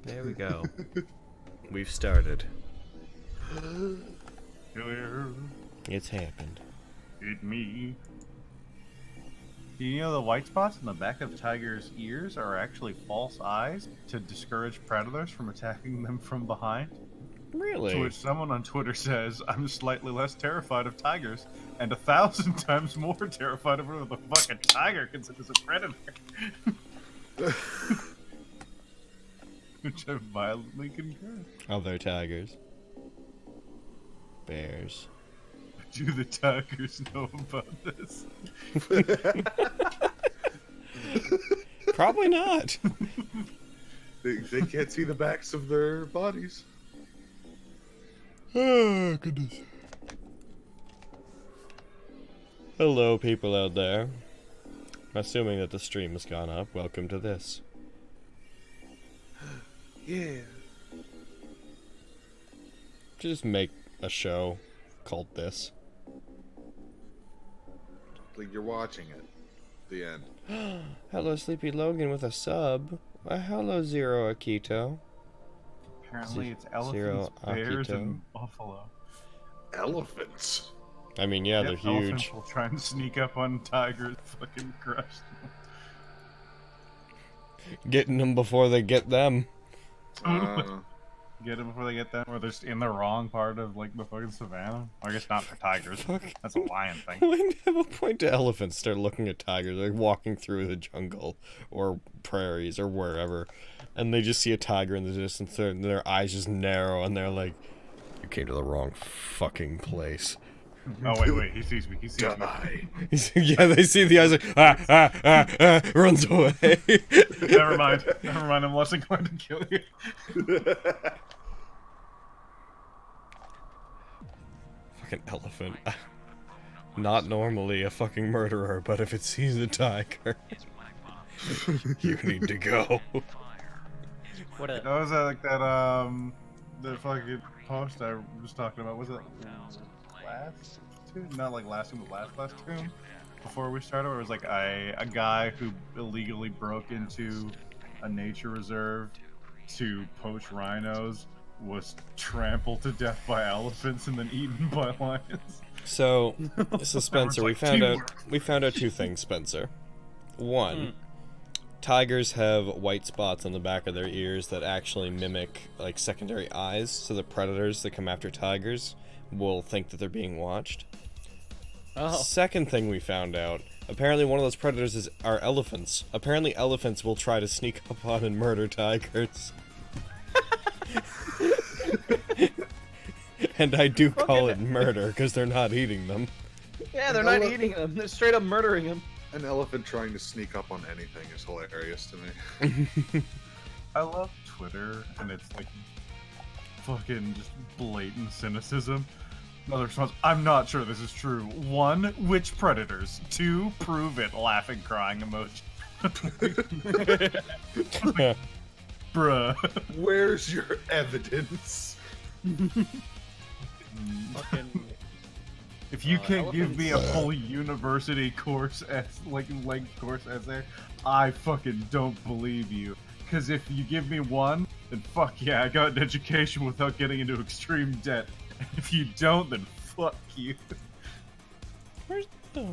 There we go. We've started. It's happened. It me. Do you know the white spots in the back of tigers' ears are actually false eyes to discourage predators from attacking them from behind? Really? To which someone on Twitter says, I'm slightly less terrified of tigers and 1,000 times more terrified of whatever the fucking tiger considers a predator. Which I violently concur. Other tigers. Bears. Do the tigers know about this? Probably not. They can't see the backs of their bodies. Oh, goodness. Hello, people out there. Assuming that the stream has gone up, welcome to this. Yeah. Just make a show called this. Like you're watching it. The end. Hello, Sleepy Logan with a sub. Hello, Zero Akito. Apparently it's elephants, Zero bears, Akito. and buffalo. Elephants. I mean, yeah, Yep, they're huge. Elephants will try and sneak up on tigers, fucking crush them. Getting them before they get them. Get them before they get them, or they're in the wrong part of like the fucking savannah. I guess not for tigers. That's a lion thing. When at what point do elephants start looking at tigers, like walking through the jungle or prairies or wherever, and they just see a tiger in the distance, and their eyes just narrow, and they're like, "You came to the wrong fucking place." Oh wait, he sees me. He sees me. Die. Yeah, they see the eyes like runs away. Never mind. I'm less inclined to kill you. Fucking elephant. Not normally a fucking murderer, but if it sees a tiger, you need to go. What a That was like that the fucking post I was talking about. Was it last tune? Not like last tune, but last tune. Before we started, where it was like a guy who illegally broke into a nature reserve to poach rhinos was trampled to death by elephants and then eaten by lions. So, Spencer, we like found teamwork. out two things, Spencer. One, tigers have white spots on the back of their ears that actually mimic like secondary eyes, so the predators that come after tigers will think that they're being watched. oh Second thing we found out, apparently one of those predators are elephants. Apparently elephants will try to sneak up on and murder tigers. And I do call it murder because they're not eating them. yeah, they're not eating them. They're straight up murdering them. An elephant trying to sneak up on anything is hilarious to me. I love Twitter, and it's like fucking just blatant cynicism. Another response, I'm not sure this is true. 1, which predators? 2, prove it, laughing, crying emoji. Bruh. Where's your evidence? Fucking If you can't give me a elephants. full university course length course essay, I fucking don't believe you. Cause if you give me one, then fuck yeah, I got an education without getting into extreme debt. And if you don't, then fuck you. Where's the...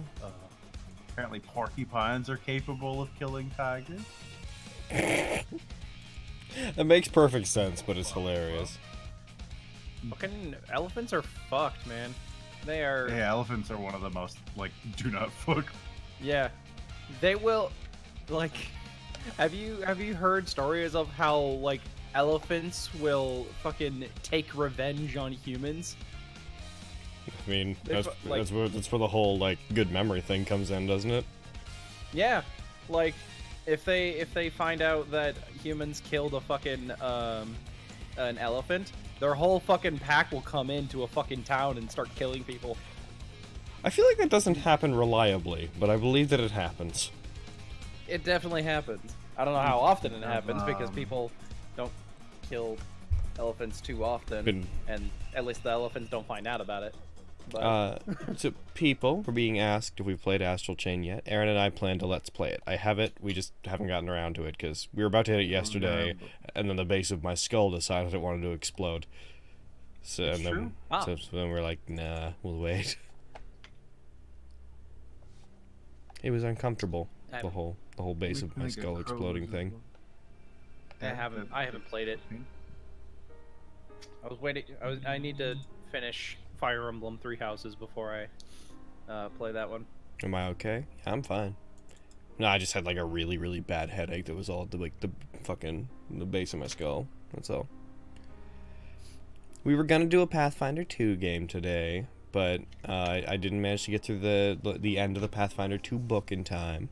Apparently porcupines are capable of killing tigers. That makes perfect sense, but it's hilarious. fucking elephants are fucked, man. They are. Yeah, elephants are one of the most, like, do not fuck. Yeah, they will. Like, have you heard stories of how like elephants will fucking take revenge on humans? I mean, They that's, fu- like- that's where the whole, like, good memory thing comes in, doesn't it? Yeah, like if they find out that humans killed a fucking an elephant, their whole fucking pack will come into a fucking town and start killing people. I feel like that doesn't happen reliably, but I believe that it happens. It definitely happens. I don't know how often it happens because people don't kill elephants too often, Been- and at least the elephants don't find out about it. But So people were being asked if we've played Astral Chain yet. Aaron and I plan to let's play it. I have it. We just haven't gotten around to it because we were about to hit it yesterday, and then the base of my skull decided it wanted to explode. So It's and then, true. so then we're like, nah, we'll wait. It was uncomfortable. The whole base of my skull exploding thing. I haven't played it. I was waiting. I need to finish Fire Emblem Three Houses before I play that one. Am I okay? Yeah, I'm fine. No, I just had like a really, really bad headache that was all the the base of my skull. That's all. We were gonna do a Pathfinder 2 game today, but I didn't manage to get through the end of the Pathfinder 2 book in time.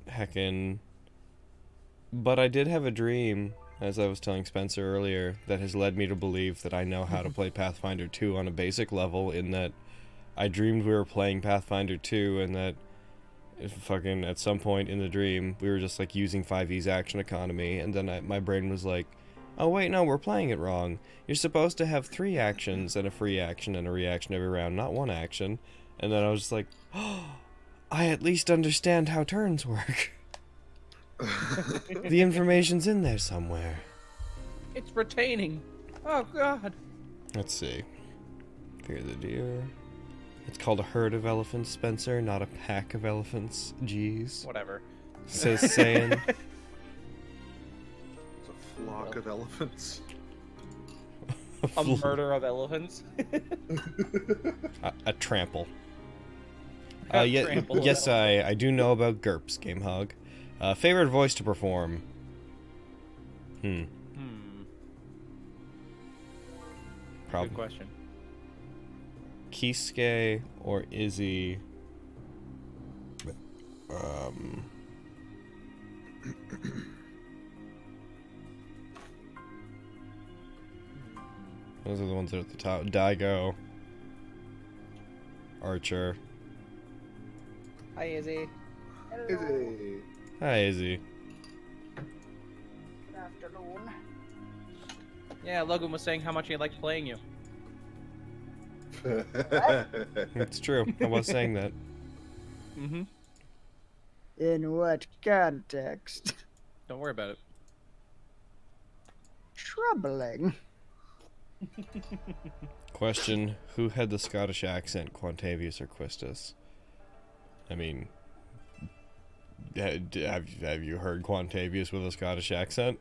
Heckin'. But I did have a dream, as I was telling Spencer earlier, that has led me to believe that I know how to play Pathfinder 2 on a basic level, in that I dreamed we were playing Pathfinder 2 and that fucking at some point in the dream we were just like using 5e's action economy, and then my brain was like, oh wait, no, we're playing it wrong. You're supposed to have 3 actions and a free action and a reaction every round, not 1 action. And then I was just like, oh, I at least understand how turns work. The information's in there somewhere. It's retaining. Oh God. Let's see. Fear the deer. It's called a herd of elephants, Spencer, not a pack of elephants. Jeez. Whatever. Says Saiyan. It's a flock of elephants. A murder of elephants. A trample. Trample. Yes, I do know about GURPS, Game Hog. Favorite voice to perform? Good Probably question. Kisuke or Izzy. Those are the ones that are at the top. Daigo. Archer. Hi, Izzy. Hi, Izzy. Good afternoon. Yeah, Logan was saying how much he liked playing you. It's true. I was saying that. Mm-hmm. In what context? Don't worry about it. Troubling. Question: who had the Scottish accent, Quantavius or Quistis? I mean, have you heard Quantavius with a Scottish accent?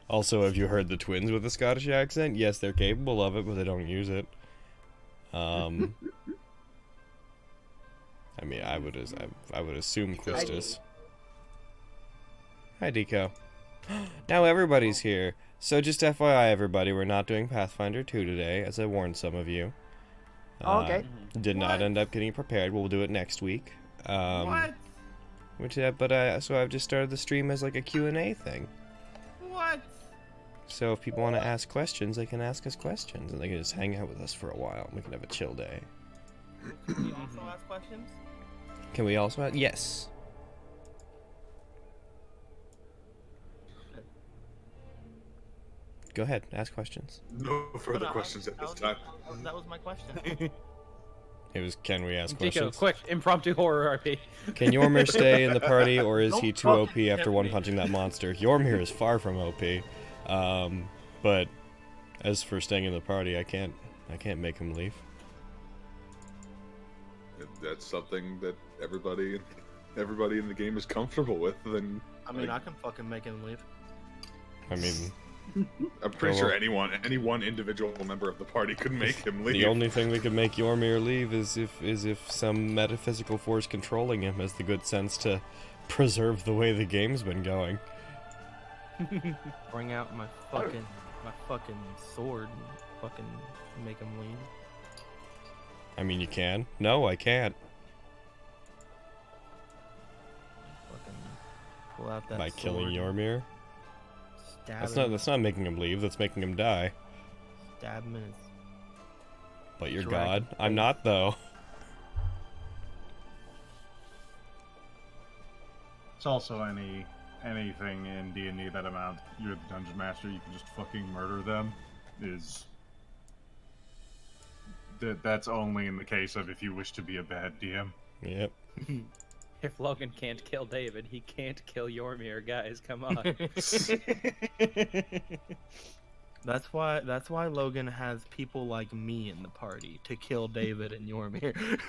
Also, have you heard the twins with a Scottish accent? Yes, they're capable of it, but they don't use it. I mean, I would assume Quistis. Hi, Deco. Now everybody's here. So just FYI, everybody, we're not doing Pathfinder 2 today, as I warned some of you. Okay. Did not end up getting prepared. We'll do it next week. What? So I've just started the stream as like a Q&A thing. What? So if people want to ask questions, they can ask us questions, and they can just hang out with us for a while. We can have a chill day. Can we also ask questions? Can we also ask? Yes. Go ahead, ask questions. No further questions at this time. That was my question. It was, can we ask Deco, questions? quick, impromptu horror RP. Can Yormir stay in the party, or is he Don't too OP fucking after tempt one me. punching that monster? Yormir is far from OP. But as for staying in the party, I can't make him leave. If that's something that everybody in the game is comfortable with, then I mean, I can fucking make him leave. I mean, I'm pretty Well, sure any one individual member of the party could make him leave. the only thing that could make Yormir leave is if some metaphysical force controlling him has the good sense to preserve the way the game's been going. Bring out my fucking sword and fucking make him leave. I mean, you can. No, I can't. Fucking pull out that By sword killing and Yormir. Stab him. That's not making him leave. That's making him die. Stab him in his. But you're Drag God. him. I'm not, though. It's also anything in D&D that amount. You're the dungeon master. You can just fucking murder them. Is That's only in the case of if you wish to be a bad DM. Yep. If Logan can't kill David, he can't kill Yormir, guys. Come on. That's why Logan has people like me in the party to kill David and Yormir.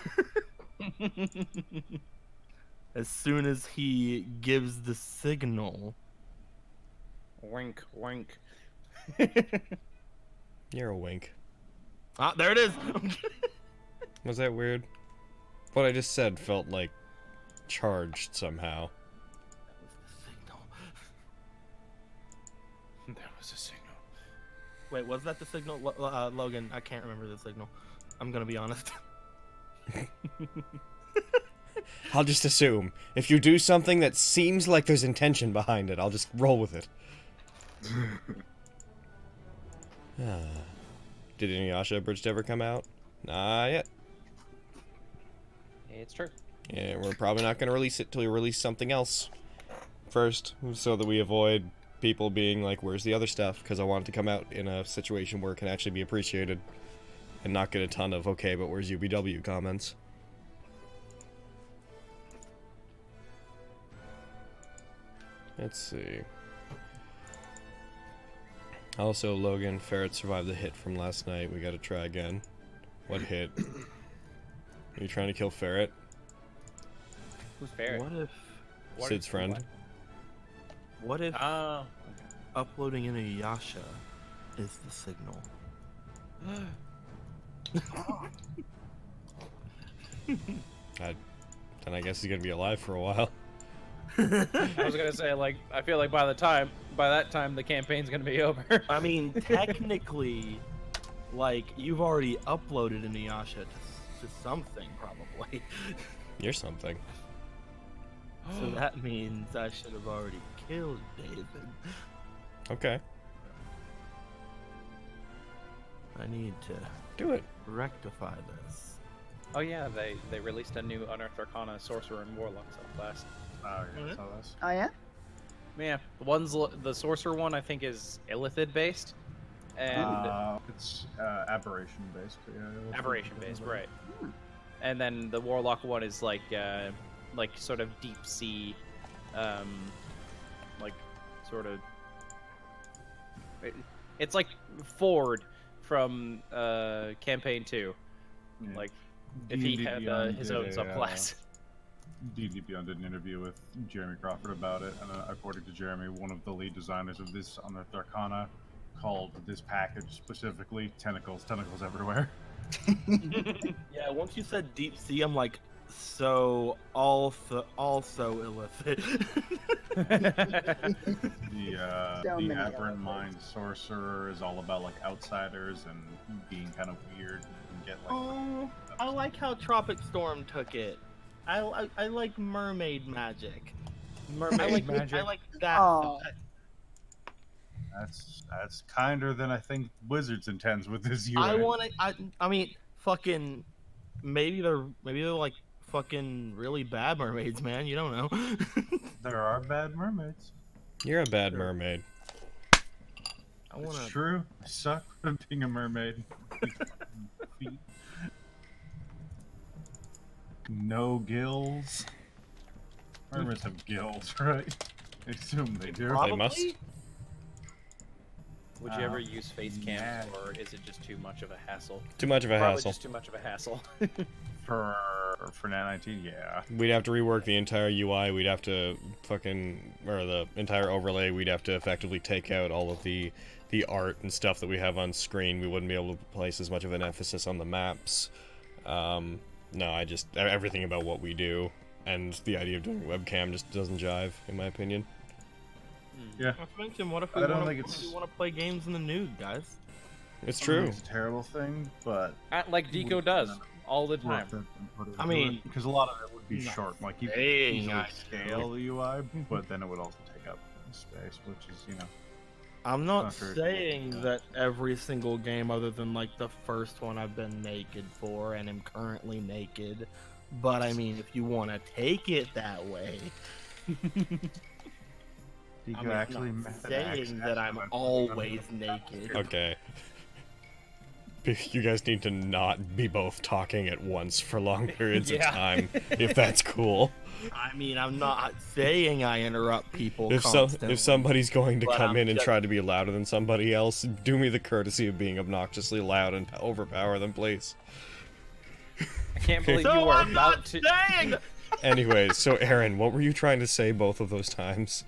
As soon as he gives the signal. Wink, wink. You're a wink. Ah, there it is. Was that weird? What I just said felt like charged somehow. Signal. That was a signal. Wait, was that the signal? Logan, I can't remember the signal. I'm gonna be honest. I'll just assume. If you do something that seems like there's intention behind it, I'll just roll with it. Did Inuyasha Bridge ever come out? Not yet. It's true. Yeah, we're probably not going to release it till we release something else first, so that we avoid people being like, where's the other stuff? Because I want it to come out in a situation where it can actually be appreciated and not get a ton of, okay, but where's UBW comments. Let's see. Also, Logan, Ferret survived the hit from last night. We gotta try again. What hit? Are you trying to kill Ferret? Who's Ferret? Sid's friend. What if Oh. uploading Inuyasha is the signal? Then I guess he's gonna be alive for a while. I was gonna say, like, I feel like by that time, the campaign's gonna be over. I mean, technically, like, you've already uploaded Inuyasha to something, probably. You're something. So that means I should have already killed David. Okay. I need to Do it. rectify this. Oh yeah, they released a new Unearthed Arcana Sorcerer and Warlock subclass. Oh, yeah, Mhm. I saw this. Oh yeah? Yeah, the Sorcerer one I think is Illithid based, and It's aberration based. Yeah, Aberration based, right? And then the Warlock one is like sort of deep sea, like sort of. It's like Ford from campaign 2, Yeah. like if he had his own subclass. D&D Beyond did an interview with Jeremy Crawford about it, and according to Jeremy, one of the lead designers of this Unearthed Arcana called this package specifically tentacles everywhere. Yeah, once you said deep sea, I'm like, so also illicit. The So many Aberrant elements. Mind Sorcerer is all about like outsiders and being kind of weird and get like. Oh, I like how Tropic Storm took it. I like mermaid magic. Mermaid magic. I like that. Oh. That's kinder than I think Wizards intends with this UI. I mean, fucking. Maybe they're like fucking really bad mermaids, man. You don't know. There are bad mermaids. You're a bad mermaid. I wanna. It's true. I suck at being a mermaid. No gills. Mermaids have gills, right? I assume they do. They must. Would you ever use face cams, yeah. or is it just too much of a hassle? Too much of a Probably hassle. just too much of a hassle. For Nat19, yeah. We'd have to rework the entire UI. We'd have to the entire overlay. We'd have to effectively take out all of the art and stuff that we have on screen. We wouldn't be able to place as much of an emphasis on the maps. No, everything about what we do and the idea of doing webcam just doesn't jive, in my opinion. Yeah. Not to mention, what if we I don't want think it's- to play games in the nude, guys? It's I don't true. think It's a terrible thing, but Like Deco does all the time. I mean, because a lot of it would be nice. short. Like you could Hey, easily nice. scale the UI, but then it would also take up space, which is I'm not Not very saying cool. that every single game other than like the first one I've been naked for and am currently naked. But I mean, if you want to take it that way, you I'm could actually not method saying access that I'm them. always naked. Okay. You guys need to not be both talking at once for long periods of Yeah. time, if that's cool. I mean, I'm not saying I interrupt people If constantly. somebody's going to but come I'm in and just- try to be louder than somebody else, do me the courtesy of being obnoxiously loud and overpower them, please. I can't believe So you were I'm about not to. saying. Anyways, so Aaron, what were you trying to say both of those times?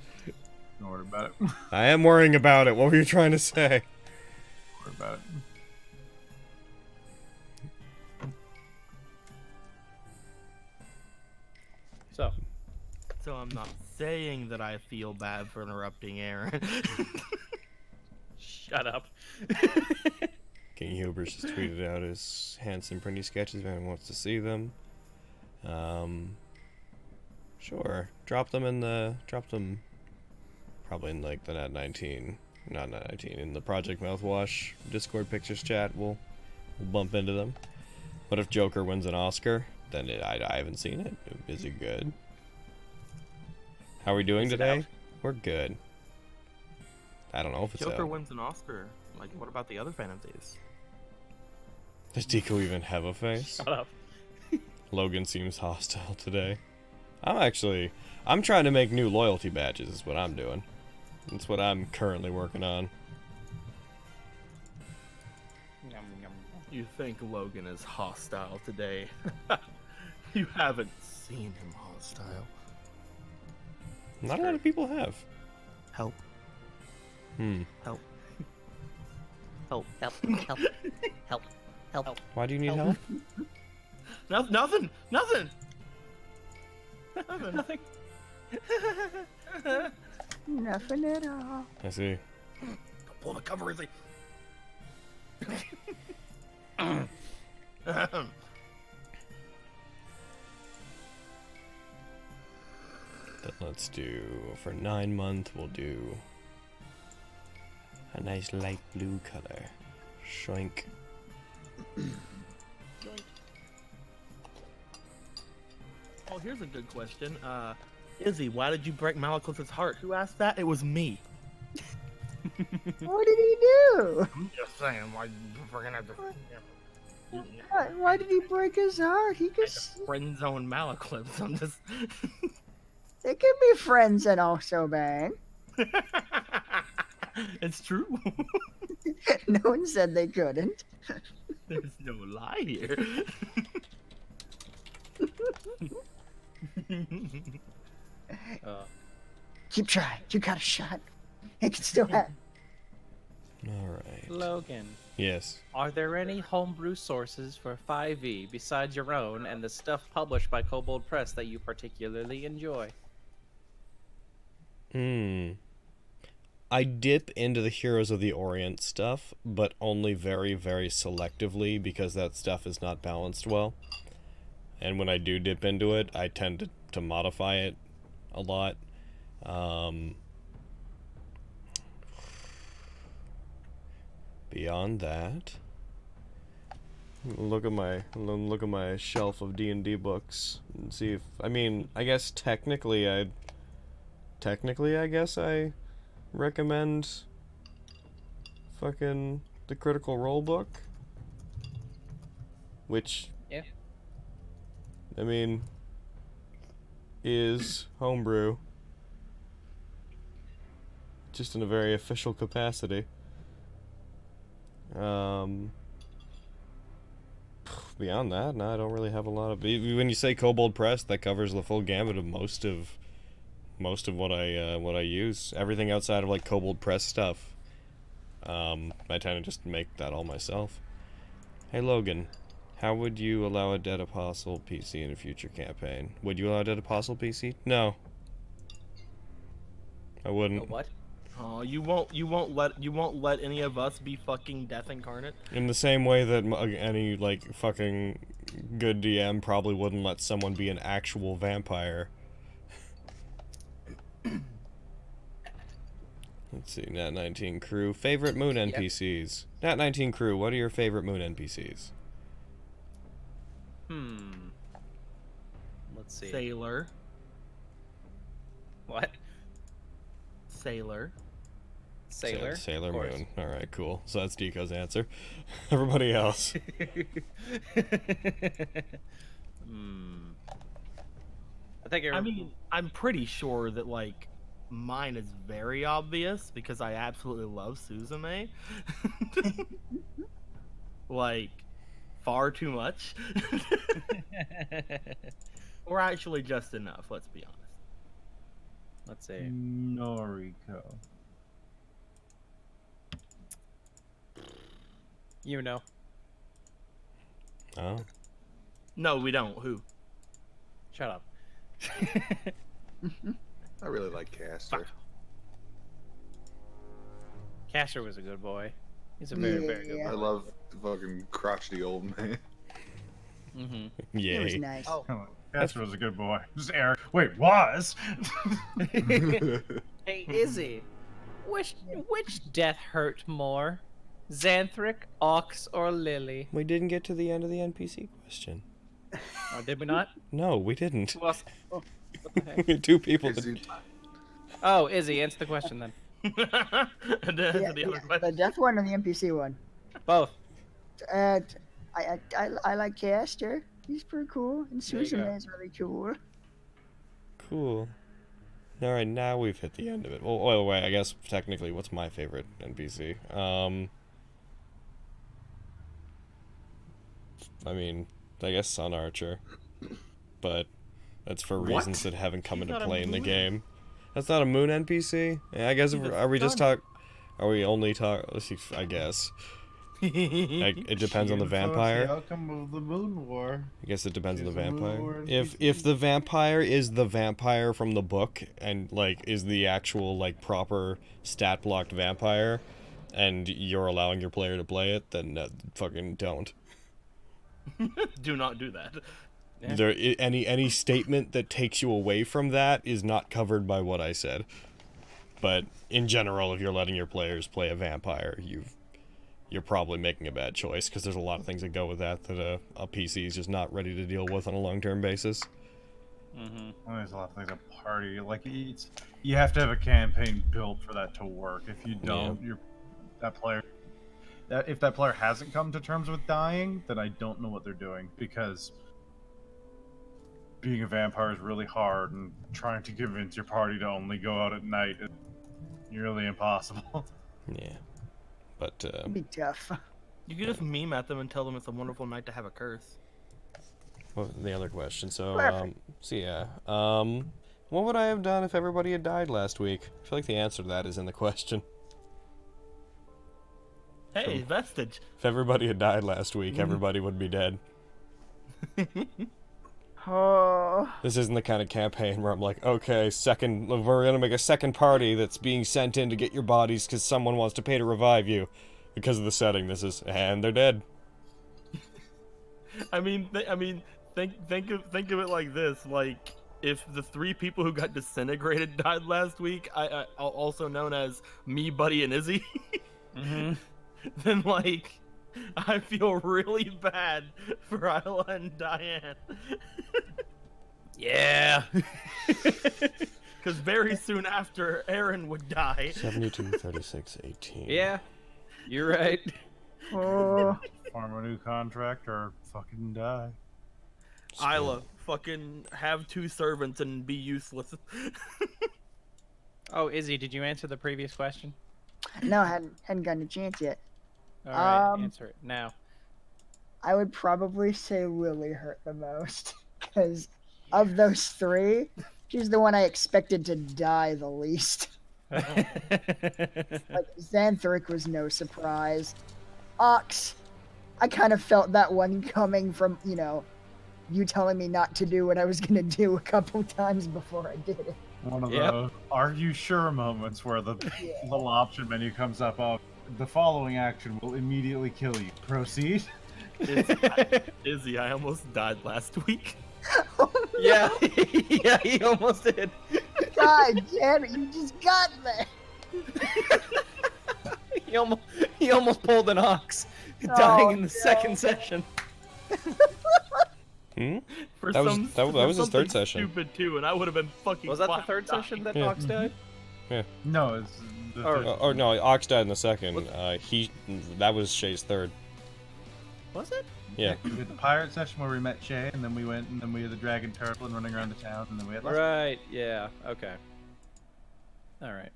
Don't worry about it. I am worrying about it. What were you trying to say? Don't worry about it. So I'm not saying that I feel bad for interrupting Aaron. Shut up. King Hubers just tweeted out his handsome printy sketches if anyone wants to see them. Sure. Drop them probably in like the Nat19, not Nat19, in the Project Mouthwash Discord pictures chat. We'll bump into them. What if Joker wins an Oscar? Then I haven't seen it. Is it good? How are we doing Is it today? out? We're good. I don't know if it's Joker out. wins an Oscar. Like, what about the other Phantom Days? Does Deco even have a face? Shut up. Logan seems hostile today. I'm trying to make new loyalty badges is what I'm doing. That's what I'm currently working on. You think Logan is hostile today? You haven't seen him hostile. Not a lot of people have. Help. Help. Help. Help, help, help, help. Why do you need help? Nothing. Nothing. Nothing. Nothing at all. I see. Pull the cover, Izzy. Then let's do, for 9 month, we'll do a nice light blue color. Shoink. Oh, here's a good question. Izzy, why did you break Malakos's heart? Who asked that? It was me. What did he do? I'm just saying, why we're gonna have to Why did he break his heart? He could. friend zone Malaklips. I'm just. They can be friends and also bang. It's true. No one said they couldn't. There's no lie here. Keep trying. You got a shot. It can still happen. Alright. Logan, Yes. are there any homebrew sources for 5e besides your own and the stuff published by Kobold Press that you particularly enjoy? I dip into the Heroes of the Orient stuff, but only very, very selectively because that stuff is not balanced well. And when I do dip into it, I tend to modify it a lot. Beyond that, look at my shelf of D&D books and see if I guess technically I guess I recommend fucking the Critical Role book, which Yeah. is homebrew, just in a very official capacity. Beyond that, no, I don't really have a lot of. When you say Kobold Press, that covers the full gamut of most of what I use. Everything outside of like Kobold Press stuff, I tend to just make that all myself. Hey Logan, how would you allow a Dead Apostle PC in a future campaign? Would you allow a Dead Apostle PC? No, I wouldn't. What? Oh, you won't let any of us be fucking Death Incarnate. In the same way that any like fucking good DM probably wouldn't let someone be an actual vampire. Let's see, Nat19 crew. Favorite moon NPCs. Nat19 crew, what are your favorite moon NPCs? Let's see. Sailor. What? Sailor. Sailor. Sailor of course. Moon. All right, cool. So that's Deco's answer. Everybody else. I think I mean, I'm pretty sure that like mine is very obvious because I absolutely love Suzume. Like far too much. Or actually just enough, let's be honest. Let's see. Noriko. You know. Oh. No, we don't. Who? Shut up. I really like Caster. Castor was a good boy. He's a very, very good I boy. love the fucking crotchety old man. Mm-hmm. It was Yay. nice. Oh. Castor was a good boy. Just Eric. Wait, was? Hey, Izzy. Which death hurt more? Xanthric, Ox, or Lily? We didn't get to the end of the NPC question. Oh, did we not? No, we didn't. Who else? Oh, what the heck? We had 2 people. Is That... he- Oh, Izzy, answer the question then. The death one or the NPC one? Both. I like Castor. He's pretty cool, and There you go. Suzume is really cool. Cool. All right, now we've hit the end of it. Well, wait, I guess technically, what's my favorite NPC? I mean, I guess Sun Archer, but that's for reasons that haven't come into not a play in the moon. game. That's not a moon NPC. Yeah, I guess. He's a Are we just sun. talk? Are we only talk? Let's see. I guess. Like, it depends on the She influenced vampire. The outcome of the Moon War. I guess it depends on the She's a moon vampire. war If the vampire is the vampire from the book and like is the actual like proper stat blocked vampire, and you're allowing your player to play it, then fucking don't. Do not do that. Yeah. There any statement that takes you away from that is not covered by what I said. But in general, if you're letting your players play a vampire, you're probably making a bad choice because there's a lot of things that go with that a PC is just not ready to deal with on a long-term basis. Mm-hmm. Well, there's a lot of things at party. Like you have to have a campaign built for that to work. If you don't, if that player hasn't come to terms with dying, then I don't know what they're doing because being a vampire is really hard, and trying to convince your party to only go out at night is nearly impossible. Yeah, but It'd be tough. You can just meme at them and tell them it's a wonderful night to have a curse. well, the other question. So Perfect. what would I have done if everybody had died last week? I feel like the answer to that is in the question. Hey, Vestige. If everybody had died last week, everybody would be dead. Oh, This isn't the kind of campaign where I'm like, okay, we're gonna make a second party that's being sent in to get your bodies because someone wants to pay to revive you. Because of the setting, this is, and they're dead. think of it like this: like if the 3 people who got disintegrated died last week, I also known as me, Buddy, and Izzy, Mm-hmm. then like I feel really bad for Isla and Diane. Yeah. Because very soon after, Aaron would die. 72, 36, 18. Yeah. You're right. oh, Farm a new contract or fucking die. Isla, fucking have 2 servants and be useless. Oh, Izzy, did you answer the previous question? no, I hadn't gotten a chance yet. All right, Um, answer it now. I would probably say Lily hurt the most because of those 3, she's the one I expected to die the least. Like Xanthric was no surprise. Ox, I kind of felt that one coming from, you telling me not to do what I was gonna do a couple times before I did it. One of Yep. those "Are you sure?" moments where the little option menu comes up of the following action will immediately kill you. Proceed. Izzy, I almost died last week. Yeah. Yeah, he almost did. God damn it, you just got me. He almost pulled an ox, Oh, dying in the no. second session. That was his third session. Stupid too, and I would have been fucking. Was that the fine third dying. session that Yeah. Ox died? No, it's the Or- third. Or no, Ox died in the second. That was Shay's third. Was it? Yeah. We did the pirate session where we met Shay, and then we went, and then we had the dragon turtle and running around the town, and then we had Right. Yeah. Okay. All right.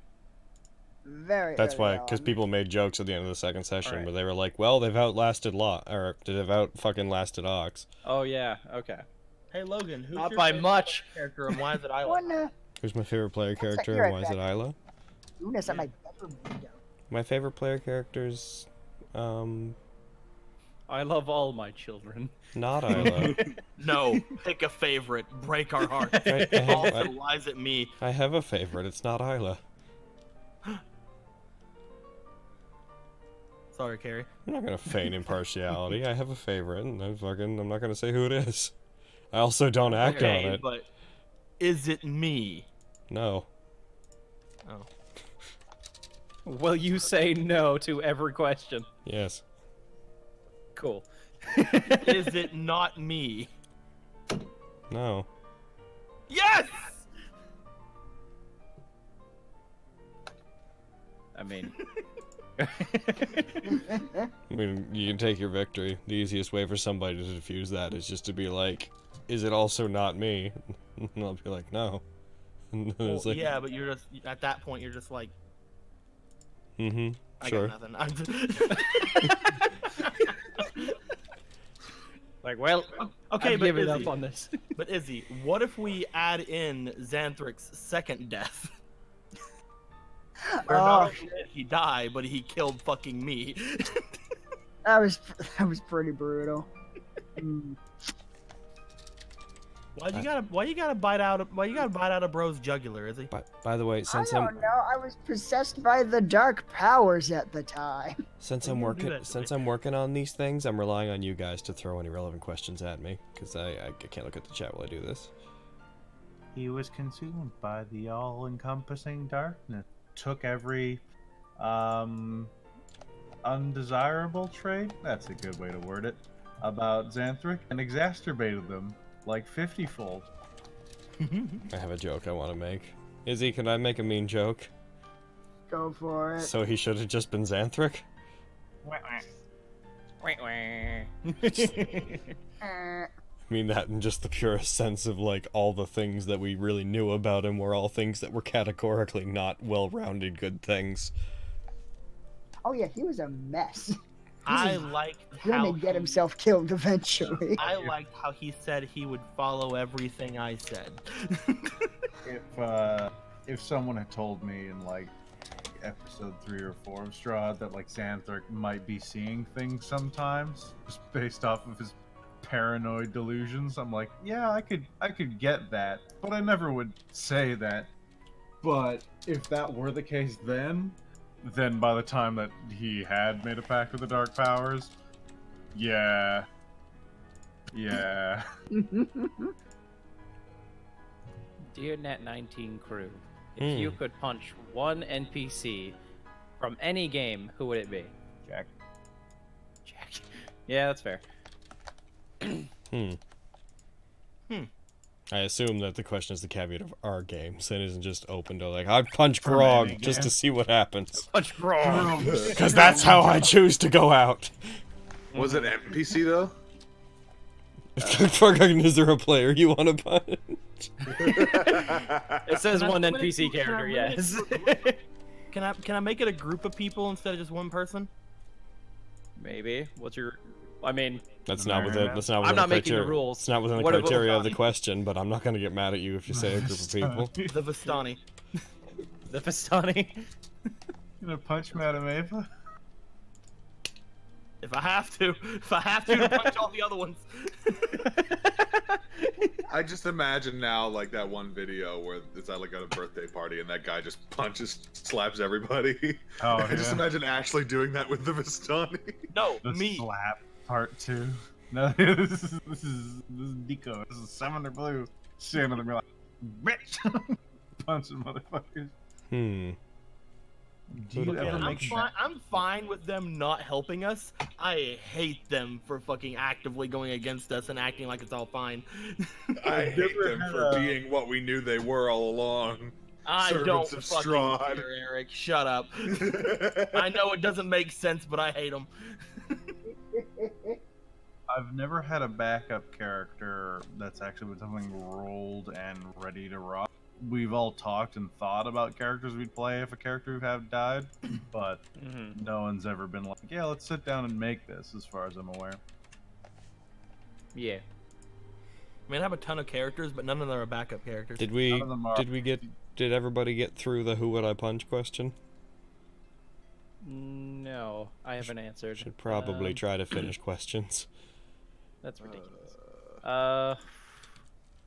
Very. That's early why, because on. people made jokes at the end of the second session Alright. where they were like, "Well, they've outlasted they've out fucking lasted Ox." Oh yeah. Okay. Hey Logan, who's Not your by favorite much. character and why is it Isla? One, Who's my favorite player second, character, you're and right why is it back. Isla? Una's at my bedroom window. My favorite player character's, I love all my children. not Isla. No, pick a favorite. Break our hearts. I Also lies at me. have a favorite. It's not Isla. Sorry, Carrie. I'm not gonna feign impartiality. I have a favorite, and I'm not gonna say who it is. I also don't act on Okay, it. but is it me? No. Oh. Will you say no to every question? Yes. Cool. Is it not me? No. Yes! I mean, I mean, you can take your victory. The easiest way for somebody to defuse that is just to be like, "Is it also not me?" And I'll be like, "No." And then Well, it's like, yeah, but you're just at that point. You're just like, "Mm-hmm, I sure." got nothing. I'm just... like, well, Okay, I've but given Izzy, up on this. but Izzy, what if we add in Xanthric's second death? Where not only did he die, but he killed fucking me. That was pretty brutal. Mm. Why you gotta bite out a bro's jugular, Izzy? By the way, I since don't know. I was possessed by the dark powers at the time. since Well, I'm you do working that to since me. I'm working on these things, I'm relying on you guys to throw any relevant questions at me because I can't look at the chat while I do this. He was consumed by the all-encompassing darkness. Took every undesirable trait, that's a good way to word it, about Xanthric and exacerbated them like 50-fold. I have a joke I want to make. Izzy, can I make a mean joke? Go for it. So he should have just been Xanthric? Uh, I mean that in just the purest sense of like all the things that we really knew about him were all things that were categorically not well-rounded good things. oh yeah, he was a mess. I liked Gonna how get himself killed eventually. I liked how he said he would follow everything I said. If someone had told me in like episode 3 or 4 of Strahd that like Xanthric might be seeing things sometimes just based off of his paranoid delusions, I'm like, yeah, I could get that, but I never would say that. But if that were the case then by the time that he had made a pact with the dark powers, yeah. Dear Nat19 crew, if you could punch one NPC from any game, who would it be? Jack. Jack. Yeah, that's fair. I assume that the question is the caveat of our games and isn't just open to like, I'd punch Grog any just to game. see what happens. Punch Grog. Because that's how I choose to go out. Was it NPC though? Is there a player you want to punch? It says Can I one make- NPC can I character, make yes. it- Can I make it a group of people instead of just one person? Maybe. What's your? I mean, That's not within. That's not I'm within not the making the criteria. rules. It's not within the What about criteria of the Vistani? question, but I'm not gonna get mad at you if you say a group of people. The Vistani. the Vistani. Gonna punch Madame Ava? If I have to punch all the other ones. I just imagine now like that one video where it's at like at a birthday party and that guy just slaps everybody. Oh, I just yeah. imagine Ashley doing that with the Vistani. No, The me. slap part 2. No, this is Nico. This is Summoner Blue. Standing there like, bitch! Punching motherfuckers. Do you ever I'm make fine. I'm fine with them not helping us. I hate them for fucking actively going against us and acting like it's all fine. I hate never them had for a- being what we knew they were all along. I don't servants of fucking Strahd. care, Eric. Shut up. I know it doesn't make sense, but I hate them. I've never had a backup character that's actually been something rolled and ready to rock. We've all talked and thought about characters we'd play if a character we have died, but no one's ever been like, yeah, let's sit down and make this, as far as I'm aware. Yeah. I mean, I have a ton of characters, but none of them are backup characters. Did None of them are. did everybody get through the who would I punch question? No, I haven't answered. Should probably try to finish questions. That's ridiculous.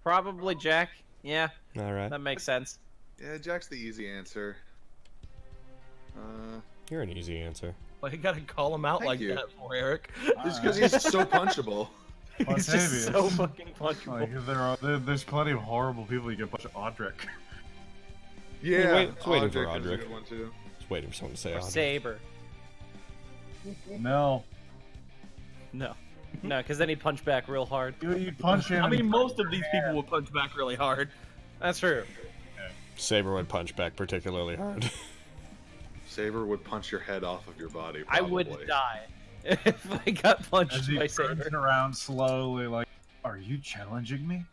Probably Jack. Yeah, All right. that makes sense. Yeah, Jack's the easy answer. You're an easy answer. Well, you gotta call him out Thank like you. that for Eric. Just because he's so punchable. He's just so fucking punchable. Like, there's plenty of horrible people you can punch. Audric. Yeah, It's waiting for Audric is a Audric. good one too. Just waiting for someone to say Or Audrey. Saber. No. No, because then he'd punch back real hard. You'd punch him. I mean, most of these people will punch back really hard. That's true. Saber would punch back particularly hard. Saber would punch your head off of your body. I Probably. would die if I got punched As he by turns Saber. around slowly, like, are you challenging me?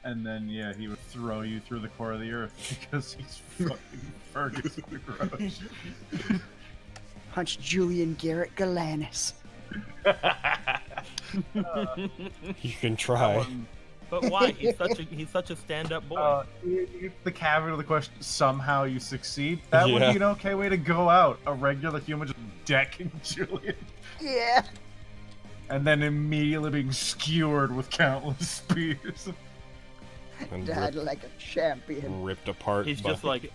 And then, yeah, he would throw you through the core of the earth because he's fucking Fergus the Gross. Punch Julian Garrett Galanis. You can try. But why? He's such a stand-up boy. The caveat of the question, somehow you succeed. That would Yeah. be an okay way to go out. A regular human just decking Julian. Yeah. And then immediately being skewered with countless spears. And Died like a champion. ripped apart. He's by- just like,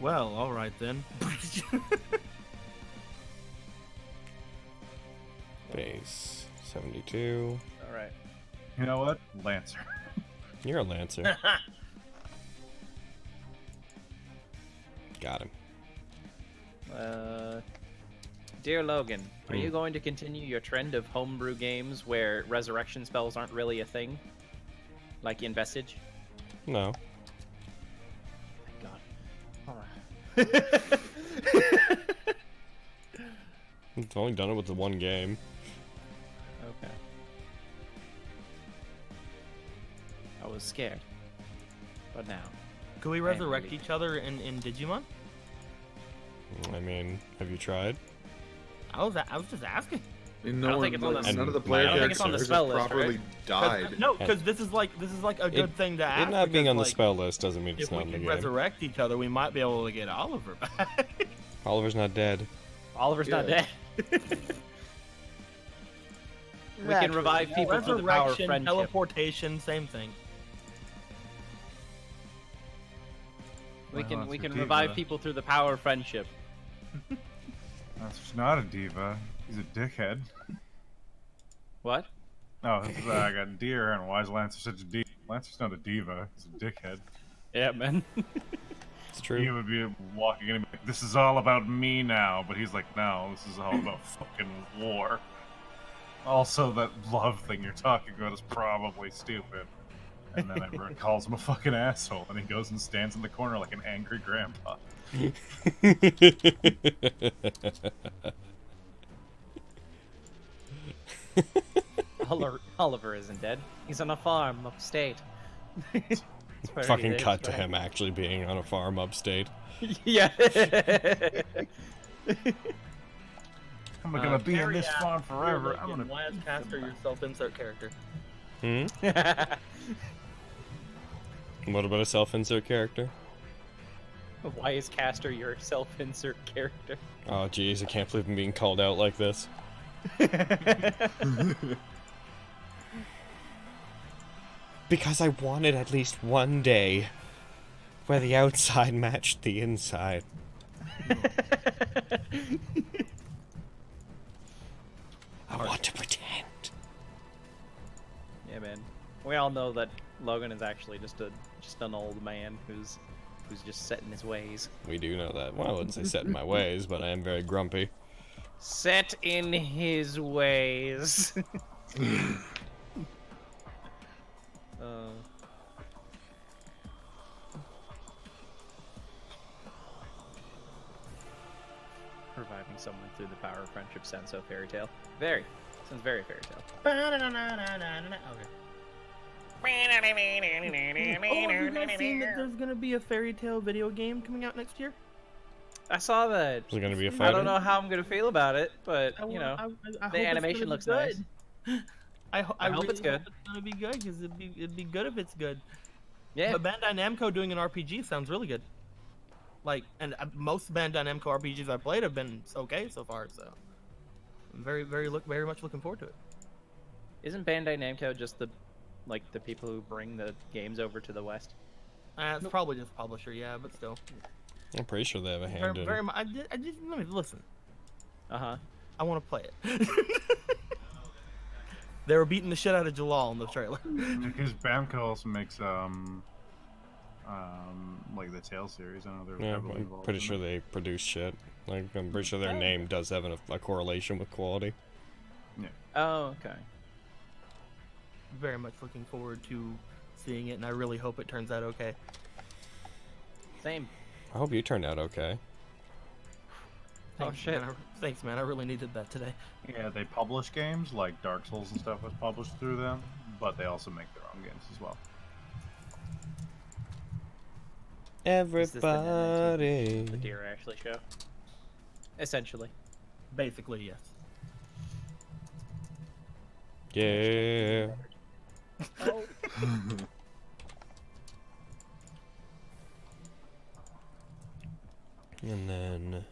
well, all right then. base 72. All right. You know what? Lancer. You're a lancer. Got him. Dear Logan, are you going to continue your trend of homebrew games where resurrection spells aren't really a thing? Like in Vestige? No. Thank God. I've only done it with the one game. Okay. I was scared. But now. Could we resurrect each other in Digimon? I mean, have you tried? I was just asking. And I don't think it's on the- none of the I player don't think characters it's on the have spell list, properly right? died. No, because this is like a good thing to ask. It not being because, on the like, spell list doesn't mean it's If not we in the can game. resurrect each other, we might be able to get Oliver back. Oliver's not dead. Oliver's not Yeah. dead. We can revive people through the power of Resurrection, friendship. teleportation, same thing. We can Well, that's a revive diva. people through the power of friendship. That's not a diva. He's a dickhead. What? Oh, I got deer, and why is Lancer such a diva? Lancer's not a diva. He's a dickhead. Yeah, man. It's He true. would be walking in and be like, this is all about me now. But he's like, no, this is all about fucking war. Also, that love thing you're talking about is probably stupid. And then everyone calls him a fucking asshole, and he goes and stands in the corner like an angry grandpa. Oliver isn't dead. He's on a farm upstate. It's where he Fucking lives, cut to right? him actually being on a farm upstate. Yeah. I'm gonna be in Carry this out farm forever. your I'm gonna. Why is Caster your self-insert character? Hmm? What about a self-insert character? Why is Caster your self-insert character? Oh jeez, I can't believe I'm being called out like this. Because I wanted at least one day where the outside matched the inside. I want to pretend. Yeah, man. We all know that Logan is actually just an old man who's just set in his ways. We do know that. Well, I wouldn't say set in my ways, but I am very grumpy. Set in his ways. reviving someone through the power of friendship sounds so fairy tale. Very. Sounds very fairy tale. Okay. Oh, have you guys seen that there's gonna be a fairy tale video game coming out next year? I saw that. Is it gonna be a I fighter? don't know how I'm gonna feel about it, but I you know, hope the it's animation gonna looks be nice. good. I hope it's it's good. gonna be good because it'd be good if it's good. Yeah. But Bandai Namco doing an RPG sounds really good. Like, and most Bandai Namco RPGs I've played have been okay so far. So I'm very much looking forward to it. Isn't Bandai Namco just the people who bring the games over to the West? It's probably just publisher, yeah, but still. I'm pretty sure they have a hand in. I just let me listen. Uh-huh. I want to play it. They were beating the shit out of Jalal in the trailer. Because Bamco also makes like the Tales series. I know they're Yeah, heavily I'm involved pretty in sure it. they produce shit. Like, I'm pretty sure their name does have a correlation with quality. Oh, okay. Very much looking forward to seeing it, and I really hope it turns out okay. Same. I hope you turned out okay. Thanks, shit. Man, thanks, man. I really needed that today. Yeah, they publish games like Dark Souls and stuff was published through them, but they also make their own games as well. Is this the Nat19, Everybody. the Dear Ashley show? Essentially. Basically, yes. Yeah. Oh. And then,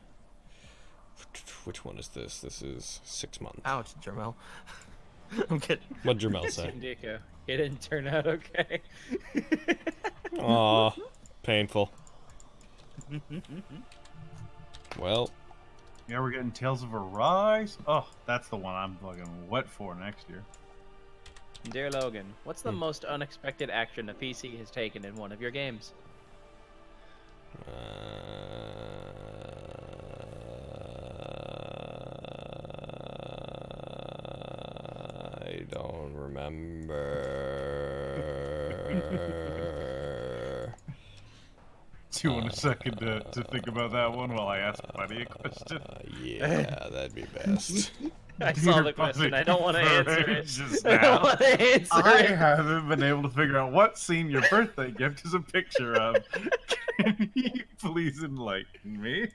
which one is this? This is 6 months. Ouch, Jermel. I'm kidding. What'd Jermel say? Indico. It didn't turn out okay. Aw, painful. Well, Yeah, we're getting Tales of Arise. Oh, that's the one I'm fucking wet for next year. Dear Logan, what's the most unexpected action a PC has taken in one of your games? I don't remember. Do you want a second to think about that one while I ask Buddy a question? Yeah, that'd be best. I saw Dear the question. Buddy, I don't want to answer it. just I don't now. want to answer I it. haven't been able to figure out what scene your birthday gift is a picture of. Can you please enlighten me?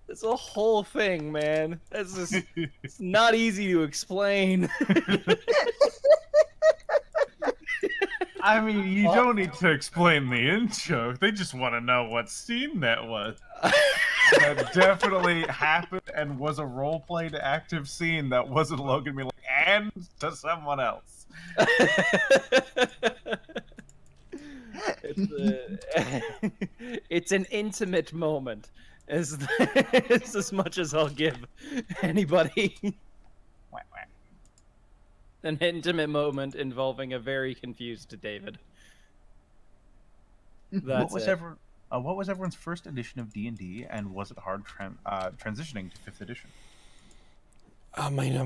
It's a whole thing, man. It's just it's not easy to explain. I mean, you don't need to explain the intro. They just want to know what scene that was. That definitely happened and was a role-played active scene that wasn't Logan being like, and to someone else. It's an intimate moment. It's as much as I'll give anybody. An intimate moment involving a very confused David. That's What was everyone's first edition of D&D, and was it hard transitioning to 5th edition?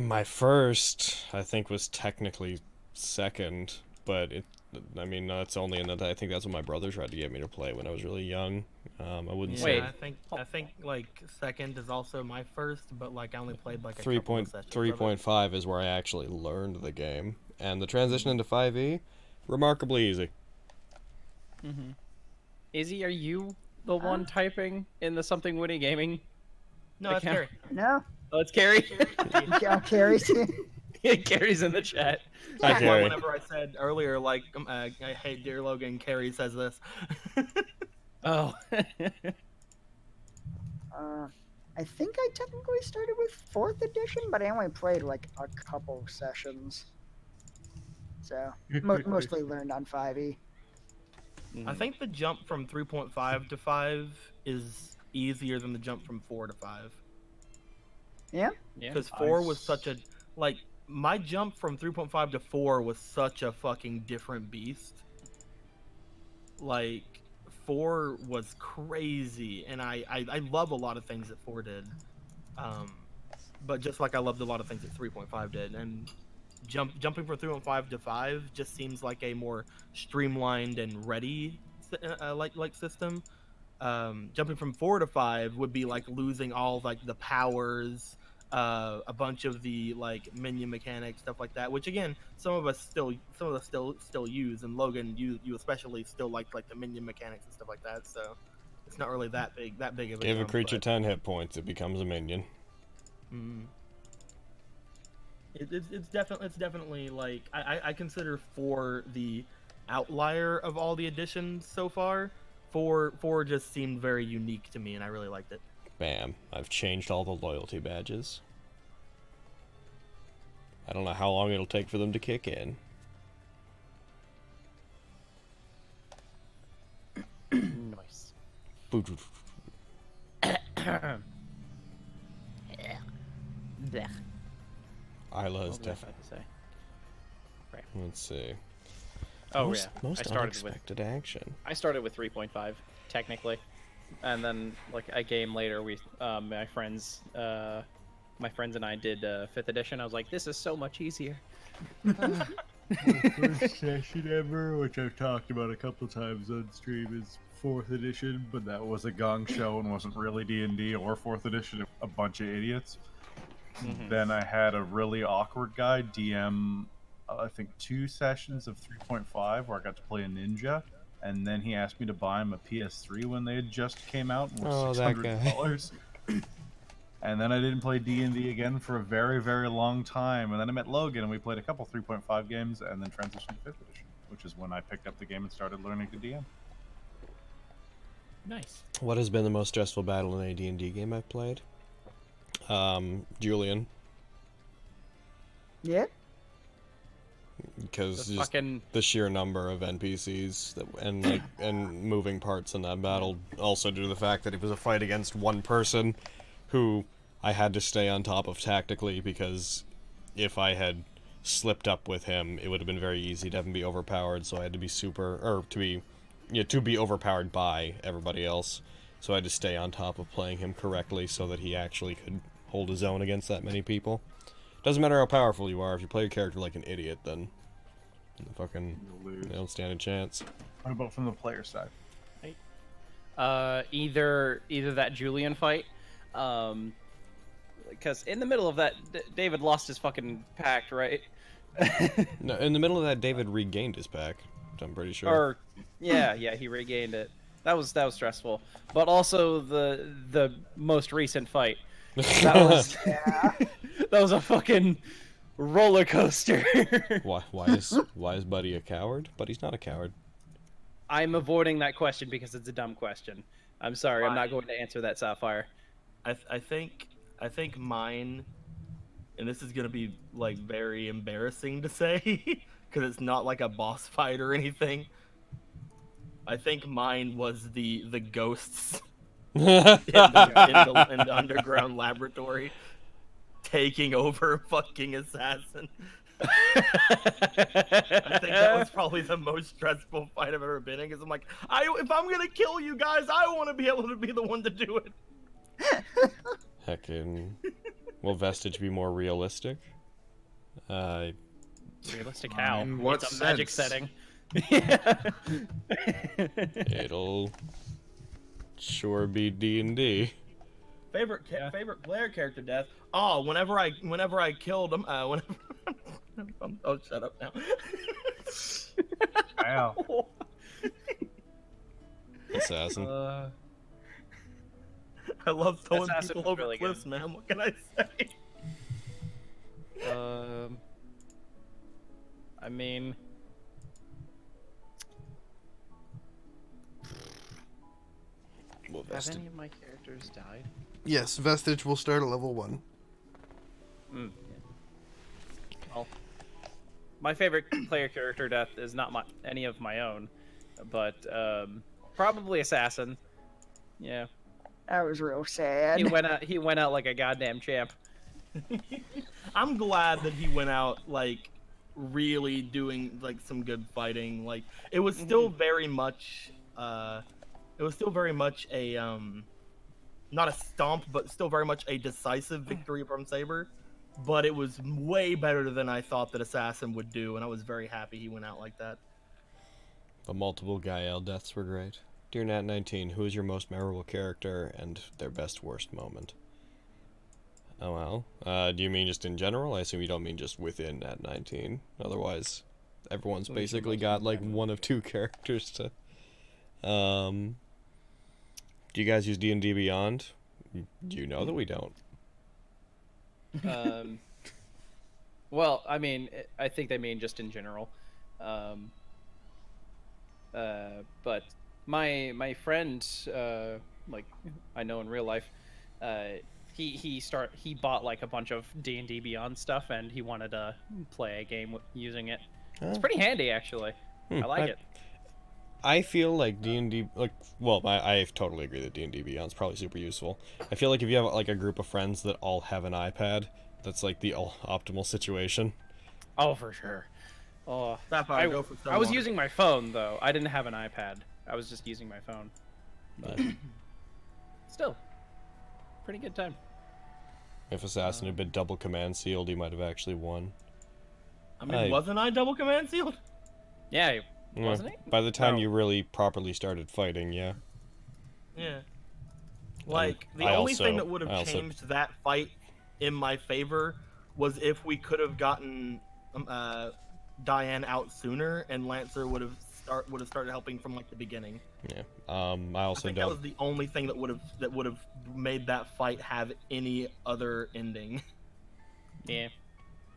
My first, I think, was technically second, but that's only another. I think that's what my brother tried to get me to play when I was really young. I wouldn't Yeah, say I think like second is also my first, but like I only played like a 3.5 is where I actually learned the game, and the transition into 5e, remarkably easy. Mm-hmm. Izzy, are you the one typing in the Something Witty Gaming? No, that's Carrie. No. Oh, it's Carrie. Yeah, Carrie's here. Carrie's in the chat. Hi, That's why Carrie. whenever I said earlier, like, hey, dear Logan, Carrie says this. Oh. I think I technically started with 4th edition, but I only played like a couple sessions. So, mostly learned on 5e. I think the jump from 3.5 to 5 is easier than the jump from 4 to 5. Yeah? Because 4 was such a, like, my jump from 3.5 to 4 was such a fucking different beast. Like, 4 was crazy, and I love a lot of things that 4 did. But just like I loved a lot of things that 3.5 did, and jumping from 3.5 to 5 just seems like a more streamlined and ready like system. jumping from 4 to 5 would be like losing all like the powers, a bunch of the like minion mechanics, stuff like that. Which again, some of us still use, and Logan, you especially still like the minion mechanics and stuff like that. So it's not really that big of a Give a jump, creature but, 10 hit points, it becomes a minion. It's definitely like I consider 4 the outlier of all the additions so far. 4 just seemed very unique to me, and I really liked it. Bam. I've changed all the loyalty badges. I don't know how long it'll take for them to kick in. Nice. Blech. Isla is What was I definitely. about to say? Right. Let's see. Oh most, yeah, most I started with unexpected action. 3.5 technically, and then like a game later, we my friends and I did 5th edition. I was like, this is so much easier. First session ever, which I've talked about a couple times on stream, is 4th edition, but that was a gong show and wasn't really D&D or 4th edition. A bunch of idiots. Then I had a really awkward guy DM, I think 2 sessions of 3.5 where I got to play a ninja, and then he asked me to buy him a PS3 when they had just came out and were $600. And then I didn't play D&D again for a very, very long time. And then I met Logan, and we played a couple 3.5 games, and then transitioned to 5th edition, which is when I picked up the game and started learning to DM. Nice. What has been the most stressful battle in a D&D game I've played? Julian. Yeah. Because The just fucking the sheer number of NPCs and moving parts in that battle, also due to the fact that it was a fight against one person who I had to stay on top of tactically, because if I had slipped up with him, it would have been very easy to have him be overpowered, so I had to be to be overpowered by everybody else. So I had to stay on top of playing him correctly so that he actually could hold his own against that many people. Doesn't matter how powerful you are, if you play a character like an idiot, then fucking you don't stand a chance. What about from the player side? either that Julian fight, because in the middle of that, David lost his fucking pact, right? No, in the middle of that, David regained his pack, which I'm pretty sure. Or yeah, he regained it. That was stressful. But also the most recent fight. That was that was a fucking roller coaster. Why is Buddy a coward? Buddy's not a coward. I'm avoiding that question because it's a dumb question. I'm sorry, I'm not going to answer that, Sapphire. I think mine, and this is gonna be like very embarrassing to say because it's not like a boss fight or anything. I think mine was the ghosts in the underground laboratory taking over fucking assassin. I think that was probably the most stressful fight I've ever been in, because I'm like, if I'm gonna kill you guys, I want to be able to be the one to do it. Heckin'. Will Vestige be more realistic? Realistic how? In what It's a magic sense? setting. It'll sure be D&D. Favorite player character death? Oh, whenever I killed him. Oh, shut up now. Wow. Assassin. I love throwing Assassin people was over really cliffs, good. man. What can I say? I mean, Will have Vestige. any of my characters died? Yes, Vestige will start at level 1. Well, my favorite player character death is not any of my own, but probably Assassin. Yeah, That was real sad. he went out like a goddamn champ. I'm glad that he went out like really doing like some good fighting. Like it was still very much a not a stomp, but still very much a decisive victory from Saber. But it was way better than I thought that Assassin would do, and I was very happy he went out like that. The multiple Gael deaths were great. Dear Nat19, who is your most memorable character and their best worst moment? Oh well. Do you mean just in general? I assume you don't mean just within Nat19. Otherwise, everyone's Well, basically got like one of two characters to. Do you guys use D&D Beyond? You know that we don't. Well, I mean, I think they mean just in general. But my friend, like I know in real life, he bought like a bunch of D&D Beyond stuff, and he wanted to play a game using it. It's pretty handy, actually. I like it. I feel like D&D, like, well, I totally agree that D&D Beyond is probably super useful. I feel like if you have like a group of friends that all have an iPad, that's like the optimal situation. Oh, for sure. Oh, Sapphire, go for I was someone. using my phone though. I didn't have an iPad. I was just using my phone. But still, pretty good time. If Assassin had been double command sealed, he might have actually won. I mean, wasn't I double command sealed? Yeah, wasn't he? By the time No. you really properly started fighting, yeah. Yeah. Like, the I only also- thing that would I have also- changed that fight in my favor was if we could have gotten Diane out sooner, and Lancer would have started helping from like the beginning. Yeah. I I also think that don't. was the only thing that would have made that fight have any other ending. Yeah.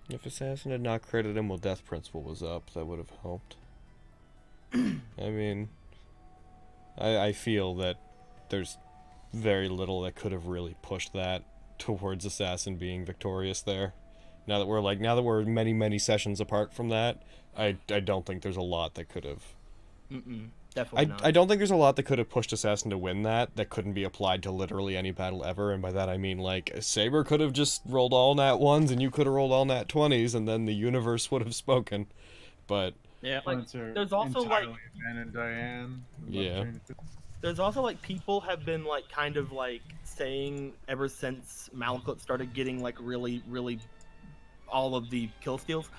If Assassin had not credited him while Death Principle was up, that would have helped. I mean, I feel that there's very little that could have really pushed that towards Assassin being victorious there. Now that we're many sessions apart from that, I don't think there's a lot that could have. Definitely not. I don't think there's a lot that could have pushed Assassin to win that couldn't be applied to literally any battle ever, and by that I mean like Saber could have just rolled all nat 1s and you could have rolled all nat 20s and then the universe would have spoken. But Yeah. Like, there's also like Ben and Diane. Yeah. there's also like people have been like kind of like saying ever since Malakut started getting like really all of the kill steals,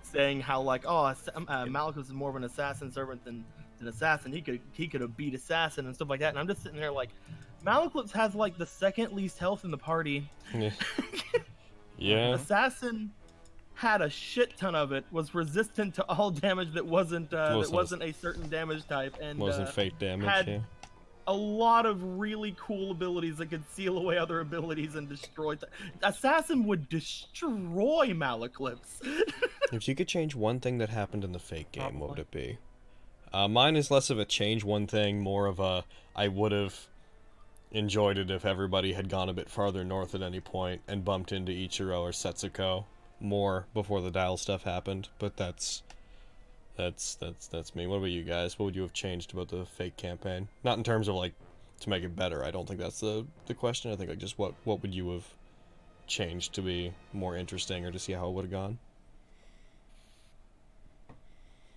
saying how like Malakut is more of an assassin servant than an assassin. He could have beat assassin and stuff like that. And I'm just sitting there like, Malakut has like the second least health in the party. yeah. Assassin had a shit ton of it, was resistant to all damage that wasn't a certain damage type, and Wasn't fate damage, had yeah. a lot of really cool abilities that could seal away other abilities and destroy. Assassin would destroy Malaclips. If you could change one thing that happened in the fake game, what would it be? Mine is less of a change one thing, more of a I would have enjoyed it if everybody had gone a bit farther north at any point and bumped into Ichiro or Setsuko more before the dial stuff happened. But that's me. What about you guys? What would you have changed about the fake campaign? Not in terms of like to make it better. I don't think that's the question. I think like just what would you have changed to be more interesting or to see how it would have gone?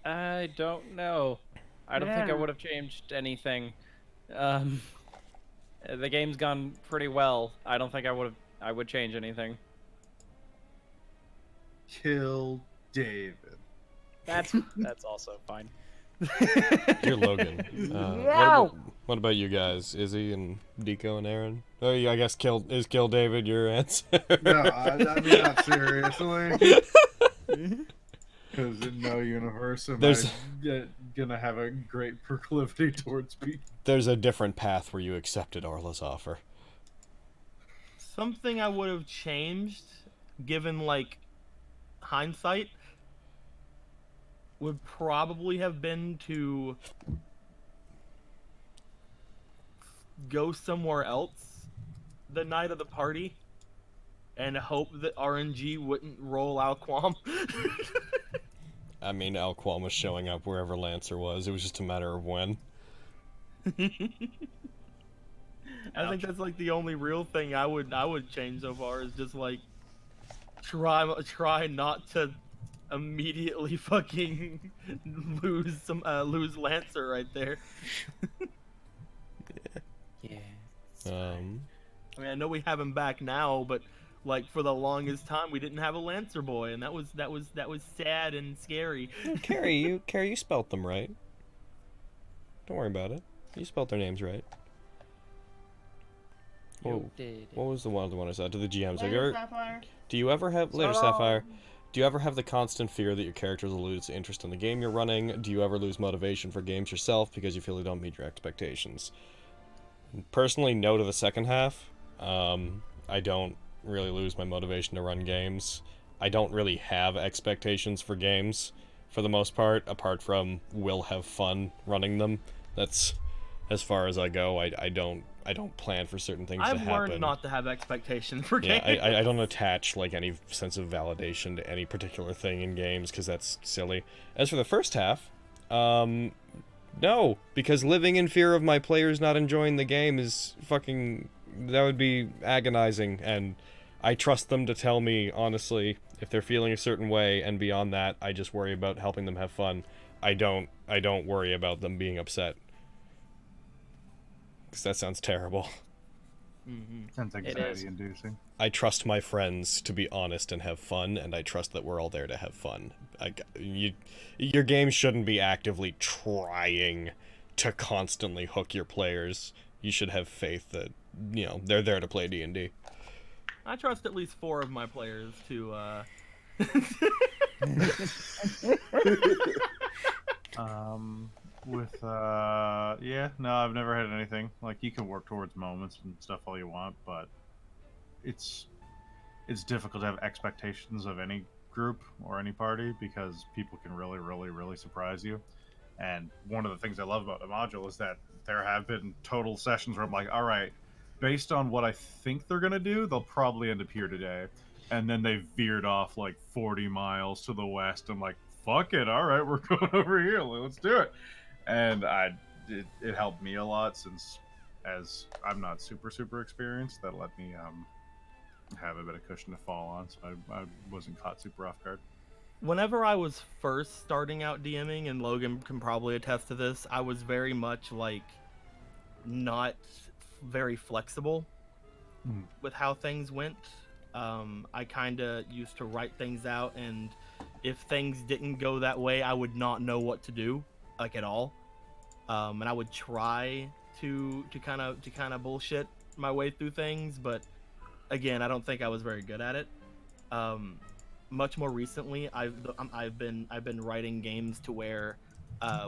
I don't know. I don't think I would have changed anything. The game's gone pretty well. I don't think I would change anything. Kill David. That's also fine. You're Logan. No! What about you guys? Izzy and Deco and Aaron? Oh, yeah, I guess kill David your answer. No, I mean not seriously. Because in no universe am There's- I gonna have a great proclivity towards me. There's a different path where you accepted Arla's offer. Something I would have changed, given like hindsight, would probably have been to go somewhere else the night of the party and hope that RNG wouldn't roll Alquam. I mean, Alquam was showing up wherever Lancer was. It was just a matter of when. I think that's like the only real thing I would change so far is just like try not to immediately fucking lose Lancer right there. Yeah. I mean, I know we have him back now, but like for the longest time we didn't have a Lancer boy, and that was sad and scary. Carrie, you spelt them right. Don't worry about it. You spelled their names right. You did. What was the one I said to the GMs? Later, Sapphire. Do you ever have later, Sapphire? Do you ever have the constant fear that your characters will lose interest in the game you're running? Do you ever lose motivation for games yourself because you feel they don't meet your expectations? Personally, no to the second half. I don't really lose my motivation to run games. I don't really have expectations for games, for the most part, apart from will have fun running them. That's as far as I go. I don't plan for certain things to happen. I've learned not to have expectations for games. Yeah, I don't attach like any sense of validation to any particular thing in games because that's silly. As for the first half, no, because living in fear of my players not enjoying the game is fucking, that would be agonizing, and I trust them to tell me honestly if they're feeling a certain way, and beyond that, I just worry about helping them have fun. I don't worry about them being upset. Because that sounds terrible. Sounds anxiety-inducing. I trust my friends to be honest and have fun, and I trust that we're all there to have fun. Your game shouldn't be actively trying to constantly hook your players. You should have faith that, you know, they're there to play D&D. I trust at least 4 of my players to, yeah, no, I've never had anything. Like, you can work towards moments and stuff all you want, but it's difficult to have expectations of any group or any party because people can really, really, really surprise you. And one of the things I love about the module is that there have been total sessions where I'm like, all right, based on what I think they're going to do, they'll probably end up here today. And then they veered off like 40 miles to the west. I'm like, fuck it, all right, we're going over here, let's do it. And it helped me a lot since, as I'm not super experienced, that let me have a bit of cushion to fall on, so I wasn't caught super off guard. Whenever I was first starting out DMing, and Logan can probably attest to this, I was very much like not very flexible with how things went. I kind of used to write things out, and if things didn't go that way, I would not know what to do, like at all. And I would try to kind of bullshit my way through things, but again, I don't think I was very good at it. Much more recently, I've been writing games to where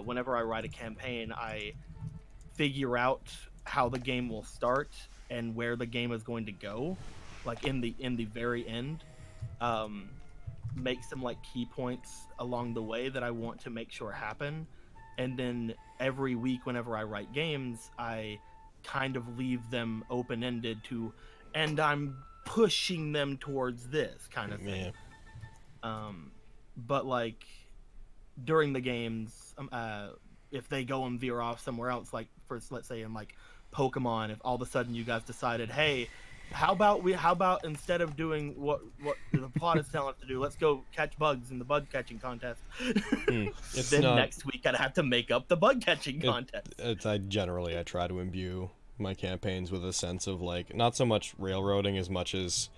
whenever I write a campaign, I figure out how the game will start and where the game is going to go, like in the very end. Make some like key points along the way that I want to make sure happen, and then every week whenever I write games, I kind of leave them open-ended to, and I'm pushing them towards this kind of thing. Yeah. But like during the games, if they go and veer off somewhere else, like first, let's say in like Pokemon, if all of a sudden you guys decided, hey, how about instead of doing what the plot is telling us to do, let's go catch bugs in the bug catching contest. Next week I'd have to make up the bug catching contest. I try to imbue my campaigns with a sense of like not so much railroading as much as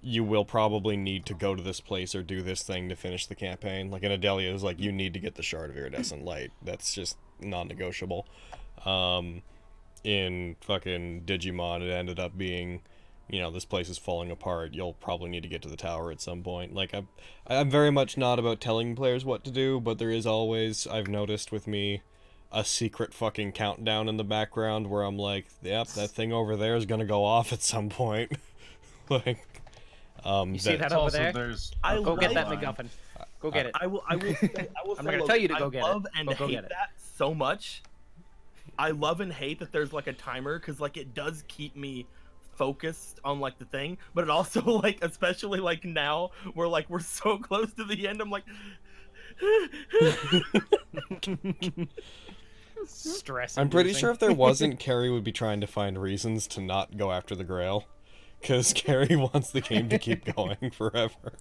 you will probably need to go to this place or do this thing to finish the campaign. Like in Adelia, it was like you need to get the Shard of Iridescent Light. That's just non-negotiable. In fucking Digimon, it ended up being, you know, this place is falling apart. You'll probably need to get to the tower at some point. Like, I'm very much not about telling players what to do, but there is always, I've noticed with me, a secret fucking countdown in the background where I'm like, yep, that thing over there is gonna go off at some point. Like, you see that over there? Go get that MacGuffin. Go get it. I will I'm not gonna tell you to go get it. I love and hate that so much. I love and hate that there's like a timer, because like it does keep me focused on like the thing, but it also like, especially like now where like we're so close to the end, I'm like stress. I'm pretty sure if there wasn't, Carrie would be trying to find reasons to not go after the Grail, because Carrie wants the game to keep going forever.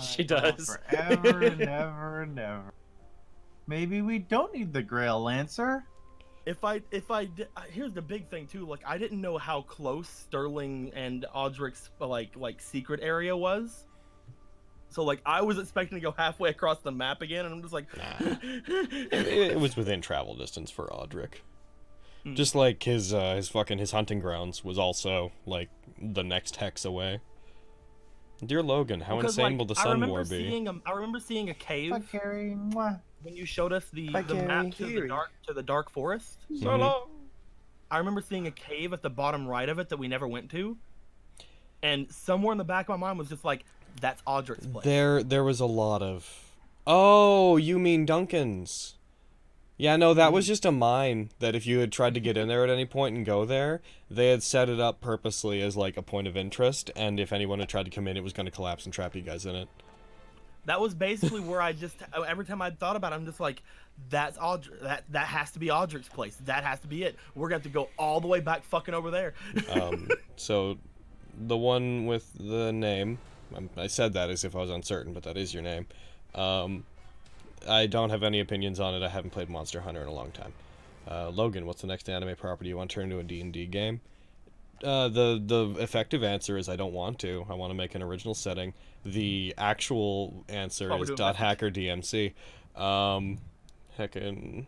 She does. Forever and ever and ever. Maybe we don't need the Grail, Lancer. Here's the big thing too, like I didn't know how close Sterling and Audric's like secret area was. So like I was expecting to go halfway across the map again, and I'm just like, Nah. It was within travel distance for Audric. Just like his hunting grounds was also like the next hex away. Dear Logan, how because, insane like, will the I sun remember war be? I remember seeing a cave Bye, Carrie. Mwah. when you showed us the Bye, map Carrie. to the dark forest. So long. I remember seeing a cave at the bottom right of it that we never went to, and somewhere in the back of my mind was just like, that's Audric's place. There was a lot of... Oh, you mean Duncan's. Yeah, no, that was just a mine that if you had tried to get in there at any point and go there, they had set it up purposely as like a point of interest, and if anyone had tried to come in, it was going to collapse and trap you guys in it. That was basically where I just, every time I thought about it, I'm just like, that's Audric, that has to be Audric's place. That has to be it. We're going to have to go all the way back fucking over there. So, the one with the name, I said that as if I was uncertain, but that is your name. I don't have any opinions on it. I haven't played Monster Hunter in a long time. Logan, what's the next anime property you want to turn into a D&D game? The effective answer is I don't want to. I want to make an original setting. The actual answer is .hackerdmc. Heckin'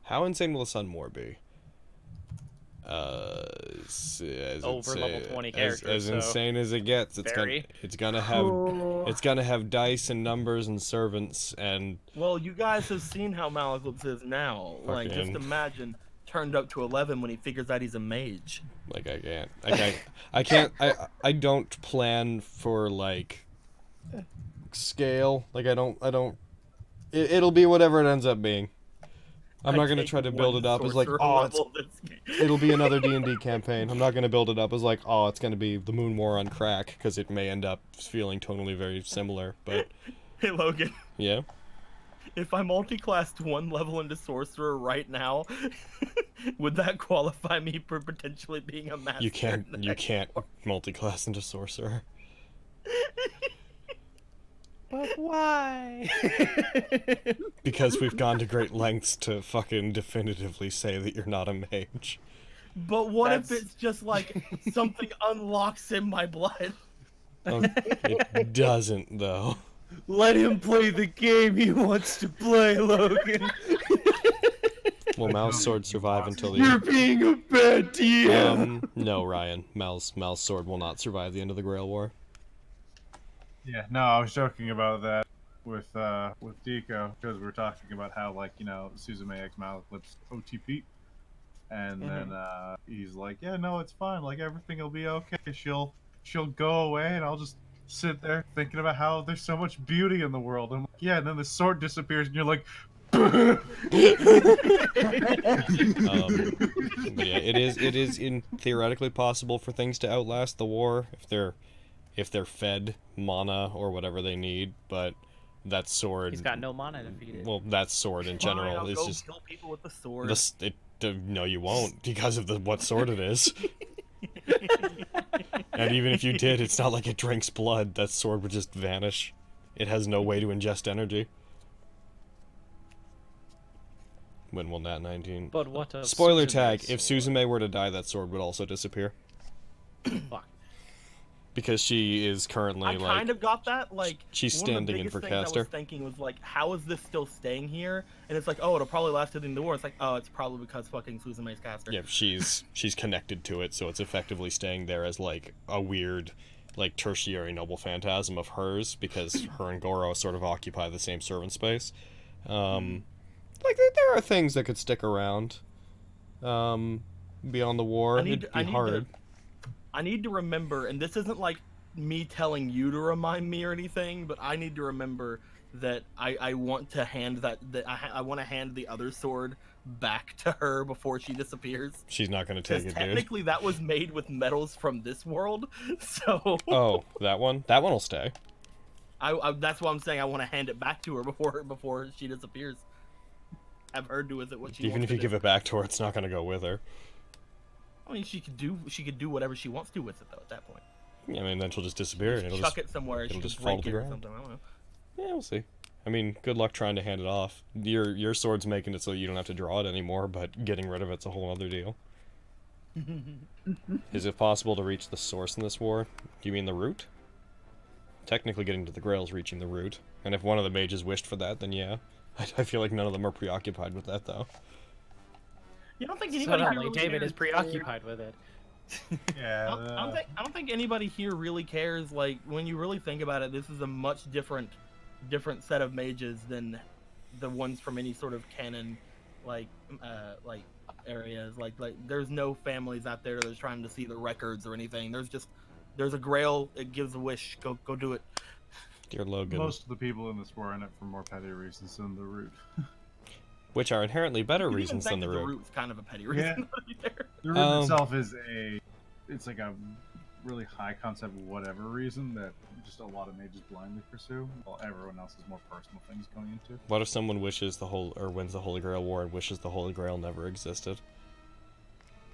How insane will the sun war be? Over level 20 characters. As insane as it gets. It's gonna have dice and numbers and servants and. Well, you guys have seen how Maleklips is now. Like, just imagine turned up to 11 when he figures out he's a mage. Like I can't. I don't plan for like scale. Like I don't. It'll be whatever it ends up being. I'm not going to try to build it up as like, oh, it'll be another D&D campaign. I'm not going to build it up as like, oh, it's going to be the Moon War on crack, because it may end up feeling tonally very similar, but... Hey, Logan. Yeah? If I multi-classed one level into Sorcerer right now, would that qualify me for potentially being a master? You can't multi-class into Sorcerer. But why? Because we've gone to great lengths to fucking definitively say that you're not a mage. But what if it's just like something unlocks in my blood? It doesn't, though. Let him play the game he wants to play, Logan. Will Mal's sword survive until the You're being a bad DM. No, Ryan. Mal's sword will not survive the end of the Grail War. Yeah, no, I was joking about that with Deco, because we were talking about how, like, you know, Suzume X Maleklips OTP, and then he's like, yeah, no, it's fine, like, everything will be okay, she'll go away, and I'll just sit there thinking about how there's so much beauty in the world. I'm like, yeah, and then the sword disappears, and you're like, but yeah, it is theoretically possible for things to outlast the war if they're fed mana or whatever they need, but that sword... He's got no mana to feed it. Well, that sword in general is just... kill people with the sword. No, you won't, because of what sword it is. And even if you did, it's not like it drinks blood. That sword would just vanish. It has no way to ingest energy. When will Nat19... But what a... Spoiler tag, if Suzume were to die, that sword would also disappear. Fuck. Because she is currently, I kind of got that, like... She's standing in for caster. I was thinking was, like, how is this still staying here? And it's like, oh, it'll probably last to the end of the war. It's like, oh, it's probably because fucking Suzume's caster. Yeah, she's connected to it, so it's effectively staying there as, like, a weird, like, tertiary noble phantasm of hers, because her and Goro sort of occupy the same servant space. Like, there are things that could stick around, beyond the war. It'd be hard. I need to remember, and this isn't like me telling you to remind me or anything, but I need to remember that I want to hand I want to hand the other sword back to her before she disappears. She's not going to take it, dude. Technically, that was made with metals from this world, so... Oh, that one? That one will stay. That's why I'm saying I want to hand it back to her before she disappears. Have her do with it what she wants. Even if you give it back to her, it's not going to go with her. I mean, she could do whatever she wants to with it, though, at that point. Yeah, I mean, then she'll just disappear. And Chuck it somewhere. It'll just fall to the ground. I don't know. Yeah, we'll see. I mean, good luck trying to hand it off. Your sword's making it so you don't have to draw it anymore, but getting rid of it's a whole other deal. Is it possible to reach the source in this war? Do you mean the root? technically getting to the Grail is reaching the root. And if one of the mages wished for that, then yeah. I feel like none of them are preoccupied with that, though. You don't think anybody here really David cares? is preoccupied with it. Yeah. I don't think anybody here really cares. Like, when you really think about it, this is a much different set of mages than the ones from any sort of canon, like areas. Like there's no families out there that's trying to see the records or anything. There's a Grail. It gives a wish. Go do it. Dear Logan. Most of the people in this war are in it for more petty reasons than the root. Which are inherently better You can reasons even than the think that root. The root's kind of a petty reason. The root itself is it's like a really high concept whatever reason that just a lot of mages blindly pursue, while everyone else has more personal things going into. What if someone wishes wins the Holy Grail War and wishes the Holy Grail never existed?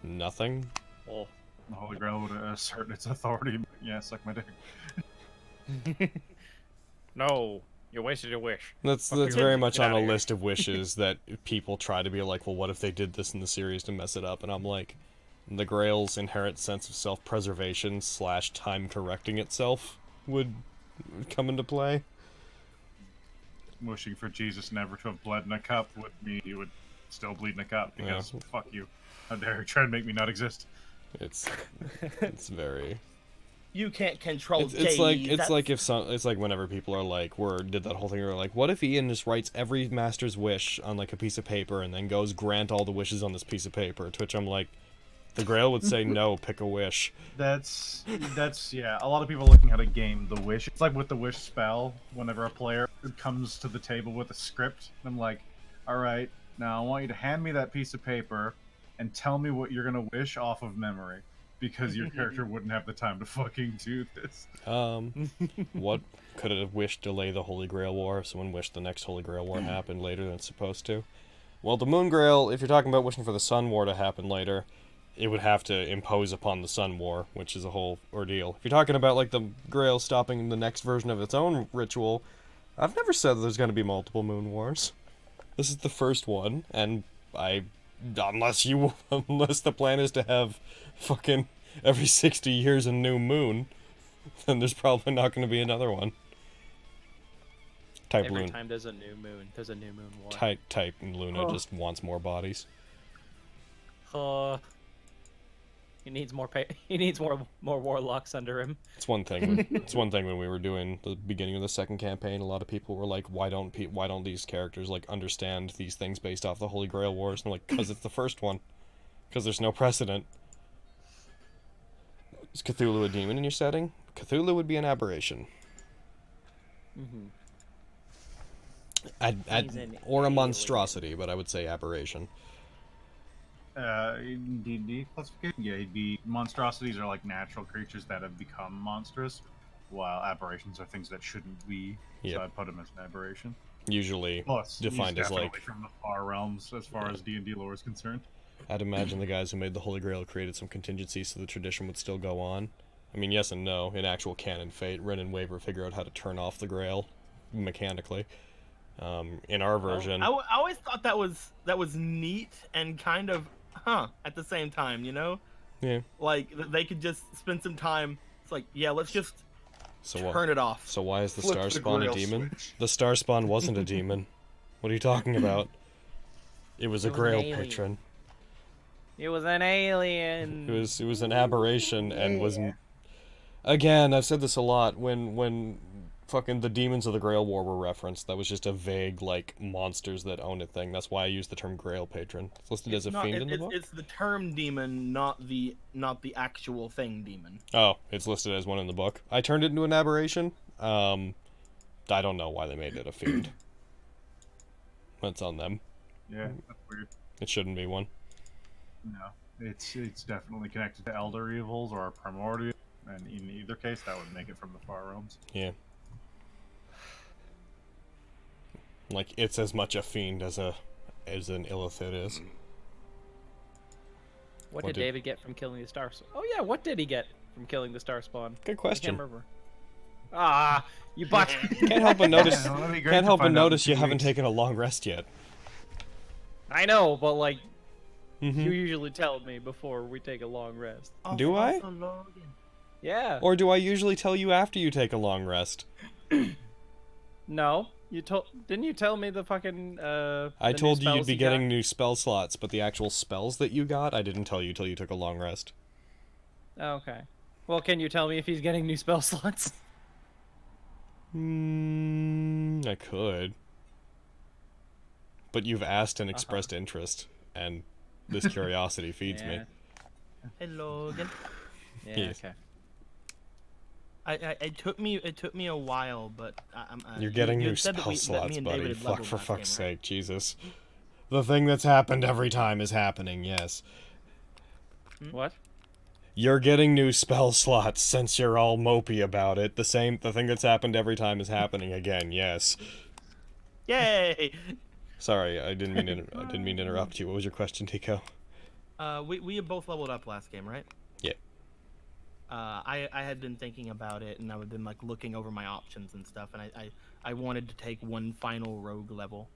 Nothing? Well, The Holy Grail would assert its authority. Yeah, suck my dick. no, you wasted your wish. That's Okay, very much get on a outta here. list of wishes that people try to be like, well, what if they did this in the series to mess it up? And I'm like, the Grail's inherent sense of self-preservation / time correcting itself would come into play. Wishing for Jesus never to have bled in a cup would mean he would still bleed in a cup because fuck you. How dare you try and make me not exist? It's very. You can't control It's like whenever people are like, did that whole thing where they're like, what if Ian just writes every master's wish on like a piece of paper and then goes grant all the wishes on this piece of paper? To which I'm like, the Grail would say no, pick a wish. That's yeah. A lot of people are looking how to game the wish. It's like with the wish spell. Whenever a player comes to the table with a script, I'm like, all right, now I want you to hand me that piece of paper and tell me what you're gonna wish off of memory, because your character wouldn't have the time to fucking do this. What could a wish delay the Holy Grail War if someone wished the next Holy Grail War happened later than it's supposed to? Well, the Moon Grail, if you're talking about wishing for the Sun War to happen later, it would have to impose upon the Sun War, which is a whole ordeal. If you're talking about like the Grail stopping the next version of its own ritual, I've never said that there's going to be multiple Moon Wars. This is the first one, and unless the plan is to have fucking every 60 years a new moon, then there's probably not going to be another one. Every time there's a new moon war. Type Luna just wants more bodies. He needs more he needs more warlocks under him. It's one thing. It's one thing when we were doing the beginning of the second campaign. A lot of people were like, "Why don't these characters like understand these things based off the Holy Grail Wars?" And I'm like, "Because it's the first one. Because there's no precedent." Is Cthulhu a demon in your setting? Cthulhu would be an aberration. Or a monstrosity, but I would say aberration. In D&D classification, yeah, he'd be monstrosities are like natural creatures that have become monstrous, while aberrations are things that shouldn't be. Yep. So I'd put him as an aberration. Usually Plus, defined he's as definitely like. from the far realms as far as D&D lore is concerned. I'd imagine the guys who made the Holy Grail created some contingencies so the tradition would still go on. I mean, yes and no. In actual canon fate, Ren and Waver figure out how to turn off the Grail mechanically. In our version, I always thought that was neat and kind of at the same time, you know? Yeah. Like they could just spend some time. It's like, yeah, let's just turn it off. So why is the Flip the Starspawn a Grail demon? switch. The Starspawn wasn't a demon. What are you talking about? It was a It was an Grail alien. patron. It was an alien. It was an aberration and was. Again, I've said this a lot. When fucking the demons of the Grail War were referenced, that was just a vague like monsters that own a thing. That's why I use the term Grail patron. It's listed as a fiend in the book. It's the term demon, not the actual thing demon. Oh, it's listed as one in the book. I turned it into an aberration. I don't know why they made it a fiend. That's on them. Yeah, that's weird. It shouldn't be one. No, it's definitely connected to elder evils or primordial, and in either case, that would make it from the far realms. Yeah. Like, it's as much a fiend as an illithid is. What did David get from killing the star? Oh yeah, what did he get from killing the star spawn? Good I question. can't remember. Ah, you butt. Can't help but notice. Yeah, that'd be great Can't to help but find out in notice you 2 haven't weeks. taken a long rest yet. I know, but like, Mm-hmm. you usually tell me before we take a long rest. Do I? Also Logan. Yeah. Or do I usually tell you after you take a long rest? No. Didn't you tell me the fucking I the told new you you'd spells be got? getting new spell slots, but the actual spells that you got, I didn't tell you till you took a long rest. Okay. Well, can you tell me if he's getting new spell slots? I could. But you've asked and expressed interest, and this curiosity feeds me. Hello again. Yeah. Yes. Okay. It took me a while, but You're getting you new had said spell that me slots, and buddy. David had Fuck, leveled for last fuck's game, right? sake, Jesus. The thing that's happened every time is happening, yes. What? You're getting new spell slots since you're all mopey about it. The thing that's happened every time is happening again, yes. Yay! Sorry, I didn't mean to interrupt you. What was your question, Tico? We had both leveled up last game, right? Yeah. I had been thinking about it, and I had been like looking over my options and stuff, and I wanted to take one final rogue level.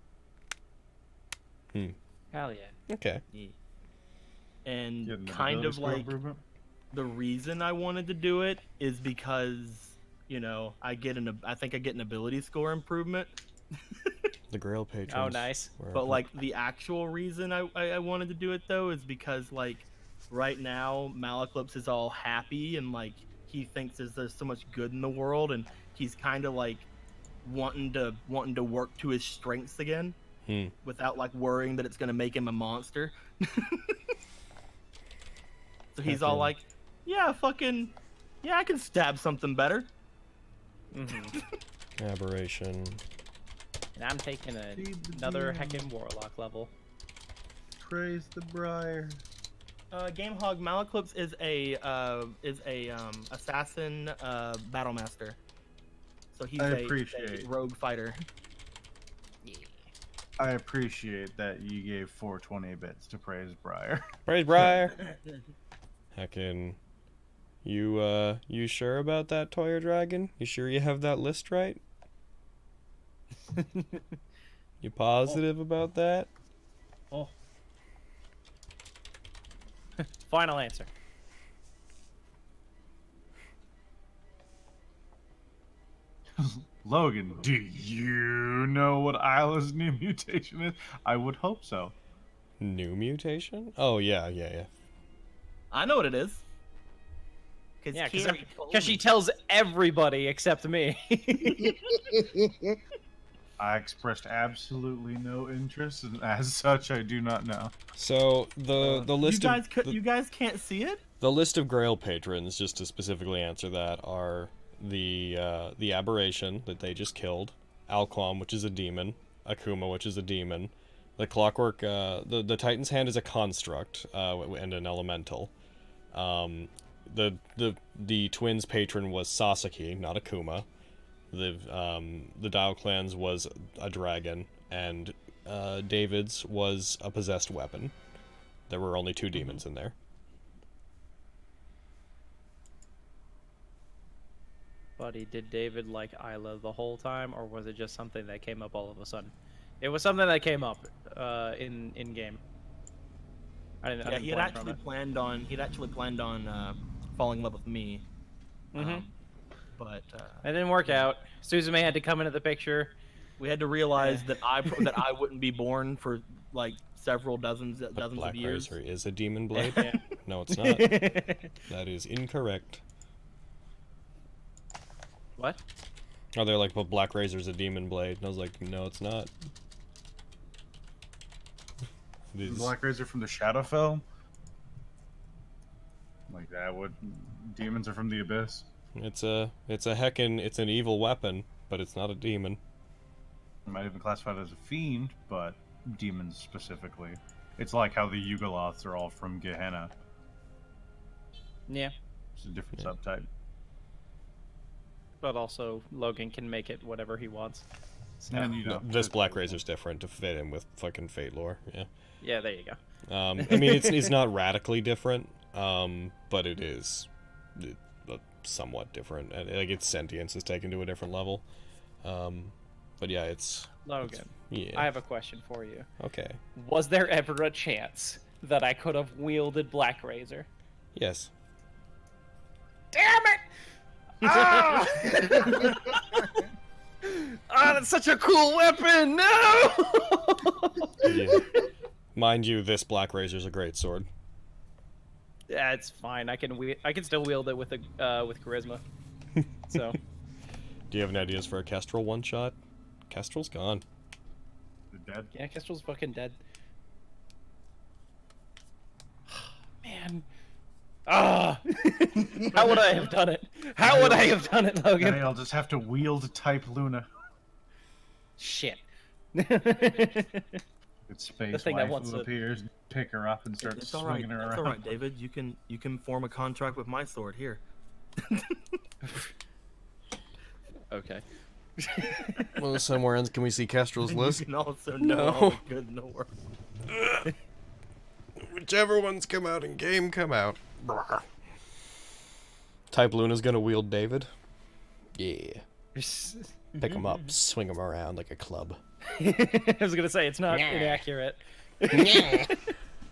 Hell yeah. Okay. Yeah. And Getting the kind ability of score like improvement? the reason I wanted to do it is because I think I get an ability score improvement. The Grail patrons. Oh, nice. But like the actual reason I wanted to do it though is because like right now Malaclypse is all happy and like he thinks there's so much good in the world and he's kind of like wanting to work to his strengths again without like worrying that it's gonna make him a monster. So he's all like, yeah, I can stab something better. Aberration. And I'm taking another heckin' warlock level. Praise the Briar. Gamehog Malaclypse is a assassin battlemaster. So he's I a appreciate. rogue fighter. I appreciate that you gave 420 bits to Praise Briar. Praise Briar. Heckin'. You sure about that, Toyer Dragon? You sure you have that list right? You positive about that? Oh. Final answer. Logan, do you know what Isla's new mutation is? I would hope so. New mutation? Oh, yeah. I know what it is. Yeah, Carrie told because she me. tells everybody except me. I expressed absolutely no interest, and as such, I do not know. So, the list You guys can't see it? The list of Grail patrons, just to specifically answer that, are the Aberration that they just killed, Alquam, which is a demon, Akuma, which is a demon, the Clockwork, the Titan's Hand is a construct, and an elemental. The twins patron was Sasaki, not Akuma. The Dial Clan's was a dragon, and David's was a possessed weapon. There were only 2 demons in there. Buddy, did David like Isla the whole time, or was it just something that came up all of a sudden? It was something that came up in game. Yeah, he'd actually planned on falling in love with me. But it didn't work out. Suzume had to come into the picture. We had to realize that I wouldn't be born for like several dozens of years. Black Razor is a demon blade? Yeah. No, it's not. That is incorrect. What? Oh, they're like, well, Black Razor's a demon blade. And I was like, no, it's not. It is. Black Razor from the Shadowfell? Like that would... Demons are from the Abyss? It's an evil weapon, but it's not a demon. It might even classify it as a fiend, but demons specifically. It's like how the Yugoloths are all from Gehenna. Yeah. It's a different subtype. But also, Logan can make it whatever he wants. So. And, you know, This Black Razor's different to fit in with fucking Fate lore, yeah. Yeah, there you go. I mean, it's not radically different, but it is somewhat different. Like, its sentience is taken to a different level. But yeah, it's... Logan, yeah. I have a question for you. Okay. Was there ever a chance that I could have wielded Black Razor? Yes. damn it! Ah! Ah, that's such a cool weapon! No! Yeah. Mind you, this Black Razor's a great sword. Yeah, it's fine. I can still wield it with with charisma. So. Do you have any ideas for a Kestrel one-shot? Kestrel's gone. They're dead. Yeah, Kestrel's fucking dead. Man. Ah! How would I have done it? How would I have done it, Logan? I'll just have to wield type Luna. Shit. It's space The thing that wife wants who to- appears, pick her up and start It's all right. swinging her It's around. all right, David. You can form a contract with my sword here. Okay. Well, somewhere else, can we see Kestrel's list? You can also No. know all the good in the world. Whichever ones come out in game, come out. Type Luna's gonna wield David. Yeah. Pick him up, swing him around like a club. I was gonna say it's not inaccurate.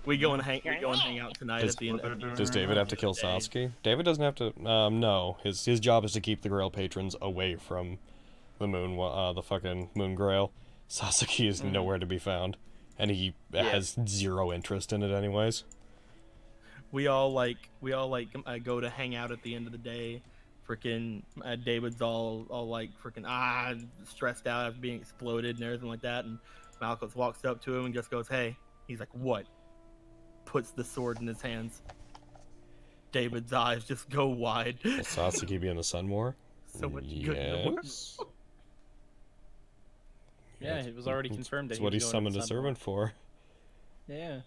We go and hang out tonight Does- at the end. Does David have to kill Sasuke? David doesn't have to. No. His job is to keep the Grail patrons away from the moon. The fucking moon Grail. Sasuke is nowhere to be found, and he has zero interest in it, anyways. We all go to hang out at the end of the day. Freaking David's all like freaking stressed out after being exploded and everything like that, and Malcolm walks up to him and just goes, "Hey." He's like, "What?" Puts the sword in his hands. David's eyes just go wide. Will Sasuke be in the Sun War? So much good in the world. Yes. Yeah, it was already confirmed that That's what he was going to summoned the a Sun War. servant for. Yeah.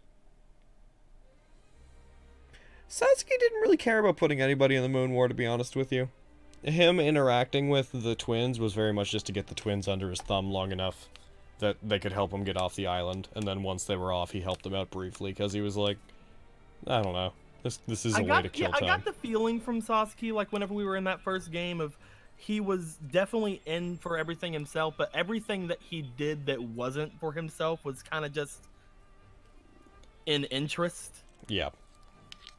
Sasuke didn't really care about putting anybody in the Moon War, to be honest with you. Him interacting with the twins was very much just to get the twins under his thumb long enough that they could help him get off the island, and then once they were off, he helped them out briefly, because he was like, I don't know, this is a way to kill I time. got the feeling from Sasuke, like whenever we were in that first game, of he was definitely in for everything himself, but everything that he did that wasn't for himself was kind of just in interest. Yeah.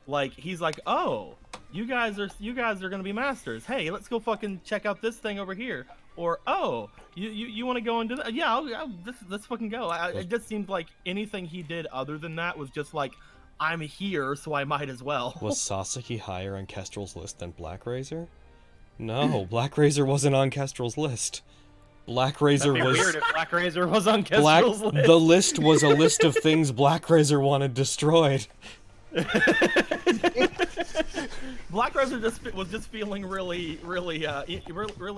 Like he's like, oh, you guys are gonna be masters. Hey, let's go fucking check out this thing over here. Or oh, you want to go and do that? Yeah, let's fucking go. It just seemed like anything he did other than that was just like, I'm here, so I might as well. Was Sasuke higher on Kestrel's list than Black Razor? No, Black Razor wasn't on Kestrel's list. Black Razor That'd be was weird if Black Razor was on Kestrel's list. The list was a list of things Black Razor wanted destroyed. Black Razor was just feeling really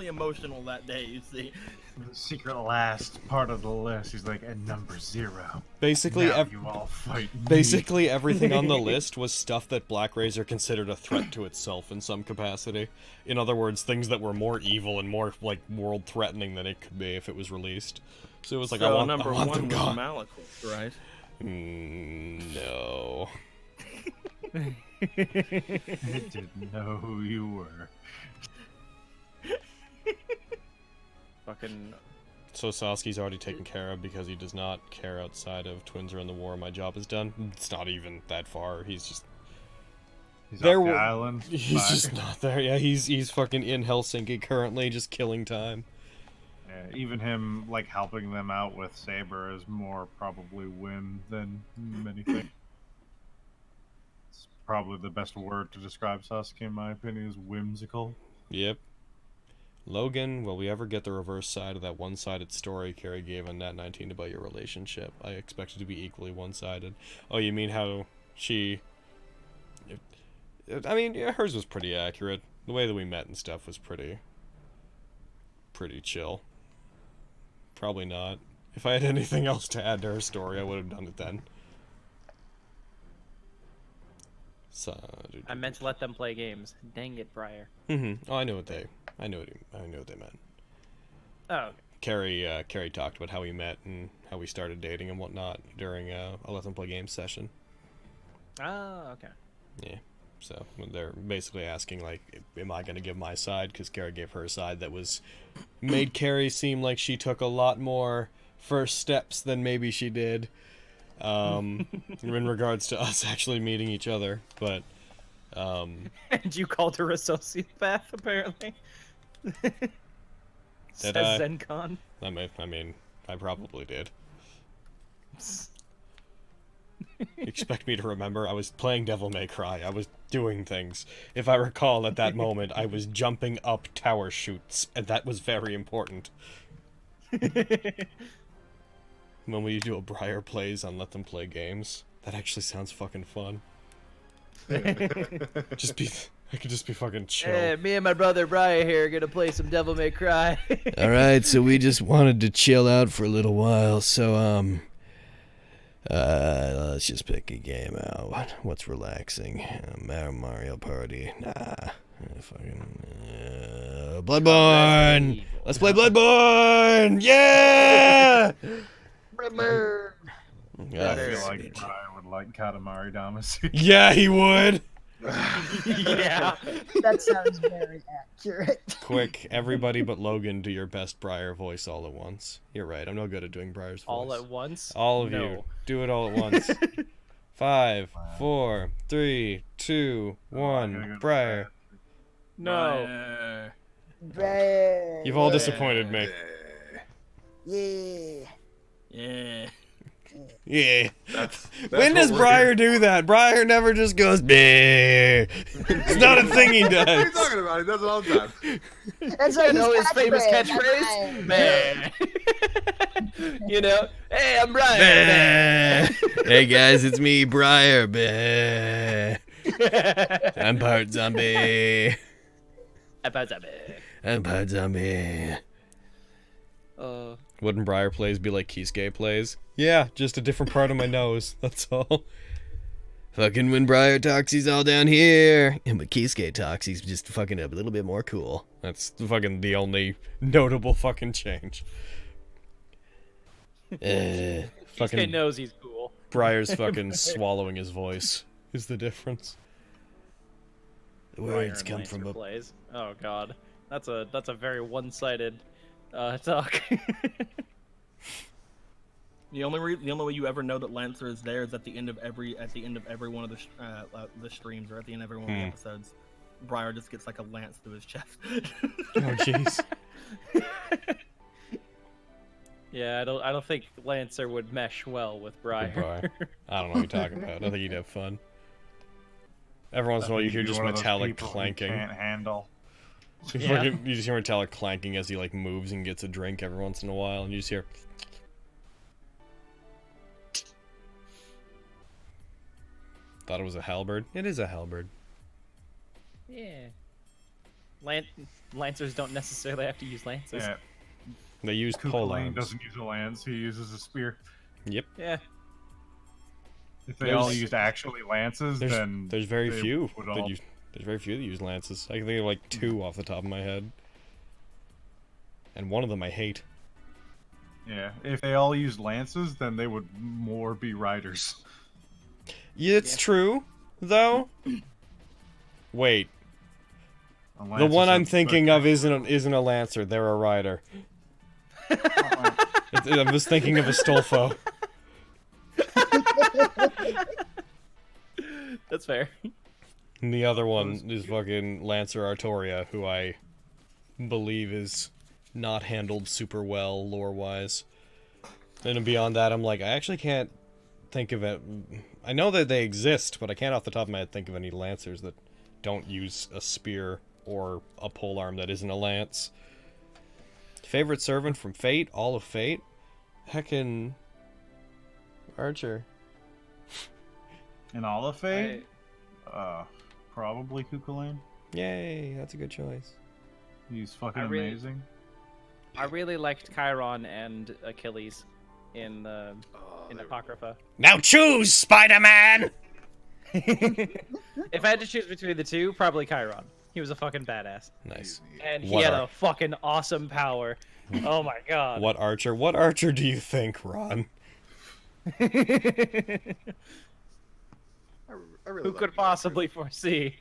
emotional that day. You see, The secret last part of the list. He's like, and number 0. Basically, Now you all fight me. basically everything on the list was stuff that Black Razor considered a threat to itself in some capacity. In other words, things that were more evil and more like world-threatening than it could be if it was released. So it was like, I want number them one was gone. Malekith, right? No. I didn't know who you were. Fucking. So Sasuke's already taken care of because he does not care outside of Twins Are in the War. My job is done. It's not even that far. He's just He's There off the were- island. he's Bye. just not there. Yeah, he's fucking in Helsinki currently, just killing time. Yeah, even him like helping them out with Saber is more probably whim than many things. It's probably the best word to describe Sasuke in my opinion is whimsical. Yep. Logan, will we ever get the reverse side of that one-sided story Carrie gave on Nat19 about your relationship? I expect it to be equally one-sided. Oh, you mean how she... I mean, yeah, hers was pretty accurate. The way that we met and stuff was pretty chill. Probably not. If I had anything else to add to her story, I would have done it then. So, I meant to let them play games. Dang it, Briar. Oh, I know what they meant. Oh, Carrie talked about how we met and how we started dating and whatnot during a Let Them Play Games session. oh, okay. Yeah. So they're basically asking, like, am I going to give my side? Because Carrie gave her side that made Carrie seem like she took a lot more first steps than maybe she did in regards to us actually meeting each other. But And you called her a sociopath, apparently. Says I? Zencon. I mean, I probably did. Expect me to remember? I was playing Devil May Cry. I was doing things. If I recall, at that moment, I was jumping up tower chutes, and that was very important. When we do a Briar plays on Let Them Play Games, that actually sounds fucking fun. I could just be fucking chill. Hey, me and my brother Briar here are gonna play some Devil May Cry. Alright, so we just wanted to chill out for a little while, so, let's just pick a game out. What's relaxing? Mario Party. Nah. Bloodborne! Let's play Bloodborne! Yeah! Remember. I feel like Brian would like Katamari Damacy. Yeah, he would! Yeah. That sounds very accurate. Quick, everybody but Logan, do your best Briar voice all at once. You're right, I'm no good at doing Briar's voice. All at once? All of No. you, do it all at once. 5, 4, 3, 2, 1. Briar. No. Bad. You've all disappointed me. Yeah. Yeah. Yeah. That's When does what we're Briar here do that? Briar never just goes, "Bleh." It's not a thing he for. What are you does. talking about? He does it all the time. That's like You know his famous catchphrase. catchphrase? Man. You know, hey, I'm Brian. Bleh. Hey guys, it's me, Briar. Bleh. I'm part zombie. I'm part zombie. Wouldn't Briar plays be like Kisuke plays? Yeah, just a different part of my nose, that's all. Fucking when Briar talks, he's all down here. And when Kisuke talks, he's just fucking a little bit more cool. That's fucking the only notable fucking change. Kisuke Fucking knows he's cool. Briar's fucking swallowing his voice is the difference. The words come from a... plays. Oh god, that's a very one-sided talk. The only way you ever know that Lancer is there is at the end of every one of the streams or at the end of every one of the episodes. Briar just gets like a lance through his chest. Oh jeez. Yeah, I don't think Lancer would mesh well with Briar. I don't know what you're talking about. I think he'd have fun. Every once in a while you hear You'd be just one of those metallic people who clanking. Can't handle. You just hear metallic clanking as he like moves and gets a drink every once in a while, and you just hear. Thought it was a halberd. It is a halberd. Yeah. Lancers don't necessarily have to use lances. Yeah. They use pole Kukulane arms. doesn't use a lance, he uses a spear. Yep. Yeah. If they all used actually lances, then There's very they few would that all- use. There's very few that use lances. I can think of like 2 off the top of my head, and one of them I hate. Yeah, if they all used lances, then they would more be riders. Yeah, it's true, though. Wait, A the lance one is I'm a- thinking of isn't a lancer. They're a rider. I was thinking of a Stolfo. That's fair. And the other one is fucking Lancer Artoria, who I believe is not handled super well lore-wise. And beyond that, I'm like, I actually can't think of it. I know that they exist, but I can't off the top of my head think of any Lancers that don't use a spear or a polearm that isn't a lance. Favorite servant from Fate? All of Fate? Heckin' Archer. In all of Fate? Probably Kukulane. Yay, that's a good choice. He's fucking I really- amazing. I really liked Chiron and Achilles in Apocrypha. Now choose, Spider-Man! If I had to choose between the two, probably Chiron. He was a fucking badass. Nice. And he What had are- a fucking awesome power. Oh my god. What archer? What archer do you think, Ron? I really Who like could the possibly foresee?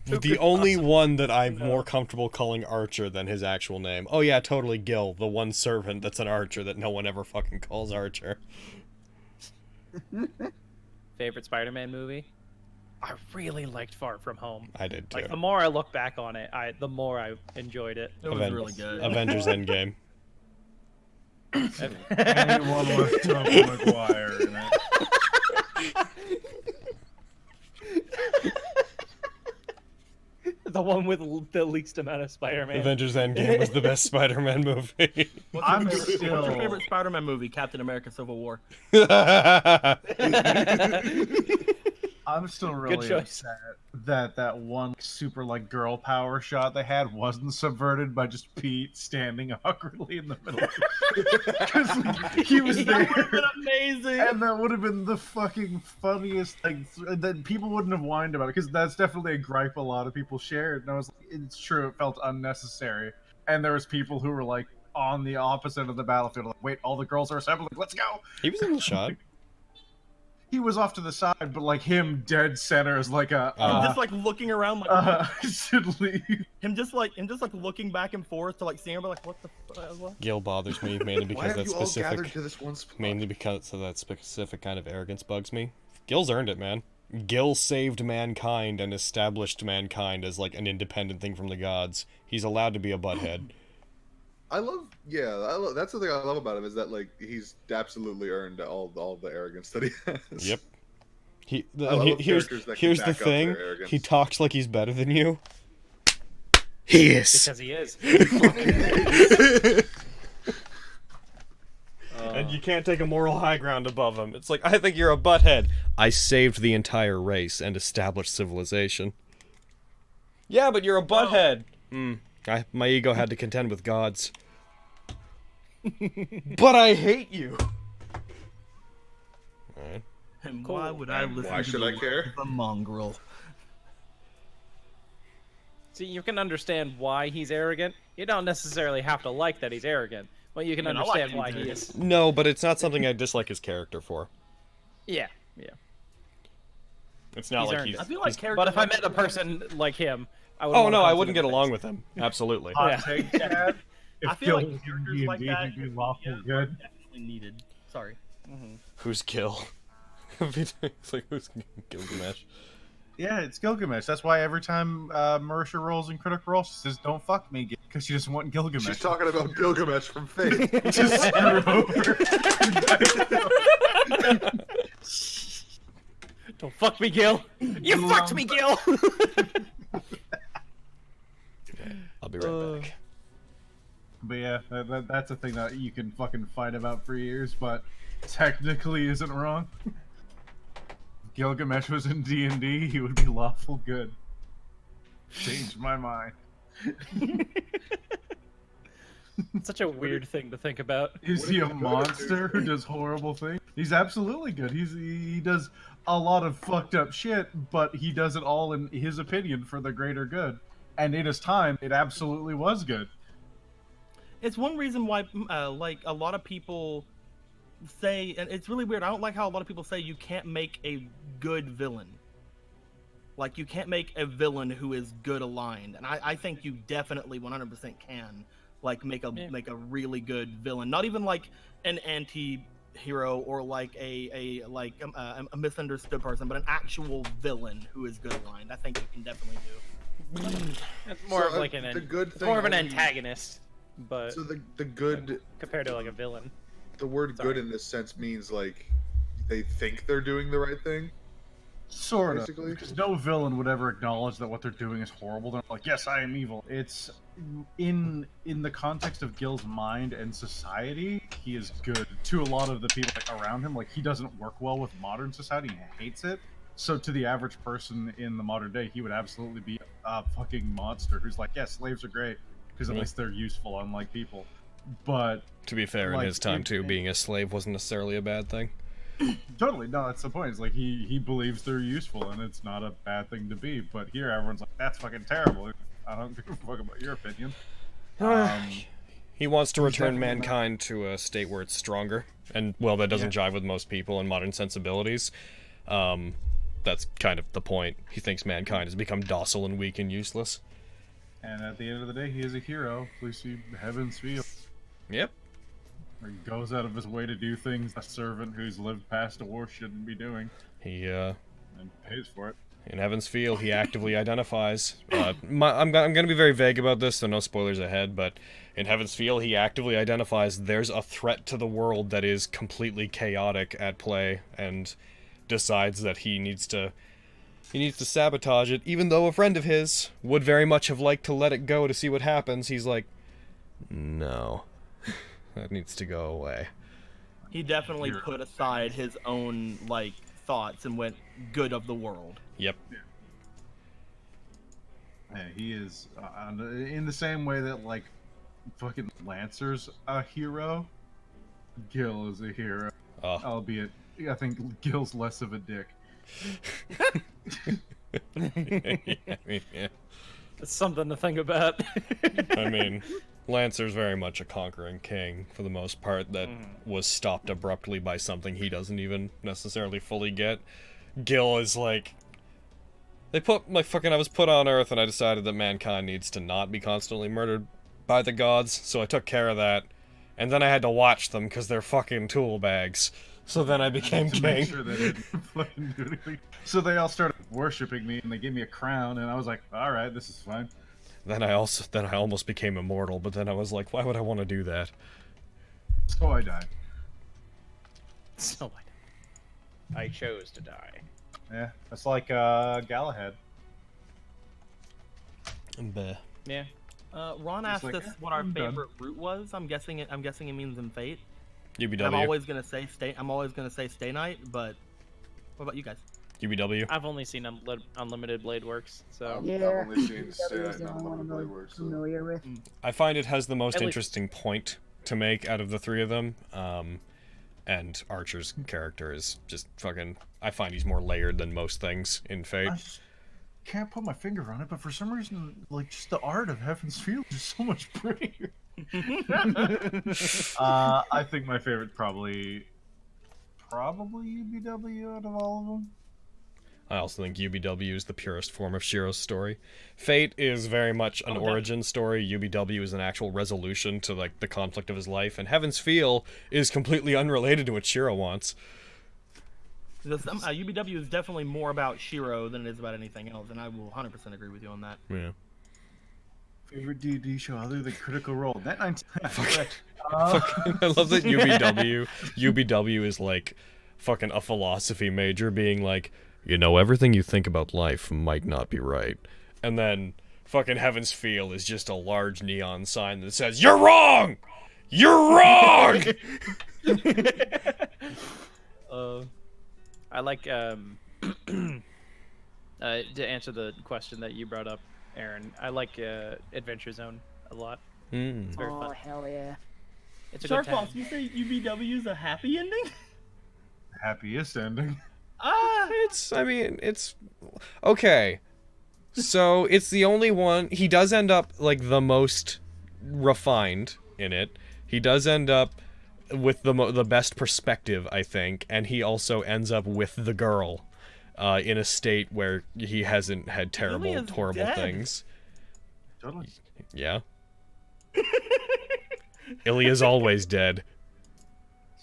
The only one that I'm more comfortable calling Archer than his actual name. Oh yeah, totally Gil, the one servant that's an archer that no one ever fucking calls Archer. Favorite Spider-Man movie? I really liked Far From Home. I did too. Like the more I look back on it, the more I enjoyed it. It was really good. Avengers Endgame. Anyone with Tobey Maguire in it. The one with the least amount of Spider-Man. Avengers Endgame was the best Spider-Man movie. What's your favorite Spider-Man movie? Captain America: Civil War. I'm still really upset that one super like girl power shot they had wasn't subverted by just Pete standing awkwardly in the middle. Because he was there. That would have been amazing. And that would have been the fucking funniest thing. That people wouldn't have whined about it, because that's definitely a gripe a lot of people shared. And I was like, it's true, it felt unnecessary. And there was people who were like on the opposite of the battlefield, like, wait, all the girls are assembling, let's go! He was in the shot. He was off to the side, but like him dead center is like a just like looking around like should leave. him just like looking back and forth to like seeing everybody like what the what? Gil bothers me mainly Why because have that you all specific gathered to this one spot? mainly because of that specific kind of arrogance bugs me. Gil's earned it, man. Gil saved mankind and established mankind as like an independent thing from the gods. He's allowed to be a butthead. That's the thing I love about him, is that like he's absolutely earned all the arrogance that he has. Yep. love Here's characters that can here's the back up thing. their arrogance. He talks like he's better than you. He is. Because he is. And you can't take a moral high ground above him. It's like, I think you're a butthead. I saved the entire race and established civilization. Yeah, but you're a butthead. My ego had to contend with gods. But I hate you. Alright. And why would I listen Why to should I care? the mongrel? See, you can understand why he's arrogant. You don't necessarily have to like that he's arrogant, but you can I mean, I like understand why him, he is. No, but it's not something I dislike his character for. Yeah. It's not He's like earned he's... it. I feel like characters. But if I like met a person like him, I would. Oh no, I wouldn't get along with him. Absolutely. Hot take, Chad. I If feel Gil like was characters in like D&D, that he'd be in lawful media good. are definitely needed. Sorry. Who's Gil? It's like, who's Gilgamesh? Yeah, it's Gilgamesh. That's why every time Marisha rolls in Critical Role, she says, "Don't fuck me," because she doesn't want Gilgamesh. She's talking about Gilgamesh from Fate. Just screw over. Don't fuck me, Gil. You fucked me, Gil. I'll be right back. But yeah, that's a thing that you can fucking fight about for years, but technically isn't wrong. If Gilgamesh was in D&D, he would be lawful good. Changed my mind. Such a weird thing to think about. Is he a monster who does horrible things? He's absolutely good. He does a lot of fucked up shit, but he does it all in his opinion for the greater good. And in his time, it absolutely was good. It's one reason why, like, a lot of people say, and it's really weird. I don't like how a lot of people say you can't make a good villain. Like, you can't make a villain who is good aligned, and I think you definitely 100% can. Like, make a really good villain. Not even like an anti-hero or like a misunderstood person, but an actual villain who is good aligned. I think you can definitely do. It's more of like the more of an antagonist, but So the good, compared to like a villain. the word Sorry. good in this sense means like they think they're doing the right thing. Sort of. Basically. Because no villain would ever acknowledge that what they're doing is horrible. They're like, yes, I am evil. It's in the context of Gil's mind and society, he is good to a lot of the people around him. Like, he doesn't work well with modern society. He hates it. So to the average person in the modern day, he would absolutely be a fucking monster who's like, yeah, slaves are great because at least they're useful, unlike people. But To be fair, in like, his time too, being a slave wasn't necessarily a bad thing. totally, no, that's the point. It's like he believes they're useful, and it's not a bad thing to be. But here, everyone's like, that's fucking terrible. I don't give a fuck about your opinion. He wants to return definitely not- mankind to a state where it's stronger, and well, that doesn't jive with most people and modern sensibilities. That's kind of the point. He thinks mankind has become docile and weak and useless. And at the end of the day, he is a hero. Please see Heaven's Field. Yep. Where he goes out of his way to do things a servant who's lived past a war shouldn't be doing, He and pays for it. In Heaven's Feel, he actively identifies. I'm going to be very vague about this, so no spoilers ahead, but in Heaven's Feel, he actively identifies there's a threat to the world that is completely chaotic at play, and decides that he needs to sabotage it, even though a friend of his would very much have liked to let it go to see what happens. He's like, no, that needs to go away. He definitely put aside his own, like, thoughts and went good of the world. Yep. Yeah, he is in the same way that like fucking Lancer's a hero. Gil is a hero, albeit I think Gil's less of a dick. Yeah. It's something to think about. I mean, Lancer's very much a conquering king, for the most part, that was stopped abruptly by something he doesn't even necessarily fully get. Gil is like, I was put on Earth and I decided that mankind needs to not be constantly murdered by the gods, so I took care of that. And then I had to watch them because they're fucking tool bags. So then I became king. Make sure they didn't fucking do anything. So they all started worshiping me and they gave me a crown and I was like, all right, this is fine. Then I almost became immortal, but then I was like, why would I want to do that? So I died. So I chose to die. Yeah, that's like Galahad. Bleh. Yeah. Ron It's asked like, us eh, what our I'm done. favorite route was. I'm guessing it means in Fate. UBW. And I'm always gonna say Stay Night, but what about you guys? UBW. I've only seen Unlimited Blade Works, so Yeah, I've only seen that Stay was Night the and only one Unlimited I'm Blade really Works. So. familiar with. I find it has the most At least- interesting point to make out of the three of them. And Archer's character is just fucking... I find he's more layered than most things in Fate. I just can't put my finger on it, but for some reason, like, just the art of Heaven's Field is so much prettier. I think my favorite probably UBW out of all of them. I also think UBW is the purest form of Shiro's story. Fate is very much an origin story. UBW is an actual resolution to like the conflict of his life, and Heaven's Feel is completely unrelated to what Shiro wants. UBW is definitely more about Shiro than it is about anything else, and I will 100% agree with you on that. Yeah. Favorite D&D show other than Critical Role? Nat19. I love that UBW is like fucking a philosophy major being like, you know, everything you think about life might not be right. And then fucking Heaven's Feel is just a large neon sign that says, you're wrong! You're wrong! I like to answer the question that you brought up, Aaron. I like Adventure Zone a lot. It's very Oh, fun. hell yeah. It's a good time. Sharkboss, you say UBW is a happy ending? Happiest ending. It's okay. So it's the only one. He does end up like the most refined in it. He does end up with the best perspective, I think, and he also ends up with the girl, in a state where he hasn't had Ilya's horrible dead. things. Totally. Yeah. Ilya's always dead.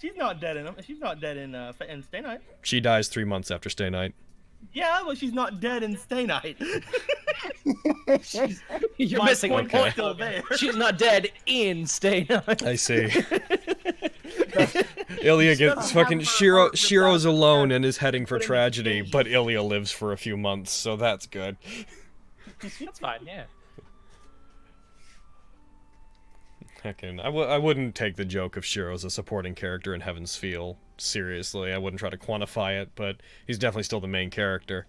She's not dead in in Stay Night. She dies 3 months after Stay Night. Yeah, well, she's not dead in Stay Night. You're My missing point one is point. still there. She's not dead in Stay Night. I see. Ilya gets Doesn't fucking have her Shiro. heart Shiro's without alone her and is heading for putting tragedy, stages. but Ilya lives for a few months, so that's good. That's fine, yeah. Heckin', I wouldn't take the joke of Shiro as a supporting character in Heaven's Feel seriously. I wouldn't try to quantify it, but he's definitely still the main character.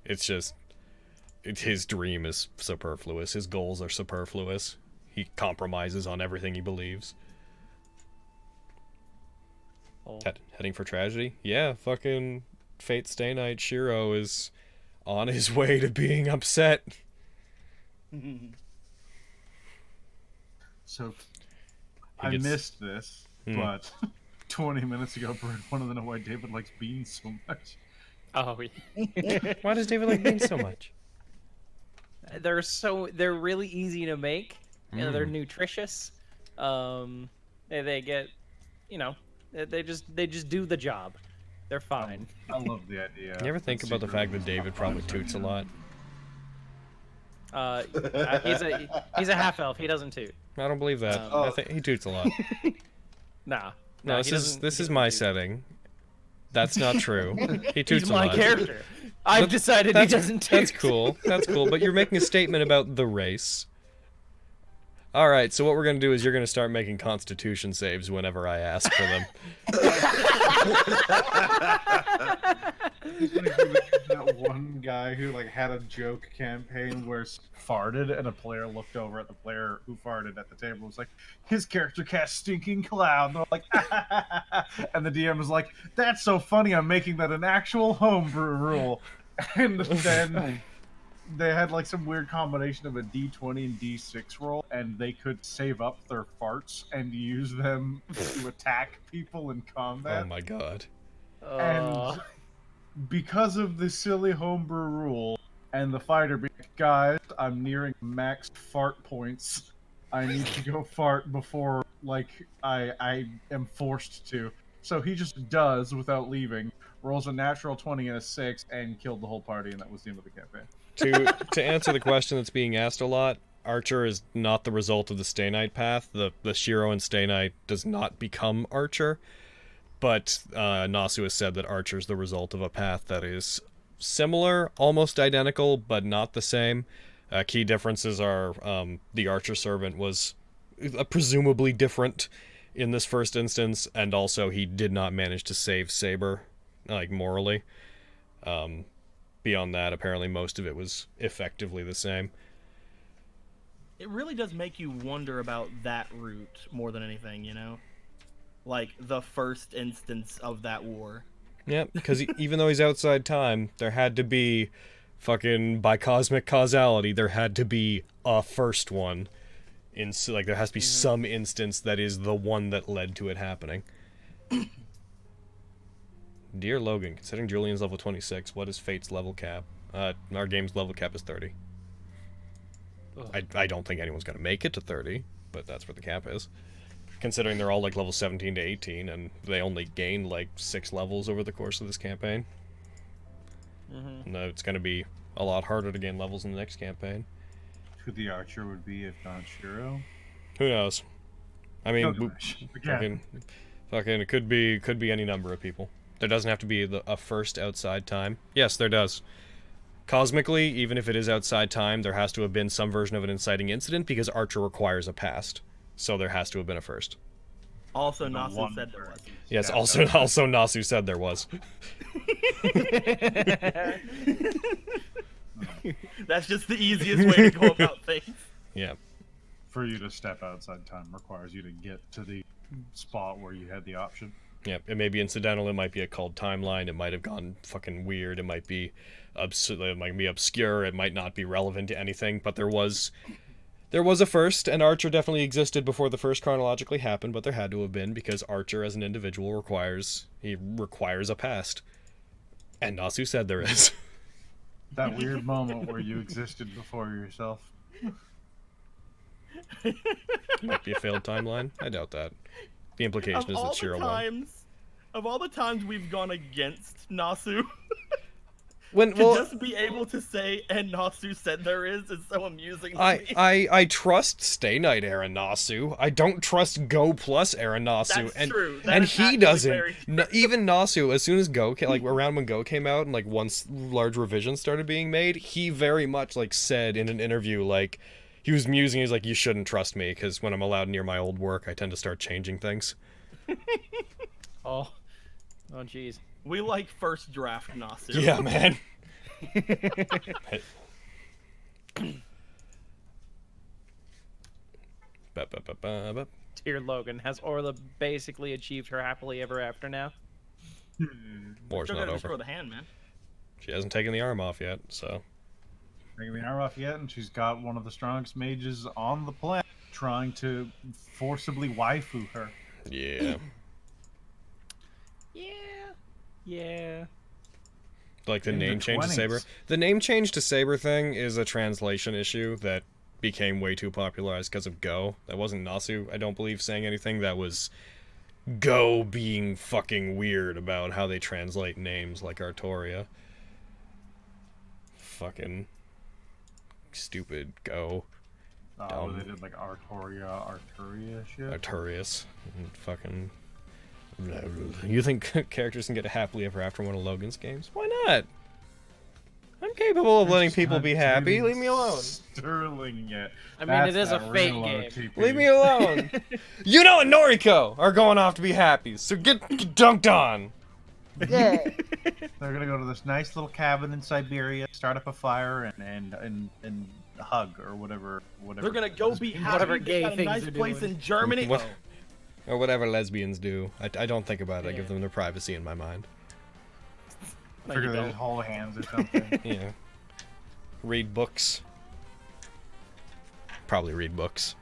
It's just, his dream is superfluous. His goals are superfluous. He compromises on everything he believes. Oh. Heading for tragedy? Yeah, fucking Fate Stay Night Shiro is on his way to being upset. So He I gets- missed this, but 20 minutes ago, Brett wanted to know why David likes beans so much. Oh, Why does David like beans so much? they're really easy to make, and they're nutritious. They get, you know, they just do the job. They're fine. I love the idea. You ever think about the fact that David probably toots a lot? He's a half elf. He doesn't toot. I don't believe that. I think he toots a lot. Nah. No, this is my setting. That's not true. He toots He's a my lot. character. I've decided he doesn't toot. That's cool. That's cool. But you're making a statement about the race. All right. So what we're gonna do is you're gonna start making Constitution saves whenever I ask for them. That one guy who like had a joke campaign where farted and a player looked over at the player who farted at the table and was like, his character cast stinking cloud, and they're like, and the DM was like, that's so funny, I'm making that an actual homebrew rule. And then they had like some weird combination of a d20 and d6 roll, and they could save up their farts and use them to attack people in combat. Oh my god. And because of the silly homebrew rule and the fighter being like, guys, I'm nearing max fart points. I need to go fart before like I am forced to. So he just does without leaving, rolls a natural 20 and a 6, and killed the whole party, and that was the end of the campaign. To answer the question that's being asked a lot, Archer is not the result of the Stay Night path. The Shiro and Stay Night does not become Archer. But Nasu has said that Archer is the result of a path that is similar, almost identical, but not the same. Key differences are the Archer Servant was presumably different in this first instance, and also he did not manage to save Saber, like, morally. Beyond that, apparently most of it was effectively the same. It really does make you wonder about that route more than anything, you know? Like, the first instance of that war. Yeah, because even though he's outside time, there had to be, fucking, by cosmic causality, there had to be a first one. Like, there has to be some instance that is the one that led to it happening. Dear Logan, considering Julian's level 26, what is Fate's level cap? Our game's level cap is 30. I don't think anyone's going to make it to 30, but that's where the cap is. Considering they're all like level 17 to 18, and they only gain like 6 levels over the course of this campaign. No, it's going to be a lot harder to gain levels in the next campaign. Who the Archer would be if not Shiro? Who knows? I mean, Again. fucking, it could be any number of people. There doesn't have to be a first outside time. Yes, there does. Cosmically, even if it is outside time, there has to have been some version of an inciting incident because Archer requires a past. So there has to have been a first. Also, Nasu said there was. Yes, also Nasu said there was. That's just the easiest way to go about things. Yeah. For you to step outside time requires you to get to the spot where you had the option. Yeah, it may be incidental, it might be a called timeline, it might have gone fucking weird, it might be obscure, it might not be relevant to anything, but there was a first, and Archer definitely existed before the first chronologically happened, but there had to have been, because Archer as an individual requires a past. And Nasu said there is. That weird moment where you existed before yourself. Might be a failed timeline. I doubt that. The implication is that Shiro won. Of all the times we've gone against Nasu, To just be able to say, and Nasu said there is so amusing to me. I trust Stay Night era Nasu. I don't trust Go plus era Nasu. That's true. And he doesn't. Even Nasu, as soon as Go came, like around when Go came out and like once large revisions started being made, he very much like said in an interview, like, he was musing, he's like, you shouldn't trust me, because when I'm allowed near my old work, I tend to start changing things. Oh, jeez. We like first draft Nasu. Yeah, man. Dear Logan, has Orla basically achieved her happily ever after now? War's Still not gotta destroy over. the hand, man. She hasn't taken the arm off yet, so... Taking the arm off yet, and she's got one of the strongest mages on the planet trying to forcibly waifu her. Yeah. Yeah. Like the In the name change to 20s. Saber. The name change to Saber thing is a translation issue that became way too popularized because of Go. That wasn't Nasu, I don't believe, saying anything. That was Go being fucking weird about how they translate names like Artoria. Fucking stupid Go. Oh, they did like Arturia shit. Arturius. Fucking. You think characters can get a happily ever after in one of Logan's games? Why not? I'm capable of letting people be happy. Leave me alone. Sterling yet. I mean, it is a fake game. Leave me alone. Yuno and Noriko are going off to be happy, so get dunked on. Yeah. They're gonna go to this nice little cabin in Siberia, start up a fire, and hug or whatever. They're gonna go be happy. Whatever They gay got a things nice they're place doing. in Germany. What- Or whatever lesbians do. I don't think about it. I Yeah. give them their privacy in my mind. No, Figure you they don't. just hold hands or something. Yeah. Read books. Probably read books.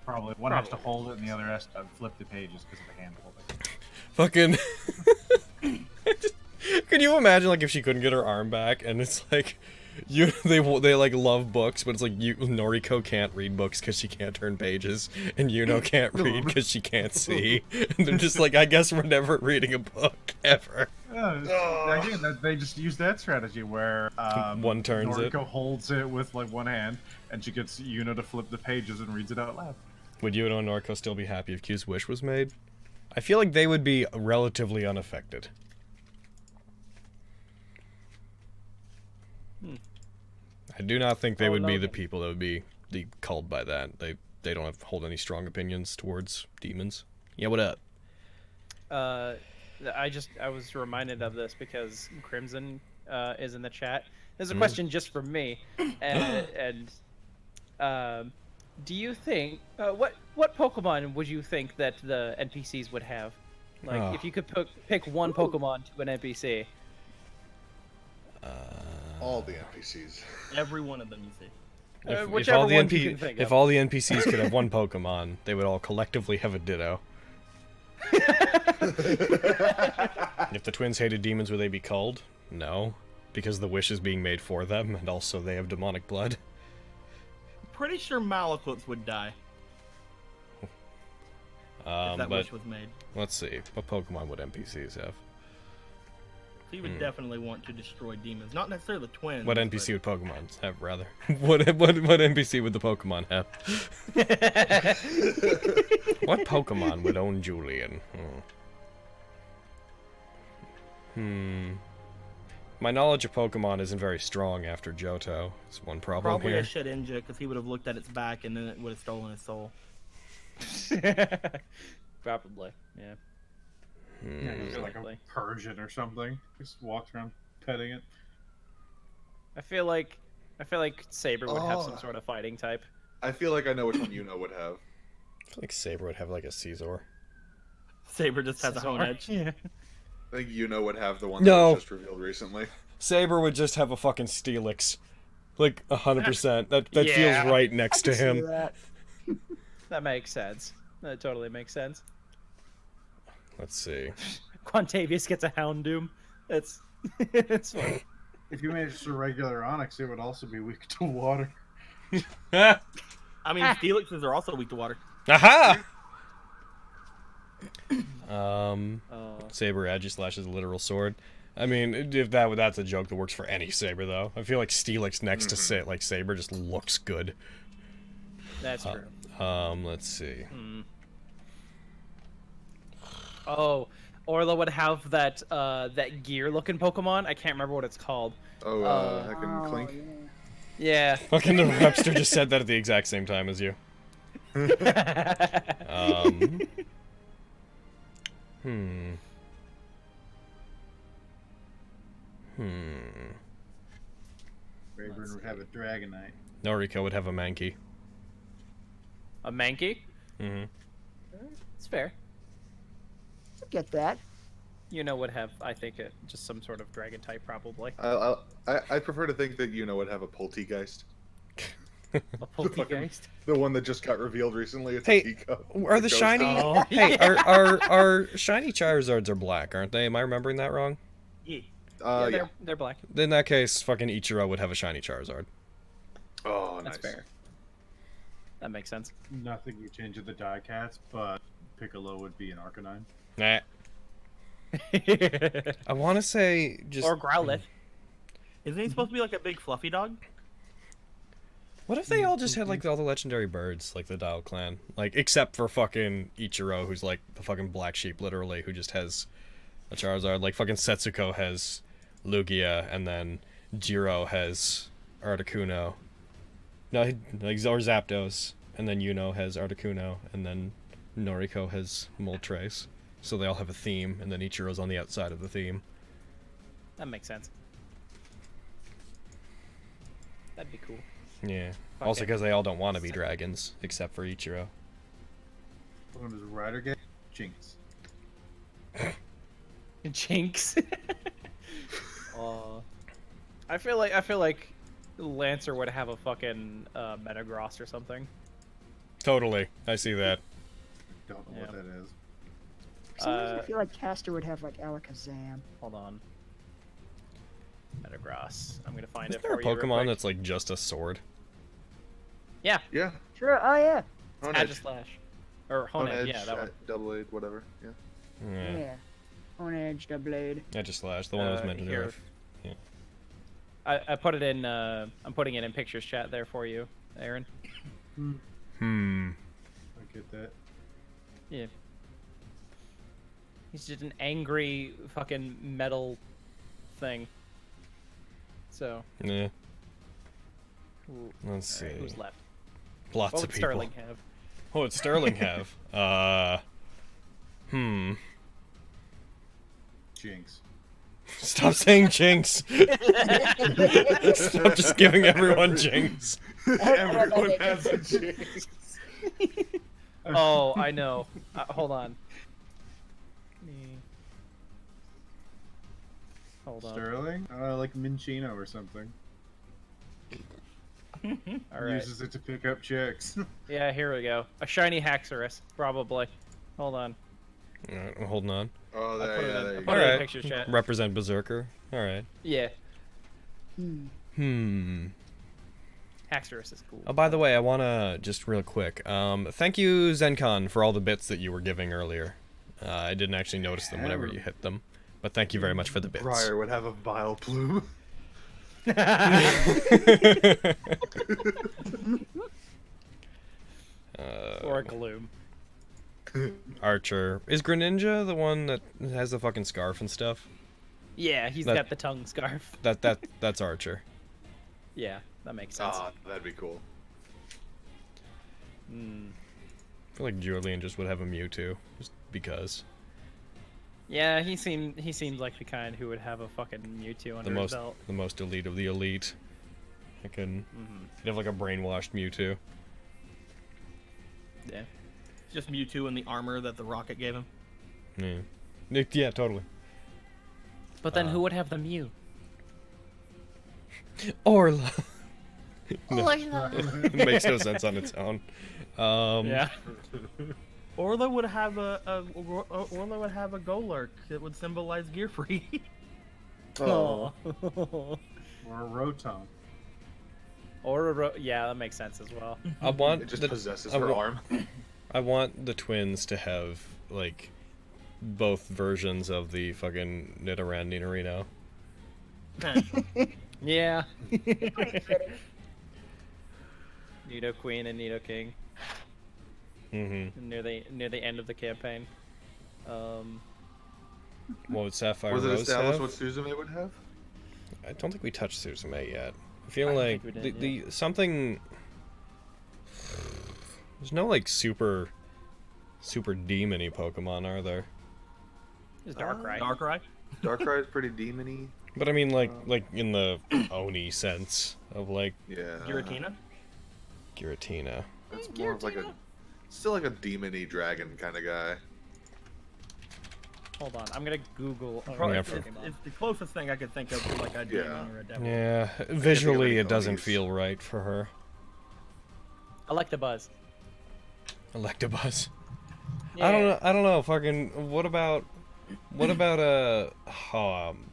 Probably one has to hold it and the other has to flip the pages because of the hand holding. Fucking. Could you imagine like if she couldn't get her arm back and it's like they like love books, but it's like Noriko can't read books because she can't turn pages, and Yuno can't read because she can't see. And they're just like, I guess we're never reading a book ever. Yeah, again, they just use that strategy where One turns it. Noriko holds it with like one hand, and she gets Yuno to flip the pages and reads it out loud. Would Yuno and Noriko still be happy if Q's wish was made? I feel like they would be relatively unaffected. I do not think they would be the people that would be culled by that. They don't hold any strong opinions towards demons. Yeah, what up? I was reminded of this because Crimson is in the chat. There's a question just from me, and do you think what Pokemon would you think that the NPCs would have? Like, if you could pick one Pokemon to an NPC. All the NPCs. Every one of them, you see. If all the NPCs could have one Pokemon, they would all collectively have a Ditto. If the twins hated demons, would they be culled? No, because the wish is being made for them, and also they have demonic blood. Pretty sure Malaquits would die if that But wish was made. let's see, what Pokemon would NPCs have? So you would definitely want to destroy demons, not necessarily the twins. What NPC would Pokemon have, rather? What NPC would the Pokemon have? What Pokemon would own Julian? My knowledge of Pokemon isn't very strong after Johto. It's one problem Probably here. a Shedinja, because he would have looked at its back and then it would have stolen his soul. Probably, yeah. Yeah, he's like a Exactly. Persian or something. Just walks around petting it. I feel like Saber would have some sort of fighting type. I feel like I know which one you know would have. I feel like Saber would have like a Caesar. Saber just has a hone edge. Yeah. I think you know would have the one No. that was just revealed recently. Saber would just have a fucking Steelix. Like 100%. That Yeah. feels right next to See him. that. That makes sense. That totally makes sense. Let's see. Quantavius gets a Houndoom. It's funny. If you made just a regular Onyx, it would also be weak to water. Ah! I mean, Steelixes are also weak to water. Aha! Oh. Saber Agislash is a literal sword. I mean, if that's a joke that works for any Saber, though. I feel like Steelix next to Saber just looks good. That's true. Let's see. Oh, Orla would have that gear-looking Pokemon. I can't remember what it's called. Oh, heckin' Oh, Clink. yeah. Yeah. Fucking the Rapster just said that at the exact same time as you. Rayburn would have a Dragonite. Noriko would have a Mankey. A Mankey. Mm-hmm. It's fair. Get that. You know, would have, I think, just some sort of dragon type, probably. I prefer to think that you know would have a Poltegeist. A Poltegeist. The one that just got revealed recently. It's Hey, a teacup. Are the It goes shiny? down. Hey, are shiny Charizards are black, aren't they? Am I remembering that wrong? Yeah. Yeah. They're black. In that case, fucking Ichiro would have a shiny Charizard. Oh, That's nice. fair. That makes sense. Nothing you change of the die cats, but Piccolo would be an Arcanine. Nah. I want to say just. Or Growlithe. Isn't he supposed to be like a big fluffy dog? What if they all just had like all the legendary birds, like the Dial Clan, like except for fucking Ichiro, who's like the fucking black sheep, literally, who just has a Charizard. Like fucking Setsuko has Lugia, and then Jiro has Articuno. No, like or Zapdos, and then Yuno has Articuno, and then Noriko has Moltres. So they all have a theme, and then Ichiro's on the outside of the theme. That makes sense. That'd be cool. Yeah. Fuck Also it. because they all don't want to be dragons, except for Ichiro. One is Rider Gate, Jinx. Jinx. I feel like Lancer would have a fucking Metagross or something. Totally. I see that. Don't know what that is. For some reason, I feel like Caster would have like Alakazam. Hold on. Metagross. I'm gonna find Isn't it there a for you. real Pokemon quick. that's like just a sword? Yeah. Yeah. Sure. Oh yeah. On Edge edge. Slash. Or On Honed, edge. yeah, that one. Double Aid, whatever. Yeah. Yeah. Yeah. On Edge, Doublade. I just slashed. The one I was mentioned here. earlier. Yeah. I put it in. I'm putting it in pictures chat there for you, Aaron. Hmm. I get that. Yeah. He's just an angry fucking metal thing. So. Yeah. Ooh, Let's see. alright, who's left? Lots What of would people. Sterling have? What would Sterling have? Jinx. Stop saying Jinx. Stop just giving everyone Jinx. Everyone has a Jinx. Oh, I know. Hold on. Hold on. Sterling? Like Minchino or something. All right. Uses it to pick up chicks. Yeah, here we go. A shiny Haxorus, probably. Hold on. Alright, I'm holding on. Oh, I put it in, there I you put go. it in Alright. picture chat. Represent Berserker. Alright. Yeah, Haxorus is cool. Oh, by the way, I want to just real quick. Thank you, Zencon, for all the bits that you were giving earlier. I didn't actually notice them whenever you hit them, but thank you very much for the bits. Briar would have a vile plume. Or a Gloom. Archer. Is Greninja the one that has the fucking scarf and stuff? Yeah, he's That- got the tongue scarf. That's Archer. Yeah, that makes sense. Ah, that'd be cool. Hmm. I feel like Julian just would have a Mewtwo, just because. Yeah, he seemed like the kind who would have a fucking Mewtwo under his belt. The most elite of the elite. I can. He'd have like a brainwashed Mewtwo. Yeah. Just Mewtwo and the armor that the rocket gave him. Yeah. Yeah, totally. But then who would have the Mew? Orla. Orla. It makes no sense on its own. Yeah. Orla would have a Golurk that would symbolize gear free. Oh. Or a Rotom. Or yeah, that makes sense as well. I want It just the, possesses I her wa- arm. I want the twins to have like both versions of the fucking Nidoran Nidorino. Yeah. Nido Queen and Nido King near the end of the campaign. What would Sapphire Was it Rose established have? what Suzume would have? I don't think we touched Suzume yet. I feel I don't like think we did, the something. There's no like super demony Pokemon, are there? It's Darkrai. Darkrai. Darkrai is pretty demony. But I mean, like in the Oni sense of like Yeah. Giratina. Giratina. That's more of like a, still like a demony dragon kind of guy. Hold on, I'm gonna Google. Probably, Yeah, it's the closest thing I could think of to like a demon or a devil. Yeah, visually any it doesn't Onis. feel right for her. Electabuzz. Electabuzz. Yeah. I don't know. Fucking. What about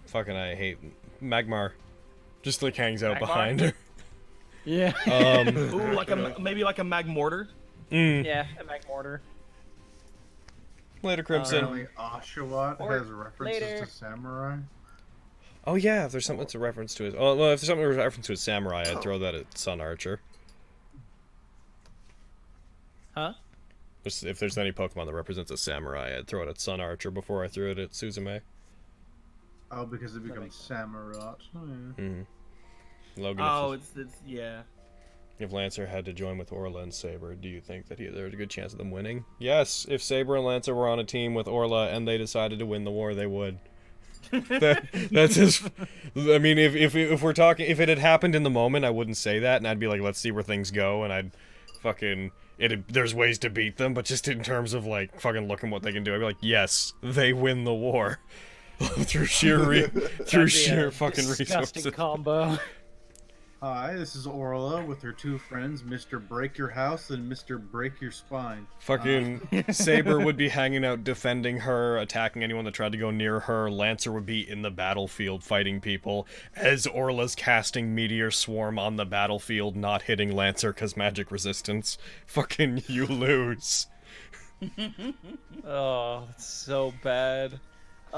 fucking. I hate Magmar. Just like hangs out Magmar? behind her. Yeah. Ooh, maybe like a Magmortar. Mm. Yeah, a Magmortar. Later, Crimson. Apparently, Oshawott Or has references later. to samurai. Oh yeah, if there's something that's a reference to it. Oh well, if there's something that's a reference to a samurai, I'd throw that at Sun Archer. Huh? If there's any Pokemon that represents a samurai, I'd throw it at Sun Archer before I threw it at Suzume. Oh, because it becomes makes Samurott. Oh, yeah. Mm-hmm. Logan, Oh, it's yeah. if Lancer had to join with Orla and Saber, do you think that there's a good chance of them winning? Yes, if Saber and Lancer were on a team with Orla and they decided to win the war, they would. That's his. I mean, if we're talking, if it had happened in the moment, I wouldn't say that, and I'd be like, let's see where things go, and I'd fucking. There's ways to beat them, but just in terms of like fucking looking what they can do, I'd be like, yes, they win the war through sheer fucking disgusting resources. combo. Hi, this is Orla with her two friends, Mr. Break Your House and Mr. Break Your Spine. Fucking Saber would be hanging out defending her, attacking anyone that tried to go near her. Lancer would be in the battlefield fighting people. As Orla's casting Meteor Swarm on the battlefield, not hitting Lancer because magic resistance. Fucking you lose. Oh, that's so bad.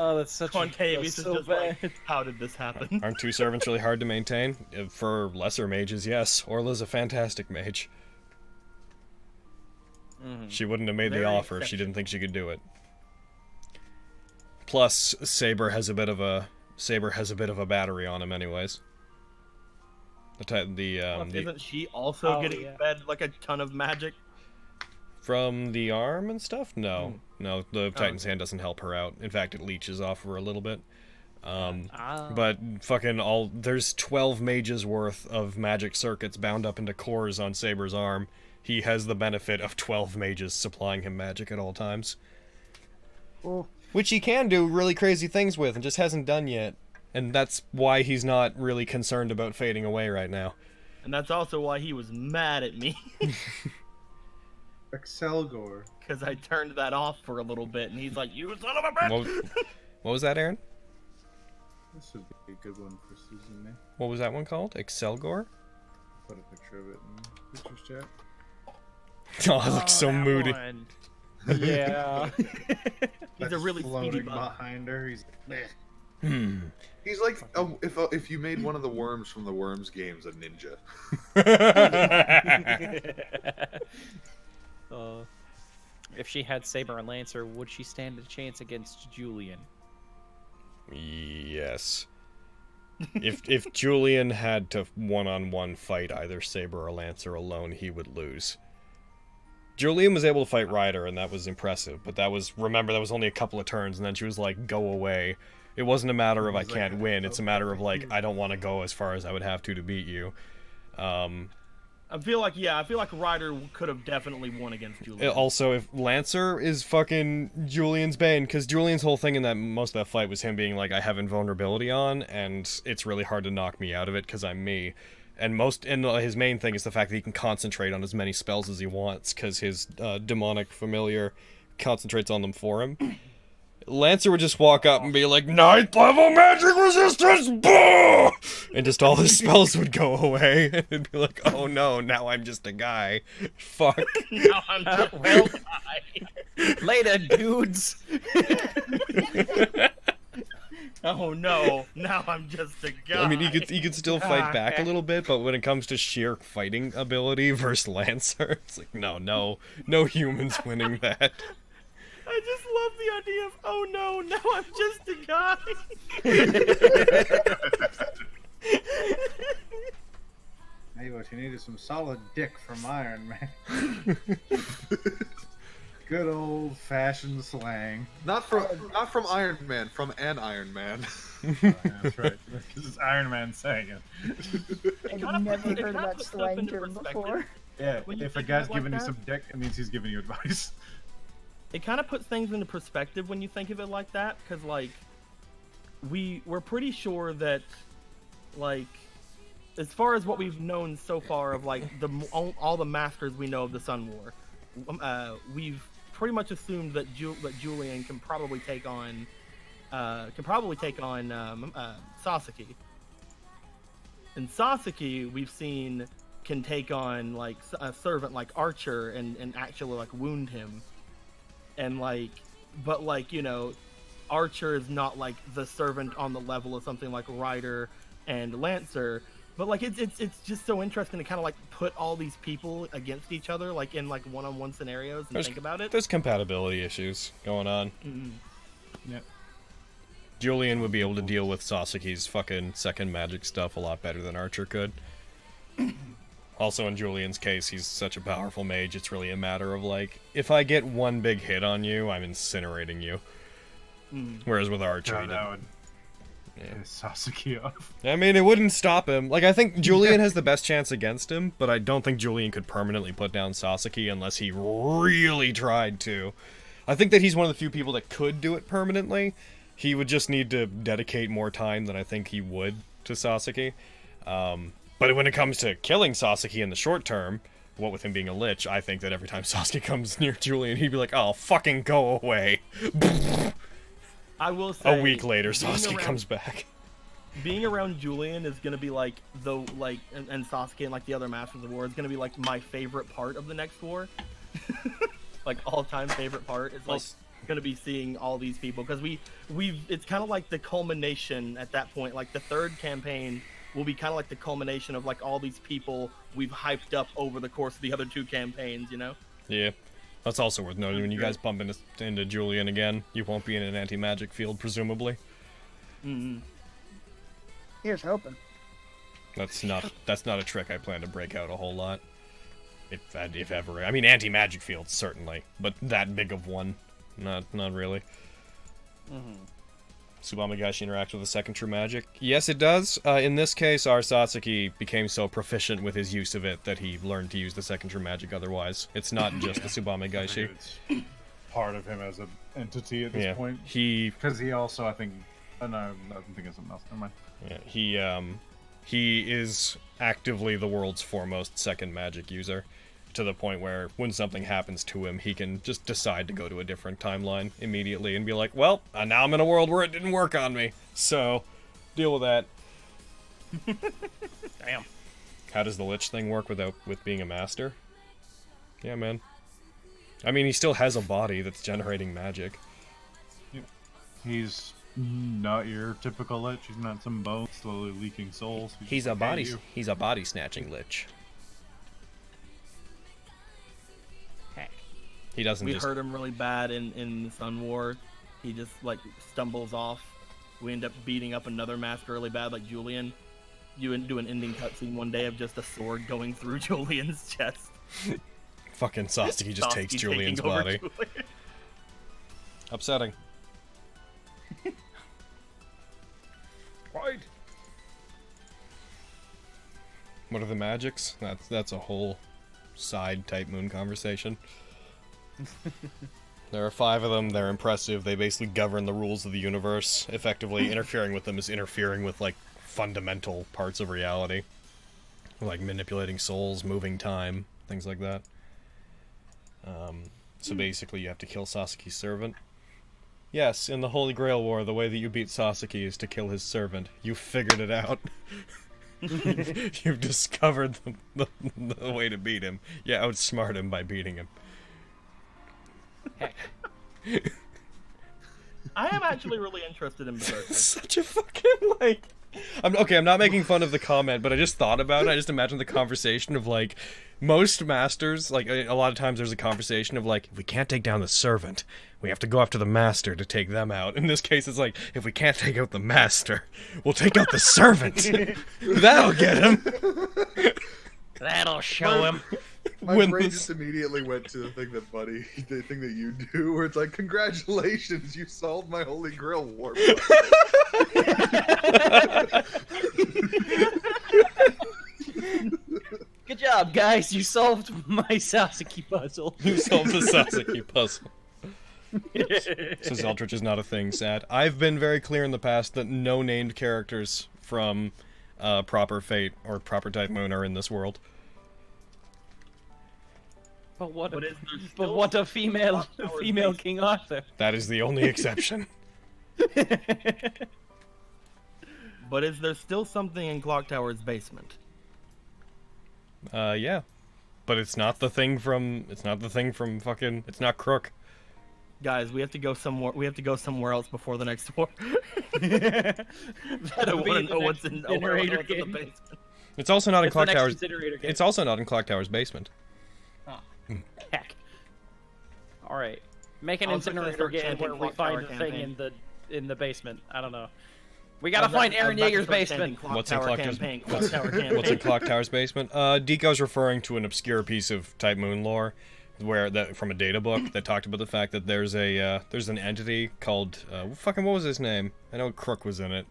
Oh, that's such Concavious that's is so just bad. like, how did this happen? Aren't two servants really hard to maintain? For lesser mages, yes. Orla's a fantastic mage. She wouldn't have made the Very offer if she didn't think she could do it. Plus, Saber has a bit of a battery on him, anyways. Isn't she also getting fed like a ton of magic? From the arm and stuff? No. No, the Titan's hand doesn't help her out. In fact, it leeches off her a little bit. But fucking there's 12 mages worth of magic circuits bound up into cores on Saber's arm. He has the benefit of 12 mages supplying him magic at all times. Oh. Which he can do really crazy things with and just hasn't done yet. And that's why he's not really concerned about fading away right now. And that's also why he was mad at me. Excelgor. Because I turned that off for a little bit, and he's like, "You son of a bitch!" What was that, Aaron? This would be a good one for Susan. What was that one called? Excelgor? Put a picture of it in pictures chat. Oh, it looks so that moody. one. Yeah. He's a really speedy floating bug. behind her. He's like, He's like, if you made one of the worms from the Worms games a ninja. If she had Saber and Lancer, would she stand a chance against Julian? Yes. If Julian had to one-on-one fight either Saber or Lancer alone, he would lose. Julian was able to fight Ryder, and that was impressive, but remember, that was only a couple of turns, and then she was like, go away. It wasn't a matter of I can't win, it's a matter of like, I don't want to go as far as I would have to beat you. I feel like Ryder could have definitely won against Julian. Also, if Lancer is fucking Julian's bane, because Julian's whole thing in that most of that fight was him being like, I have invulnerability on, and it's really hard to knock me out of it because I'm me. And his main thing is the fact that he can concentrate on as many spells as he wants, because his demonic familiar concentrates on them for him. Lancer would just walk up and be like, 9th level magic resistance, boo! And just all his spells would go away. And it'd be like, oh no, now I'm just a guy. Fuck. Now I'm just well Later, dudes. Oh no, now I'm just a guy. I mean, he could still fight back a little bit, but when it comes to sheer fighting ability versus Lancer, it's like, no humans winning that. I just love the idea of, oh no, now I'm just a guy. hey, what you need is some solid dick from Iron Man. Good old-fashioned slang. Not from Iron Man, from an Iron Man. That's right. Because it's Iron Man saying it. I've never heard that slang term before. Yeah, When you if a think guy's of it like giving you that- some dick, it means he's giving you advice. It kind of puts things into perspective when you think of it like that, because like we're pretty sure that, like, as far as what we've known so far of like all the masters we know of the Sun War, we've pretty much assumed that Julian can probably take on Sasaki. And Sasaki, we've seen, can take on like a servant like Archer and actually like wound him. And like but like, you know, Archer is not like the servant on the level of something like Ryder and Lancer. But like it's just so interesting to kind of like put all these people against each other, like in like one-on-one scenarios, and think about it. There's compatibility issues going on. Yep. Julian would be able to deal with Sasaki's fucking second magic stuff a lot better than Archer could. Also, in Julian's case, he's such a powerful mage, it's really a matter of, like, if I get one big hit on you, I'm incinerating you. Whereas with Archer, God, that would piss Sasaki off. I mean, it wouldn't stop him. Like, I think Julian has the best chance against him, but I don't think Julian could permanently put down Sasaki unless he really tried to. I think that he's one of the few people that could do it permanently. He would just need to dedicate more time than I think he would to Sasaki. But when it comes to killing Sasaki in the short term, what with him being a lich, I think that every time Sasaki comes near Julian, he'd be like, oh, fucking go away. I will say, a week later, Sasaki comes back. Being around Julian is gonna be like and Sasuke and like the other Masters of War is gonna be like my favorite part of the next war. Like all-time favorite part. It's like gonna be seeing all these people because it's kind of like the culmination at that point. Like the third campaign will be kind of like the culmination of like all these people we've hyped up over the course of the other two campaigns. You know? Yeah. That's also worth noting. When you guys bump into Julian again, you won't be in an anti-magic field, presumably. Here's hoping. That's not a trick I plan to break out a whole lot. If ever. I mean, anti-magic fields, certainly. But that big of one, not really. Tsubamagashi interact with the second true magic? Yes, it does. In this case, our Sasaki became so proficient with his use of it that he learned to use the second true magic otherwise. It's not just the Tsubamagashi. It's part of him as an entity at this point. Because he also, I think... Oh, no, I'm thinking of something else. Never mind. Yeah, he is actively the world's foremost second magic user. To the point where when something happens to him, he can just decide to go to a different timeline immediately and be like, well, now I'm in a world where it didn't work on me, so deal with that. Damn. How does the Lich thing work with being a master? Yeah, man. I mean, he still has a body that's generating magic. Yeah. He's not your typical Lich. He's not some bone slowly leaking souls. He's a body snatching Lich. He doesn't. We hurt him really bad in the Sun War. He just like stumbles off. We end up beating up another master really bad, like Julian. You do an ending cutscene one day of just a sword going through Julian's chest. Fucking Sasaki just takes Julian's body. Julian. Upsetting. Right. What are the magics? That's a whole side type moon conversation. There are 5 of them. They're impressive. They basically govern the rules of the universe. Effectively, interfering with them is interfering with, like, fundamental parts of reality. Like manipulating souls, moving time, things like that. So basically, you have to kill Sasaki's servant. Yes, in the Holy Grail War, the way that you beat Sasaki is to kill his servant. You figured it out. You've discovered the way to beat him. You outsmart him by beating him. Heck. I am actually really interested in Berserker. Such a fucking, like... I'm not making fun of the comment, but I just thought about it. I just imagined the conversation of, like, most masters, like, a lot of times there's a conversation of, like, if we can't take down the servant, we have to go after the master to take them out. In this case, it's like, if we can't take out the master, we'll take out the servant. That'll get him. That'll show him. My brain just immediately went to the thing that you do, where it's like, congratulations, you solved my Holy Grail war. Good job, guys. You solved my Sasaki puzzle. You solved the Sasaki puzzle. Says Eldritch is not a thing, sad. I've been very clear in the past that no named characters from Proper Fate or Proper Type Moon are in this world. But what a female King Arthur. That is the only exception. But is there still something in Clock Tower's basement? Yeah. But it's not the thing from fucking, it's not Crook. Guys, we have to go somewhere. We have to go somewhere else before the next war. I That'll be want the to know what's next in, incinerator what's in the game. basement. It's also not in It's the Clock next Tower's. incinerator game. It's also not in Clock Tower's basement. Heck. All right. Make an I was gonna incinerator start game chanting where we Clock find Tower the thing campaign. in the basement. I don't know. We gotta find Aaron Yeager's basement. What's in Clock Tower's campaign? Clock Tower campaign. What's in Clock Tower's basement? Deco's referring to an obscure piece of Type Moon lore, where that from a data book that talked about the fact that there's an entity called what was his name? I know Crook was in it.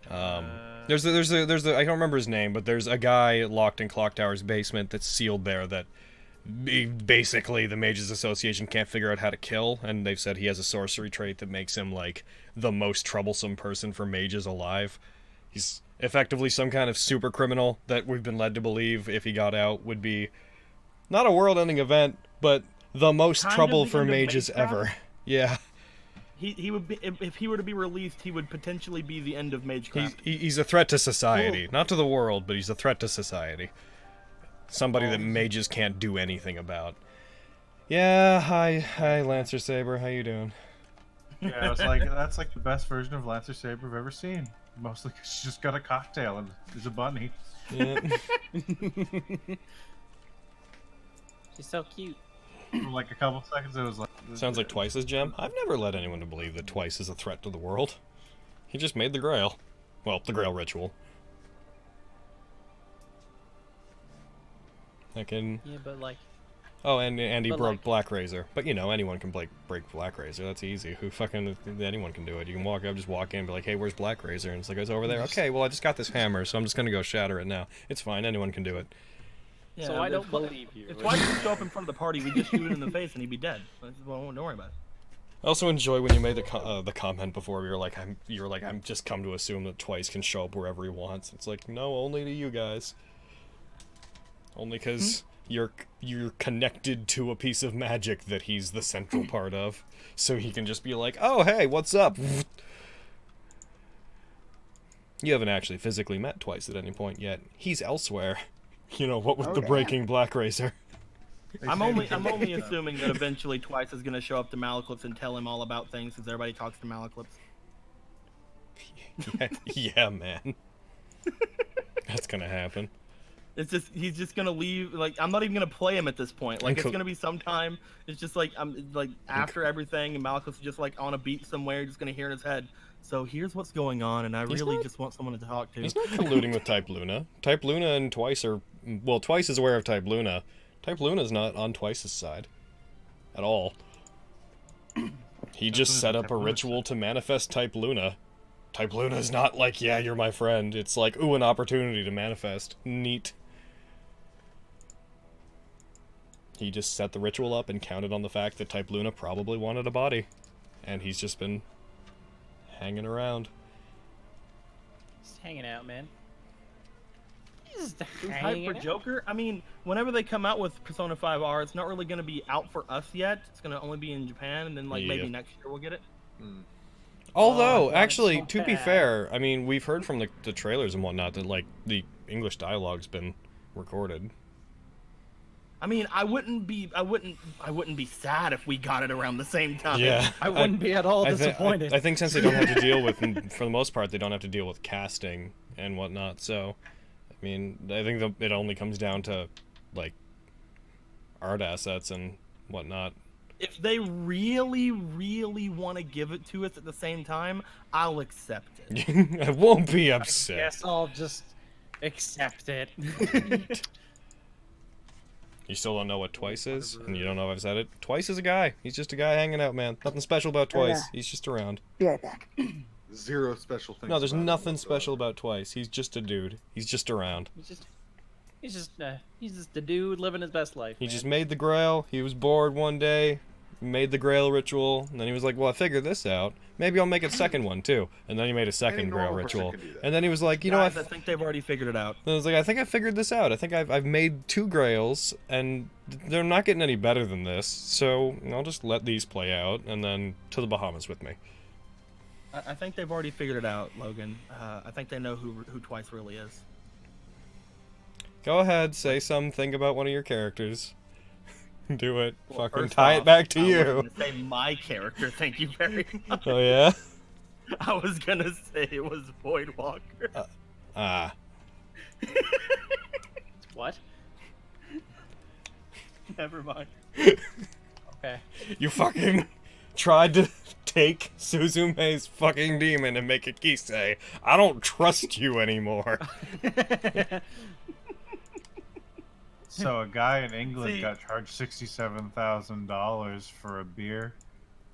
There's a I don't remember his name, but there's a guy locked in Clock Tower's basement that's sealed there that basically the Mages Association can't figure out how to kill, and they've said he has a sorcery trait that makes him like the most troublesome person for mages alive. He's effectively some kind of super criminal that we've been led to believe if he got out would be not a world-ending event, but the most Kind of trouble the for end of mages Magecraft? ever. Yeah. He would be, if he were to be released, he would potentially be the end of Magecraft. He's a threat to society. Not to the world, but he's a threat to society. Somebody that mages can't do anything about. Yeah, hi Lancer Saber, how you doing? Yeah, it's like that's like the best version of Lancer Saber I've ever seen. Mostly 'cause she's just got a cocktail and there's a bunny. Yeah. She's so cute. For like a couple seconds, it was like. Sounds like Twice's gem. I've never led anyone to believe that Twice is a threat to the world. He just made the Grail. Well, the Grail ritual. I can... Yeah, but like. Oh, and he But, broke like- Black Razor. But, you know, anyone can break Black Razor. That's easy. Who fucking... Anyone can do it. You can walk up, just walk in and be like, hey, where's Black Razor? And it's like, it's over there. Okay, well, I just got this hammer, so I'm just gonna go shatter it now. It's fine. Anyone can do it. Yeah, So I don't if- believe you. If Twice would show up in front of the party, we'd just shoot it in the face and he'd be dead. Well, don't worry about it. I also enjoy when you made the comment before. You were like, I'm just come to assume that Twice can show up wherever he wants. It's like, no, only to you guys. Only because you're connected to a piece of magic that he's the central part of, so he can just be like, oh hey, what's up? You haven't actually physically met Twice at any point yet. He's elsewhere. You know what with the breaking Black Razor. I'm only assuming that eventually Twice is gonna show up to Malaclips and tell him all about things, since everybody talks to Malaclips. Yeah, man. That's gonna happen. It's just he's just gonna leave. Like I'm not even gonna play him at this point. Like it's gonna be sometime. It's just like I'm like after everything, and Malaclips is just like on a beat somewhere, just gonna hear in his head. So here's what's going on, and I really just want someone to talk to. He's not colluding with Type Luna. Type Luna and Twice are... Well, Twice is aware of Type Luna. Type Luna's not on Twice's side. At all. He just set up a ritual to manifest Type Luna. Type Luna's not like, yeah, you're my friend. It's like, ooh, an opportunity to manifest. Neat. He just set the ritual up and counted on the fact that Type Luna probably wanted a body. And he's just been hanging around. Just hanging out, man. Just Who's hyped hanging for out. Joker? I mean, whenever they come out with Persona 5R, it's not really going to be out for us yet. It's going to only be in Japan, and then like maybe Yeah. next year we'll get it. Although, Oh, actually, so to be bad. fair, I mean, we've heard from the trailers and whatnot that, like, the English dialogue's been recorded. I mean, I wouldn't be sad if we got it around the same time. Yeah. I wouldn't be at all disappointed. I think since they don't have to deal with, for the most part, they don't have to deal with casting and whatnot, so, I mean, I think it only comes down to, like, art assets and whatnot. If they really, really want to give it to us at the same time, I'll accept it. I won't be upset. Guess I'll just accept it. You still don't know what Twice is, and you don't know if I've said it. Twice is a guy. He's just a guy hanging out, man. Nothing special about Twice. Yeah. He's just around. Be right back. Zero special things. No, there's about him nothing whatsoever. special about Twice. He's just a dude. He's just around. He's just a dude living his best life. He man. just made the Grail. He was bored one day, made the Grail ritual, and then he was like, well, I figured this out. Maybe I'll make a second one, too. And then he made a second Any Grail normal person ritual. can do that. And then he was like, you know Guys, what? I think they've already figured it out. I was like, I think I figured this out. I think I've made 2 Grails, and they're not getting any better than this, so I'll just let these play out, and then to the Bahamas with me. I think they've already figured it out, Logan. I think they know who Twice really is. Go ahead, say something about one of your characters. Do it. Well, Fucking first tie it off, back to I you. was gonna say my character. Thank you very much. Oh yeah. I was gonna say it was Voidwalker. Ah. What? Never mind. Okay. You fucking tried to take Suzume's fucking demon and make a Kisei. I don't trust you anymore. So a guy in England See- got charged $67,000 for a beer.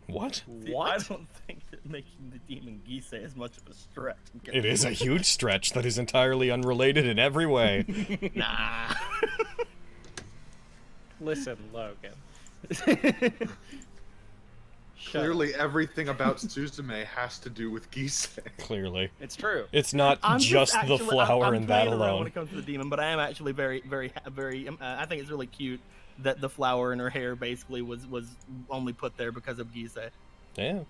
What? See, What? I don't think that making the demon Gisei is much of a stretch. It is a huge stretch that is entirely unrelated in every way. Nah. Listen, Logan. Shut Clearly, everything about Suzume has to do with Gisei. Clearly. up. It's true. It's not I'm just the actually- flower I'm and that playing around when alone. it comes to the demon, but I am actually very, I think it's really cute that the flower in her hair basically was only put there because of Gisei. Yeah.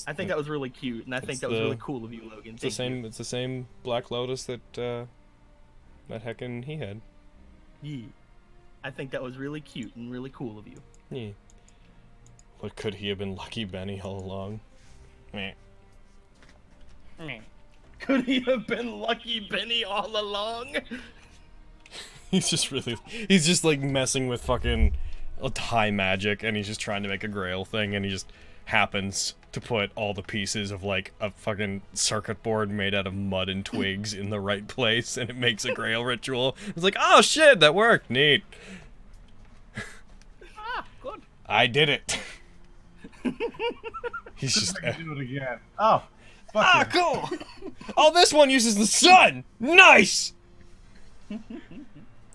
I think that was really cute, and I think It's that was the- really cool of you, Logan. It's the same. It's the same Black Lotus that that heckin' he had. Yeah. I think that was really cute and really cool of you. Yeah. What could he have been Lucky Benny all along? Meh. Could he have been Lucky Benny all along? He's just like messing with fucking high magic, and he's just trying to make a Grail thing, and he just happens to put all the pieces of like a fucking circuit board made out of mud and twigs in the right place, and it makes a Grail ritual. It's like, oh shit, that worked. Neat. Ah, good. I did it. He's just. I can do it again. Oh, fuck Ah, yeah. cool! Oh, this one uses the sun! Nice!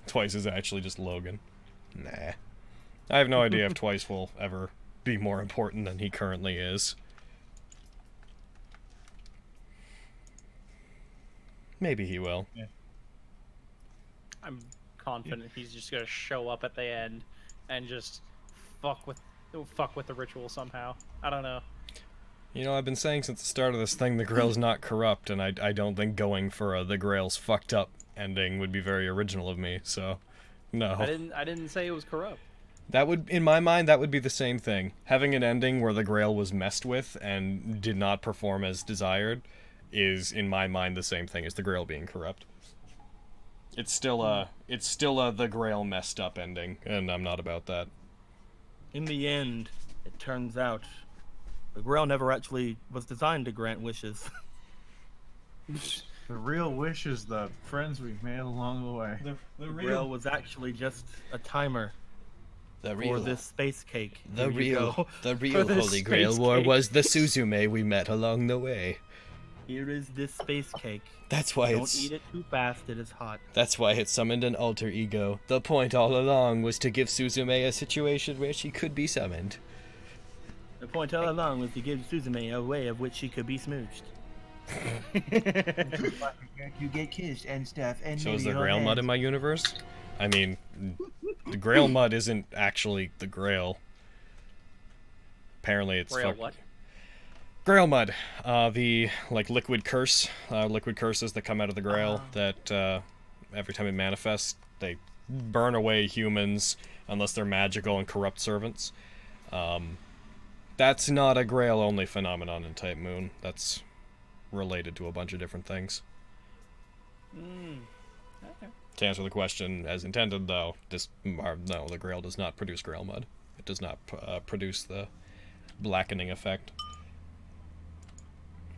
Twice is actually just Logan. Nah. I have no idea if Twice will ever be more important than he currently is. Maybe he will. I'm confident he's just gonna show up at the end and just fuck with the ritual somehow. I don't know. You know, I've been saying since the start of this thing the Grail's not corrupt, and I don't think going for a the Grail's fucked up ending would be very original of me, so no. I didn't say it was corrupt. That would, in my mind, that would be the same thing. Having an ending where the Grail was messed with and did not perform as desired is, in my mind, the same thing as the Grail being corrupt. It's still a the Grail messed up ending, and I'm not about that. In the end, it turns out the Grail never actually was designed to grant wishes. The real wish is the friends we've made along the way. The Grail was actually just a timer for this space cake. Here you go. the For this Holy Grail space War cake. was the Suzume we met along the way. Here is this space cake. That's why Don't eat it too fast, it is hot. That's why it summoned an alter ego. The point all along was to give Suzume a situation where she could be summoned. The point all along was to give Suzume a way of which she could be smooched. You get kissed and stuff, and So is maybe the hold Grail mud hands. in my universe? I mean, the Grail mud isn't actually the Grail. Apparently it's Grail what? Grail mud, the like liquid curses that come out of the Grail that every time it manifests, they burn away humans unless they're magical and corrupt servants. That's not a Grail only phenomenon in Type Moon. That's related to a bunch of different things. Okay. To answer the question as intended, though, no, the Grail does not produce Grail mud. It does not produce the blackening effect.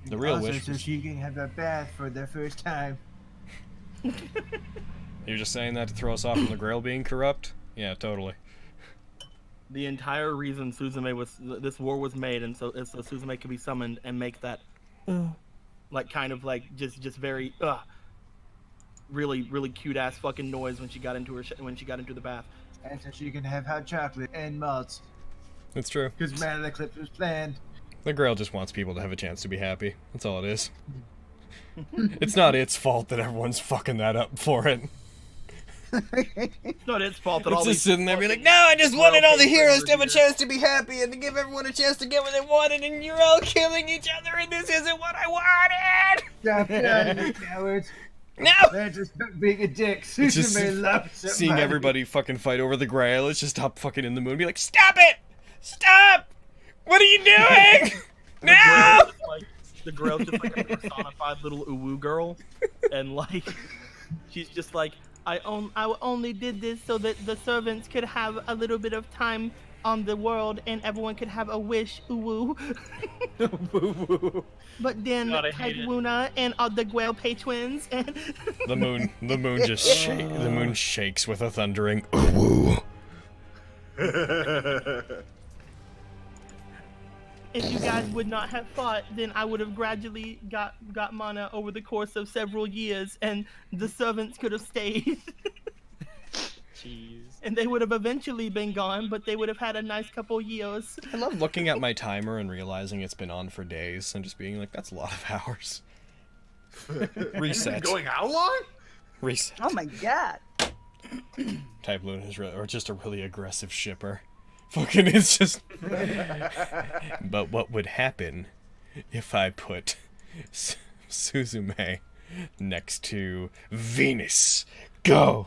The real Also, wish. so she can have a bath for the first time. You're just saying that to throw us off from the Grail being corrupt? Yeah, totally. The entire reason this war was made, and so Suzume could be summoned and make that, like kind of like just very really cute ass fucking noise when she got into the bath. And so she can have hot chocolate and malts. It's true. Because Man of the Eclipse was planned. The Grail just wants people to have a chance to be happy. That's all it is. It's not its fault that everyone's fucking that up for it. It's not its fault that It's all just these sitting there being like, fucking no, I just wanted all the well-paid heroes to have a friends are here." chance to be happy and to give everyone a chance to get what they wanted, and you're all killing each other, and this isn't what I wanted! Stop down, you cowards. No! They're just being a dick. It's just Suzume loves it, seeing man. everybody fucking fight over the Grail. Let's just stop fucking in the moon and be like, stop it! Stop! What are you doing? No! The Grail's just like a personified little uwu girl, and like she's just like, I only did this so that the servants could have a little bit of time on the world and everyone could have a wish, uwu. But then God, I hate it. Taidwuna and the Grail patrons and The moon just the moon shakes with a thundering ooh. if you guys would not have fought, then I would have gradually got mana over the course of several years, and the servants could have stayed. Jeez. And they would have eventually been gone, but they would have had a nice couple years. I love looking at my timer and realizing it's been on for days and just being like, that's a lot of hours. Reset. Going how long? Reset. Oh my god. Type Luna is really, or just a really aggressive shipper. Fucking, it's just. But what would happen if I put Suzume next to Venus? Go!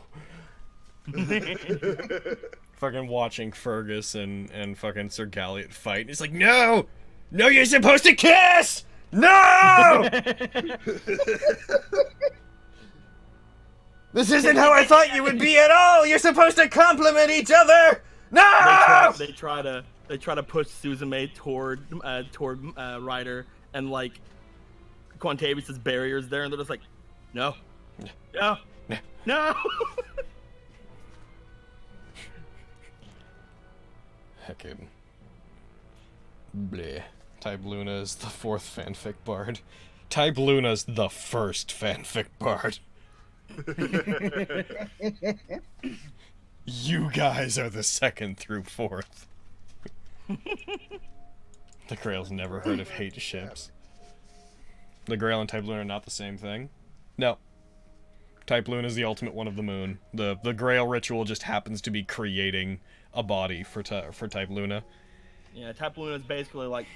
Fucking watching Fergus and fucking Sir Galliot fight. And he's like, no! No, you're supposed to kiss! No! This isn't how I thought you would be at all! You're supposed to compliment each other! No! They try to push Suzume toward Ryder, and like Quantavius' barriers there, and they're just like, no. Heckin'. Bleh. Type Luna is the 4th fanfic bard. Type Luna's the 1st fanfic bard. You guys are the 2nd through 4th. The Grail's never heard of hate ships. The Grail and Type Luna are not the same thing. No. Type Luna is the ultimate one of the moon. The Grail ritual just happens to be creating a body for Type Luna. Yeah, Type Luna is basically like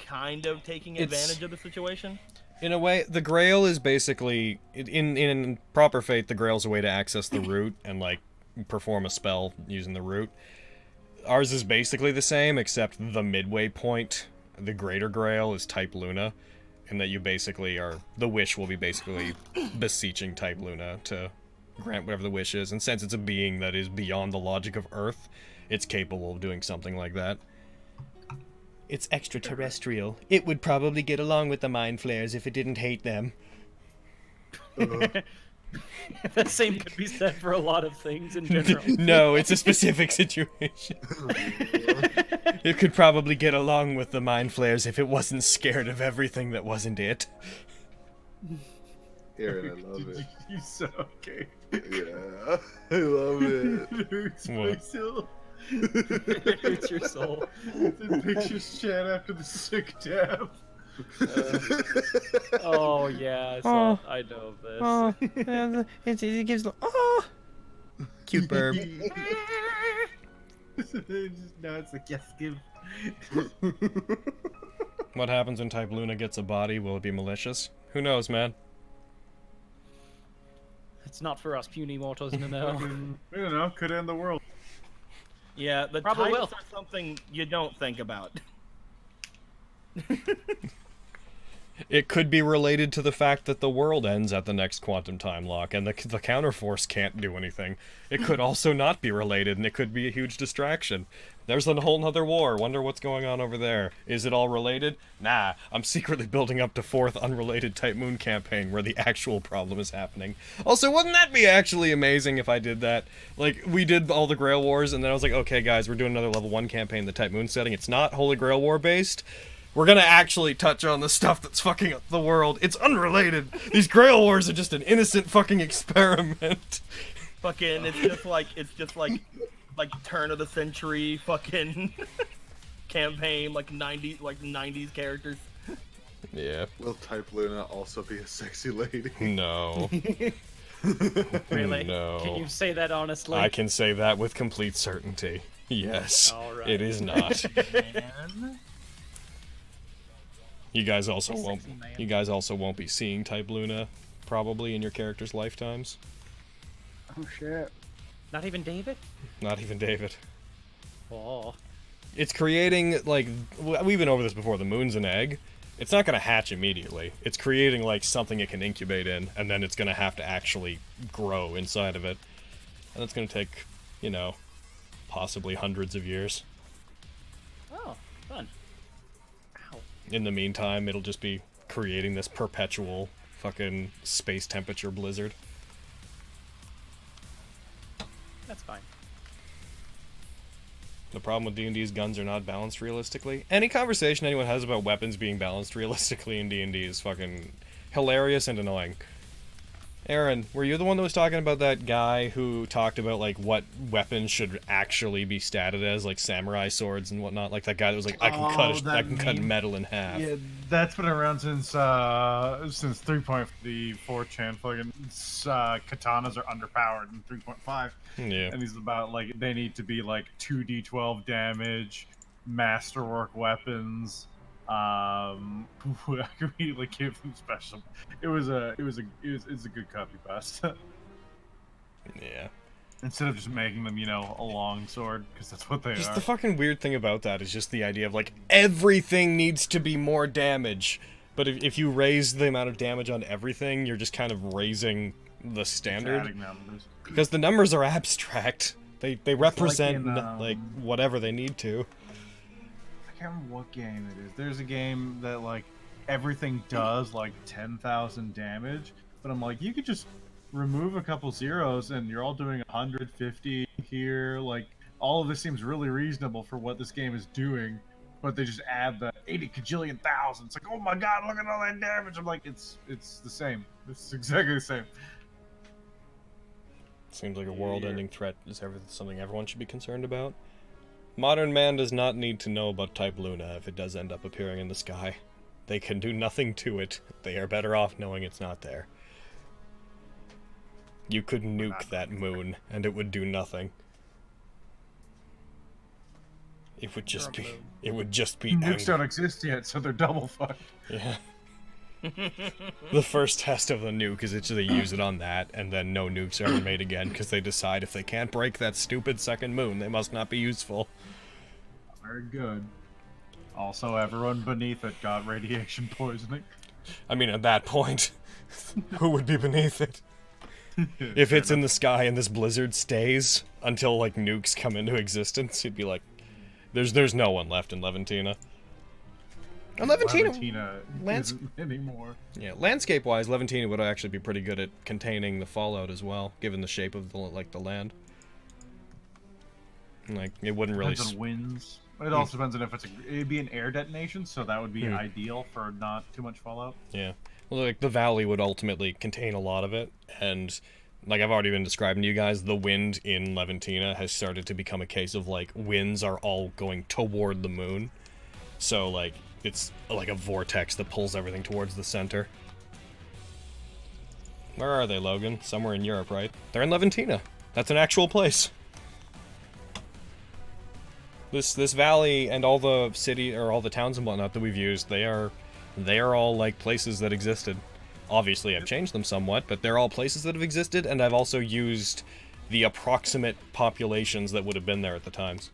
kind of taking advantage of the situation. In a way, the Grail is basically in proper Fate. The Grail's a way to access the root and like perform a spell using the root. Ours is basically the same, except the midway point, the Greater Grail, is Type Luna, and that you basically are the wish will be basically beseeching Type Luna to grant whatever the wish is. And since it's a being that is beyond the logic of Earth, it's capable of doing something like that. It's extraterrestrial. It would probably get along with the Mind Flayers if it didn't hate them. The same could be said for a lot of things in general. No, it's a specific situation. It could probably get along with the Mind Flayers if it wasn't scared of everything that wasn't it. Aaron, I love it. You so okay. Yeah, I love it. Hurts my soul. Hurts your soul. The pictures chat after the sick dab. Oh yeah, I know this. It gives cute burb. Now it's like, yes, give. What happens when Type Luna gets a body? Will it be malicious? Who knows, man? It's not for us puny mortals to know. I don't know, could end the world. Yeah, the Probably types will. are something you don't think about. It could be related to the fact that the world ends at the next quantum time lock, and the counterforce can't do anything. It could also not be related, and it could be a huge distraction. There's a whole nother war. Wonder what's going on over there. Is it all related? Nah, I'm secretly building up to 4th unrelated Type Moon campaign where the actual problem is happening. Also, wouldn't that be actually amazing if I did that? Like, we did all the Grail Wars, and then I was like, okay, guys, we're doing another level 1 campaign in the Type Moon setting. It's not Holy Grail War based. We're gonna actually touch on the stuff that's fucking up the world. It's unrelated. These Grail Wars are just an innocent fucking experiment. Fucking, it's just like turn of the century fucking campaign, like 90s characters. Yeah. Will Type Luna also be a sexy lady? No. Really? No. Can you say that honestly? I can say that with complete certainty. Yes. All right. It is not. Man. You guys also won't. Sexy man. You guys also won't be seeing Type Luna probably in your character's lifetimes. Oh shit. Not even David? Not even David. Oh. It's creating, like, we've been over this before, the moon's an egg. It's not going to hatch immediately. It's creating, like, something it can incubate in, and then it's going to have to actually grow inside of it. And that's going to take, you know, possibly hundreds of years. Oh, fun. Ow. In the meantime, it'll just be creating this perpetual fucking space temperature blizzard. That's fine. The problem with D&D's guns are not balanced realistically. Any conversation anyone has about weapons being balanced realistically in D&D is fucking hilarious and annoying. Aaron, were you the one that was talking about that guy who talked about, like, what weapons should actually be statted as, like samurai swords and whatnot? Like that guy that was like, I can cut metal in half. Yeah, that's been around since 3.5. The 4chan fucking katanas are underpowered in 3.5. Yeah. And he's about, like, they need to be like 2d12 damage, masterwork weapons. I could really give them special. It's a good copy paste. Yeah. Instead of just making them, you know, a long sword, because that's what they Just are. the fucking weird thing about that is just the idea of, like, everything needs to be more damage. But if you raise the amount of damage on everything, you're just kind of raising the standard. Adding numbers. Because the numbers are abstract. They represent, in, like, whatever they need to. I can't remember what game it is. There's a game that, like, everything does, like, 10,000 damage. But I'm like, you could just remove a couple zeros and you're all doing 150 here. Like, all of this seems really reasonable for what this game is doing. But they just add the 80 kajillion thousand. It's like, oh my god, look at all that damage. I'm like, it's the same. It's exactly the same. Seems like a world-ending threat is something everyone should be concerned about. Modern man does not need to know about Type Luna if it does end up appearing in the sky. They can do nothing to it. They are better off knowing it's not there. You could nuke that moon, and it would do nothing. It would just be... It would just be... Nukes don't exist yet, so they're double fucked. Yeah. The first test of the nuke is they use it on that, and then no nukes are ever made again, because they decide if they can't break that stupid second moon, they must not be useful. Very good. Also, everyone beneath it got radiation poisoning. I mean, at that point, who would be beneath it? If it's in the sky and this blizzard stays until, like, nukes come into existence, you'd be like, there's no one left in Leventina. And Leventina isn't anymore. Yeah, landscape-wise, Leventina would actually be pretty good at containing the fallout as well, given the shape of the land. Like, it wouldn't really... Depends on winds. It also depends on if it'd be an air detonation, so that would be ideal for not too much fallout. Yeah. Well, like, the valley would ultimately contain a lot of it, and, like I've already been describing to you guys, the wind in Leventina has started to become a case of, like, winds are all going toward the moon. So, like, it's like a vortex that pulls everything towards the center. Where are they, Logan? Somewhere in Europe, right? They're in Leventina. That's an actual place. This valley and all the city or all the towns and whatnot that we've used, they are all like places that existed. Obviously, I've changed them somewhat, but they're all places that have existed, and I've also used the approximate populations that would have been there at the times.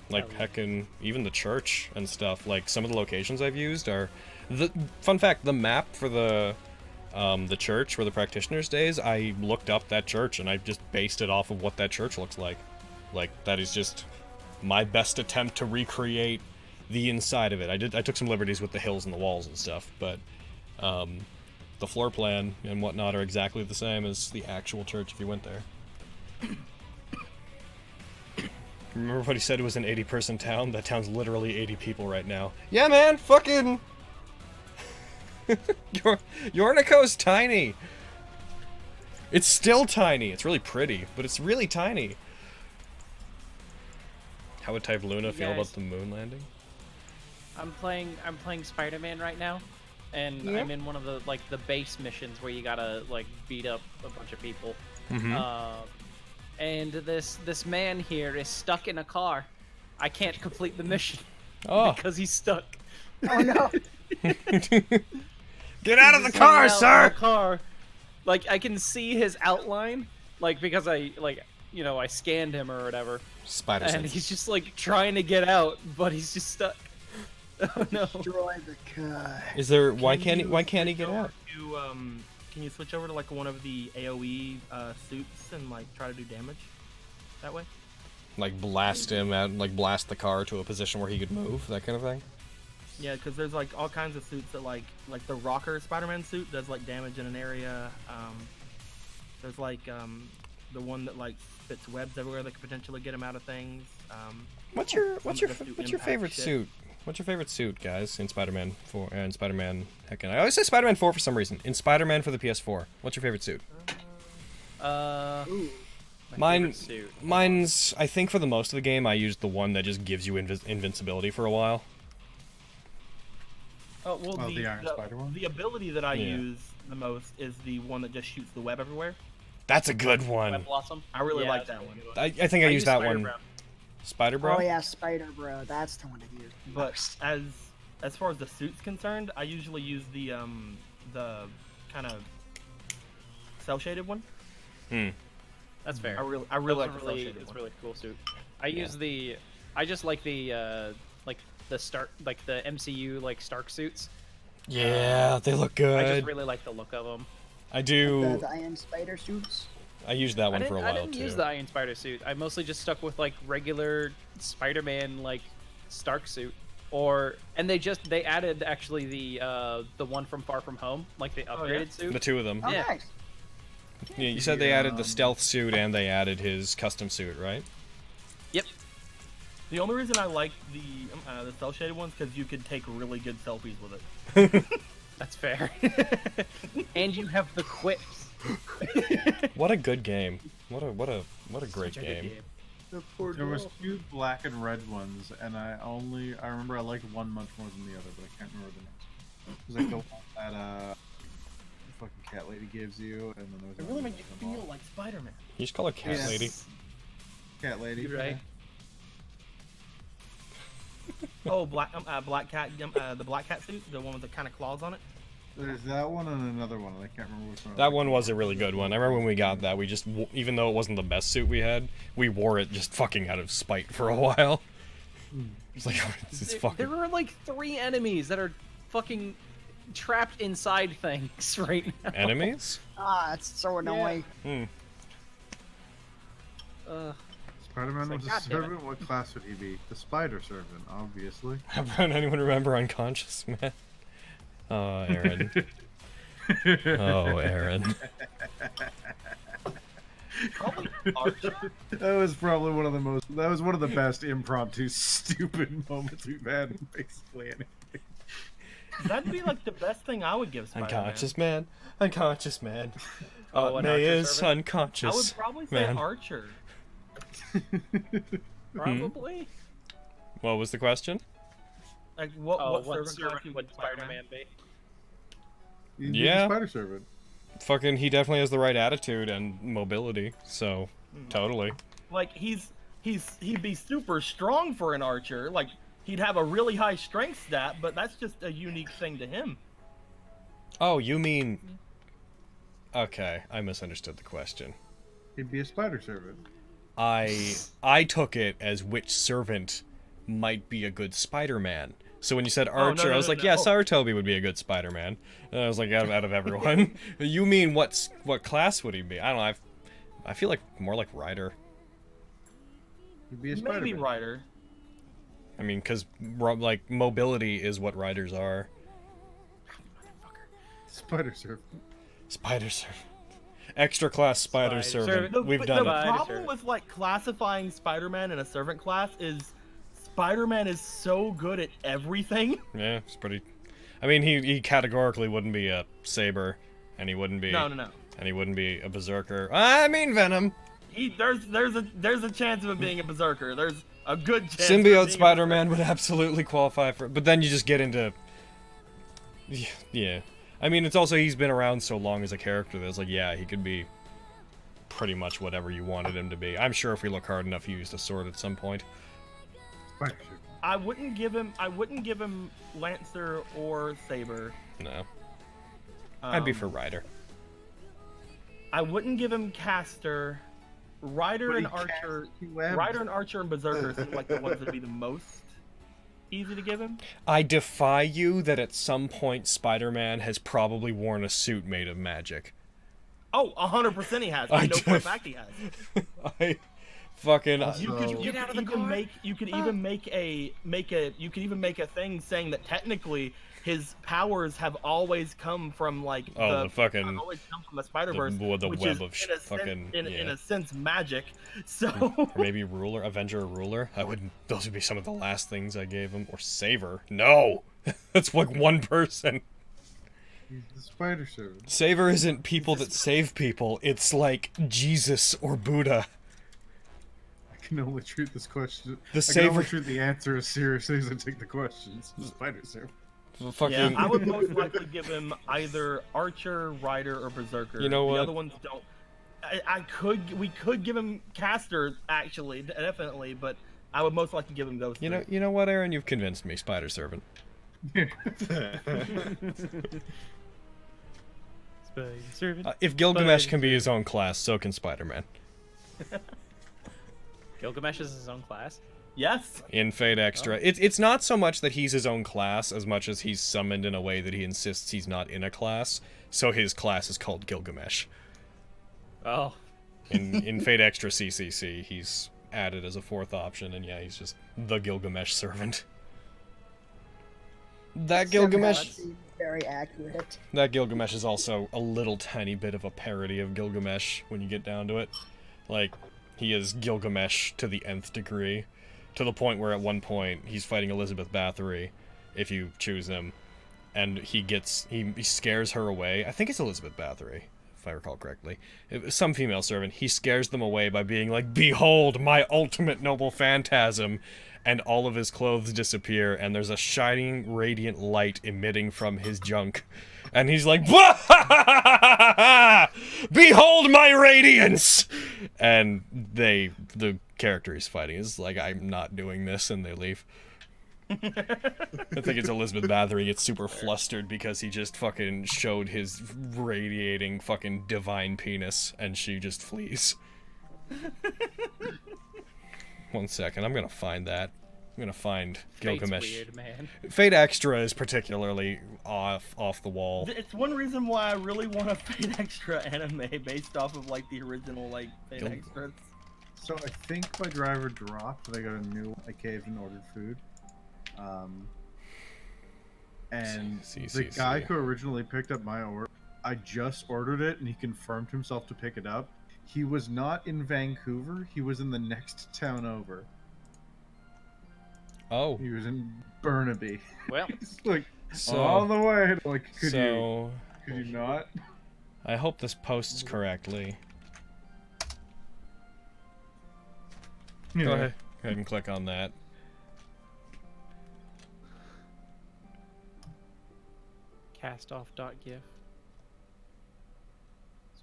Like, heckin', even the church and stuff, like, some of the locations I've used are... Fun fact, the map for the church where the practitioner stays, I looked up that church, and I just based it off of what that church looks like. Like, that is just my best attempt to recreate the inside of it. I took some liberties with the hills and the walls and stuff, but the floor plan and whatnot are exactly the same as the actual church if you went there. Remember what he said it was an 80-person town? That town's literally 80 people right now. Yeah, man, fucking... Yornico's tiny! It's still tiny. It's really pretty, but it's really tiny. How would Type Luna feel about the moon landing? I'm playing Spider-Man right now, and Yeah. I'm in one of the the base missions where you gotta like beat up a bunch of people. And this man here is stuck in a car. I can't complete the mission Oh, because he's stuck. Oh no. Get out of the He's car, hanging out in sir! the car. Like, I can see his outline, like, because I scanned him or whatever. Spider And sense. he's just, like, trying to get out, but he's just stuck. Oh, no. Destroy the car. Is there? Why Can can't he? you Why can't he switch get over out? To, can you switch over to like one of the AOE suits and like try to do damage that way? Like blast him out, like blast the car to a position where he could move, that kind of thing. Yeah, because there's like all kinds of suits that like the Rocker Spider-Man suit does like damage in an area. There's like the one that like spits webs everywhere that could potentially get him out of things. What's some your that just do impact favorite shit. suit? What's your favorite suit, guys, in Spider-Man 4 and Spider-Man? Heckin', I always say Spider-Man 4 for some reason. In Spider-Man for the PS4, what's your favorite suit? My Mine, favorite suit. mine's. I think for the most of the game, I used the one that just gives you invincibility for a while. Oh well, Oh, the Iron Spider one? The ability that I Yeah. use the most is the one that just shoots the web everywhere. That's a good Web one. Blossom. I really Yeah, like that's that a one. good I think I used use that Spider one. Bro. Spider Bro. Oh yeah, Spider Bro. That's the one I use. But as far as the suit's concerned, I usually use the kind of cell shaded one. That's fair. I really That's like a the cell really, shaded it's a one. really cool suit. I just like the Stark, like the MCU like Stark suits. Yeah, they look good. I just really like the look of them. I do. The Iron Spider suits. I used that I one didn't, for a I while didn't too. use the Iron Spider suit. I mostly just stuck with like regular Spider-Man like Stark suit. And they added actually the one from Far From Home, like the upgraded suit. The two of them. Oh, Yeah. nice. Yeah, you said they added the stealth suit and they added his custom suit, right? Yep. The only reason I like the cell shaded ones because you could take really good selfies with it. That's fair. And you have the quips. What a good game. What a great Such a good game. There was two black and red ones, and I remember I liked one much more than the other, but I can't remember the next. It was like the one that the fucking cat lady gives you, and then there was It another really one makes you with them feel all. like Spider-Man. You just call her Cat Yes. Lady. Cat lady. You're right. Oh, black cat, the black cat suit, the one with the kind of claws on it. There's that one and another one, and I can't remember which one. That one was a really good one. I remember when we got that, we just, even though it wasn't the best suit we had, we wore it just fucking out of spite for a while. It's like, it's There fucking... are like 3 enemies that are fucking trapped inside things right now. Enemies? Ah, it's so annoying. Spider-Man It's was like, a God damn it. servant. What class would he be? The Spider Servant, obviously. Anyone remember Unconscious Man? Oh, Aaron. Oh, Aaron. Probably Archer. That was probably one of the most. That was one of the best impromptu, stupid moments we've had in basically anything. That'd be like the best thing I would give Spider-Man. Unconscious Man. Unconscious Man. Oh, an May Archer is servant? unconscious. I would probably say Man. Archer. Probably. What was the question? Like what? Oh, what what servant servant class would Spider-Man be? He'd be Yeah. the Spider Servant. Fucking, he definitely has the right attitude and mobility, so, totally. Like he'd be super strong for an archer. Like he'd have a really high strength stat, but that's just a unique thing to him. Oh, you mean... Okay, I misunderstood the question. He'd be a Spider Servant. I took it as which servant might be a good Spider-Man. So when you said Archer, no, I was no, like, no. yeah, Saratobi would be a good Spider-Man. And I was like, out of everyone. You mean what class would he be? I don't know. I feel like more like Ryder. He'd be a Maybe Spider-Man. Ryder. I mean, because like mobility is what riders are. Spider Servant. Spider servant. Extra class spider Spider servant. servant. We've The done it. Spider problem servant. with like classifying Spider-Man in a servant class is Spider-Man is so good at everything. Yeah, it's pretty. I mean, he categorically wouldn't be a saber, and he wouldn't be. No. And he wouldn't be a berserker. I mean, Venom. There's a chance of him being a berserker. There's a good chance. of him Symbiote being a Spider-Man would absolutely qualify for. But then you just get into. Yeah. I mean, it's also he's been around so long as a character that it's like, yeah, he could be pretty much whatever you wanted him to be. I'm sure if we look hard enough, he used a sword at some point. Spider Servant. I wouldn't give him Lancer or Saber. No. I'd be for Rider. I wouldn't give him Caster. Rider and Archer. Rider and Archer and Berserker seem like the ones that'd be the most easy to give him. I defy you that at some point Spider-Man has probably worn a suit made of magic. Oh, 100% he has. I know for a fact he has. I fucking. You could even make a thing saying that technically his powers have always come from like the Spider-Verse, the which web is of in a sense magic. So or maybe ruler, Avenger or ruler. Those would be some of the last things I gave him. Or Saver. No, that's like one person. He's the Spider Servant. Saver isn't people that save people. It's like Jesus or Buddha. I can only treat this question. The I Saver. can only treat the answer as seriously as I take the questions. The Spider Servant. Yeah, I would most likely give him either Archer, Rider, or Berserker. You know what? The other ones don't. We could give him Caster, actually, definitely, but I would most likely give him those. You know what, Aaron? You've convinced me. Spider Servant. If Gilgamesh can be his own class, so can Spider-Man. Gilgamesh is his own class? Yes. In Fate Extra. Oh. It's not so much that he's his own class as much as he's summoned in a way that he insists he's not in a class, so his class is called Gilgamesh. Oh. In Fate Extra CCC, he's added as a fourth option, and yeah, he's just the Gilgamesh servant. That Gilgamesh... Very accurate. That Gilgamesh is also a little tiny bit of a parody of Gilgamesh when you get down to it. Like, he is Gilgamesh to the nth degree. To the point where at one point he's fighting Elizabeth Bathory, if you choose him, and he scares her away. I think it's Elizabeth Bathory, if I recall correctly. Some female servant. He scares them away by being like, "Behold, my ultimate noble phantasm," and all of his clothes disappear, and there's a shining, radiant light emitting from his junk. And he's like, "Behold my radiance!" And the character he's fighting is like, "I'm not doing this," and they leave. I think it's Elizabeth Bathory gets super flustered because he just fucking showed his radiating fucking divine penis, and she just flees. 1 second, I'm gonna find that. I'm gonna find Gilgamesh. Fate's weird, man. Fate Extra is particularly off the wall. It's one reason why I really want a Fate Extra anime based off of like the original like Fate Extras. So I think my driver dropped. They got a new. I caved and ordered food. And the guy who originally picked up my order, I just ordered it, and he confirmed himself to pick it up. He was not in Vancouver. He was in the next town over. Oh. He was in Burnaby. Well, He's like all the way. Like, could you not? I hope this posts correctly. Yeah. Go ahead and click on that. Castoff.gif.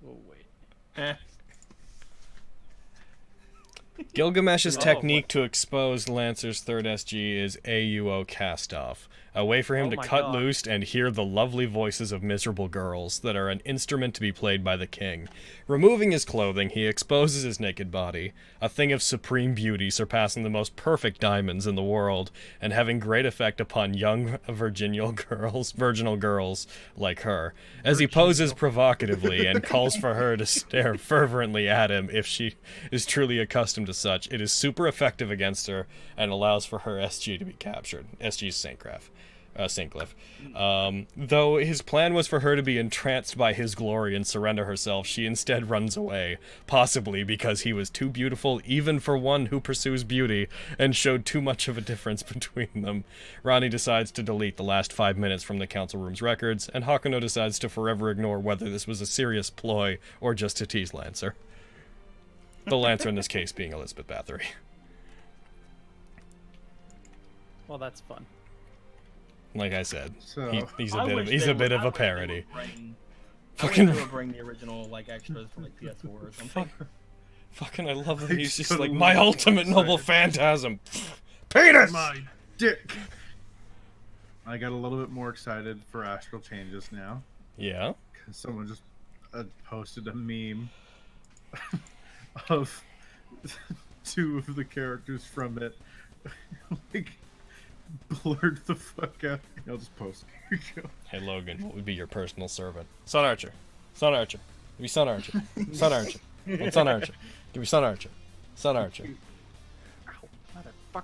So wait. Gilgamesh's technique to expose Lancer's third SG is AUO Castoff, a way for him to cut loose and hear the lovely voices of miserable girls that are an instrument to be played by the king. Removing his clothing, he exposes his naked body, a thing of supreme beauty surpassing the most perfect diamonds in the world, and having great effect upon young virginal girls like her, as he poses provocatively and calls for her to stare fervently at him if she is truly accustomed to such. It is super effective against her and allows for her SG to be captured. SG's St. Cliff. Though his plan was for her to be entranced by his glory and surrender herself, she instead runs away, possibly because he was too beautiful even for one who pursues beauty, and showed too much of a difference between them. Ronnie decides to delete the last 5 minutes from the council room's records, and Hakuno decides to forever ignore whether this was a serious ploy or just to tease Lancer. The Lancer in this case being Elizabeth Bathory. Well, that's fun. Like I said, So, he's a bit of a parody. Fucking bring the original like extras from like PS4 or something. Fucking I love that he's just like, my ultimate noble phantasm. Penis! dick. I got a little bit more excited for Astral Changes now. Yeah. Because someone just posted a meme of two of the characters from it. Like, blurred the fuck out. I'll just post it. Here you go. Hey Logan, what would be your personal servant? Sun Archer. Sun Archer. Give me Sun Archer. Sun Archer. Want Sun Archer. Give me Sun Archer. Sun Archer. Ow, motherfucker.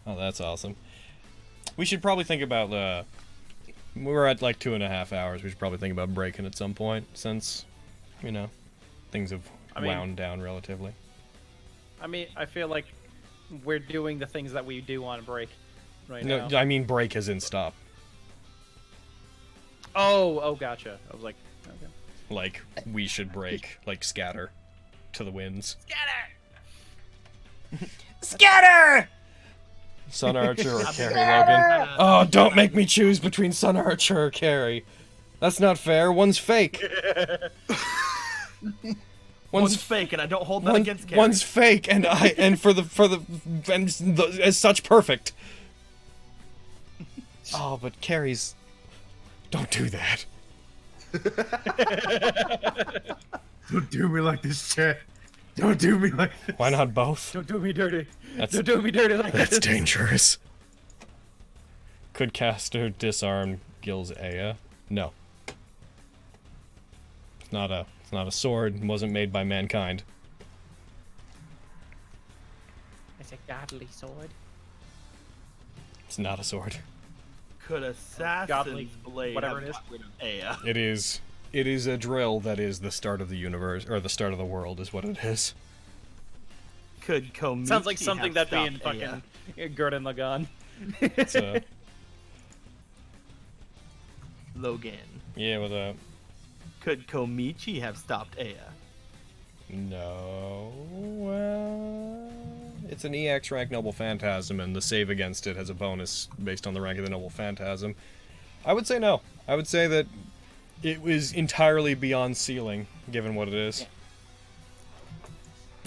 Oh, that's awesome. We should probably think about, we're at like 2.5 hours. We should probably think about breaking at some point, since, you know, things have wound down relatively. I mean, I feel like we're doing the things that we do on break right No, now. I mean break as in stop. Oh, gotcha. I was like, okay. Like, we should break, like scatter to the winds. Scatter! Sun Archer or Carrie Logan. Oh, don't make me choose between Sun Archer or Carrie. That's not fair. One's fake. One's fake, and I don't hold that against Carrie. One's fake, and as such perfect. Oh, but Carrie's. Don't do that. Don't do me like this, chat. Don't do me like this. Why not both? Don't do me dirty. That's, Don't do me dirty like that's this. dangerous. Could caster disarm Gil's Aya? No. It's not a sword. It wasn't made by mankind. It's a godly sword. It's not a sword. Could Assassin's Godly, Blade whatever have it is. gotten rid of Aya? It is. It is a drill that is the start of the universe, or the start of the world, is what it is. Could Komichi Sounds like something have that'd be in stopped fucking Aya? Gurren Lagann. It's a Logan. yeah, with a Could Komichi have stopped Aya? no. Well, it's an EX rank Noble Phantasm, and the save against it has a bonus based on the rank of the Noble Phantasm. I would say no. I would say that it was entirely beyond ceiling, given what it is. Yeah.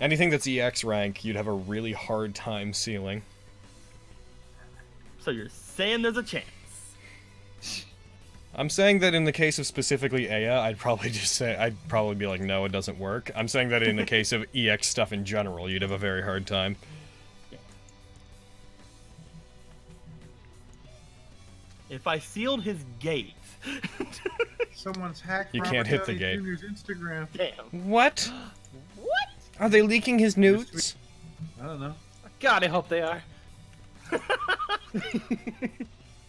Anything that's EX rank, you'd have a really hard time sealing. So you're saying there's a chance? I'm saying that in the case of specifically Aya, I'd probably be like, no, it doesn't work. I'm saying that in the case of EX stuff in general, you'd have a very hard time. If I sealed his gate. Someone's hacked You Robert can't hit the Downey gate. Jr.'s Instagram. Damn. What? What? Are they leaking his nudes? I don't know. God, I hope they are.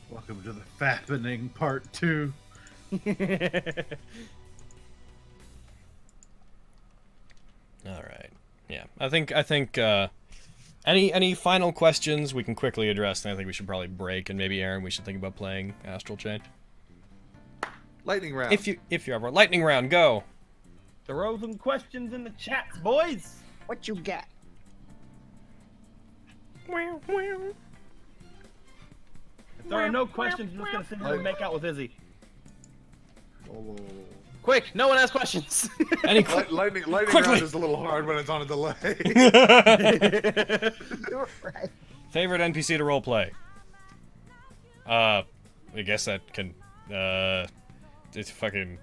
Welcome to the Fappening Part 2. Alright. Yeah. I think any final questions we can quickly address, and I think we should probably break, and maybe Aaron, we should think about playing Astral Chain. Lightning round. If you ever lightning round, go. Throw some questions in the chats, boys. What you got? If there are no questions, I'm just gonna sit here and make out with Izzy. Oh. Quick, no one has questions. Any Lightning Quickly! round is a little hard when it's on a delay. You're right. favorite NPC to roleplay? I guess that can it's fucking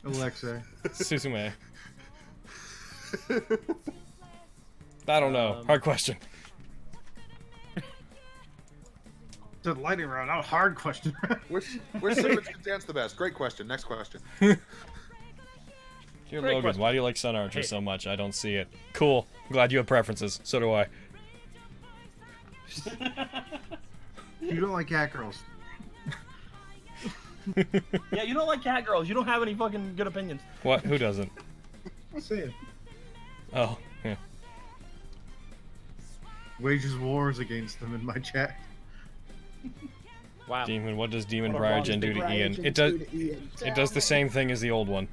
Alexei. Suzume. I don't know. Hard question. The lightning round, not a hard question. Which servants can dance the best? Great question. Next question. Dear Great Logan, question. why do you like Sun Archer so much? I don't see it. Cool. Glad you have preferences. So do I. You don't like cat girls. Yeah, you don't like cat girls. You don't have any fucking good opinions. What? Who doesn't? See it. Oh, yeah. Wages wars against them in my chat. Wow. Demon. What does Demon What Bryogen do to Bryogen Ian? do It does. to Ian? It does the same thing as the old one.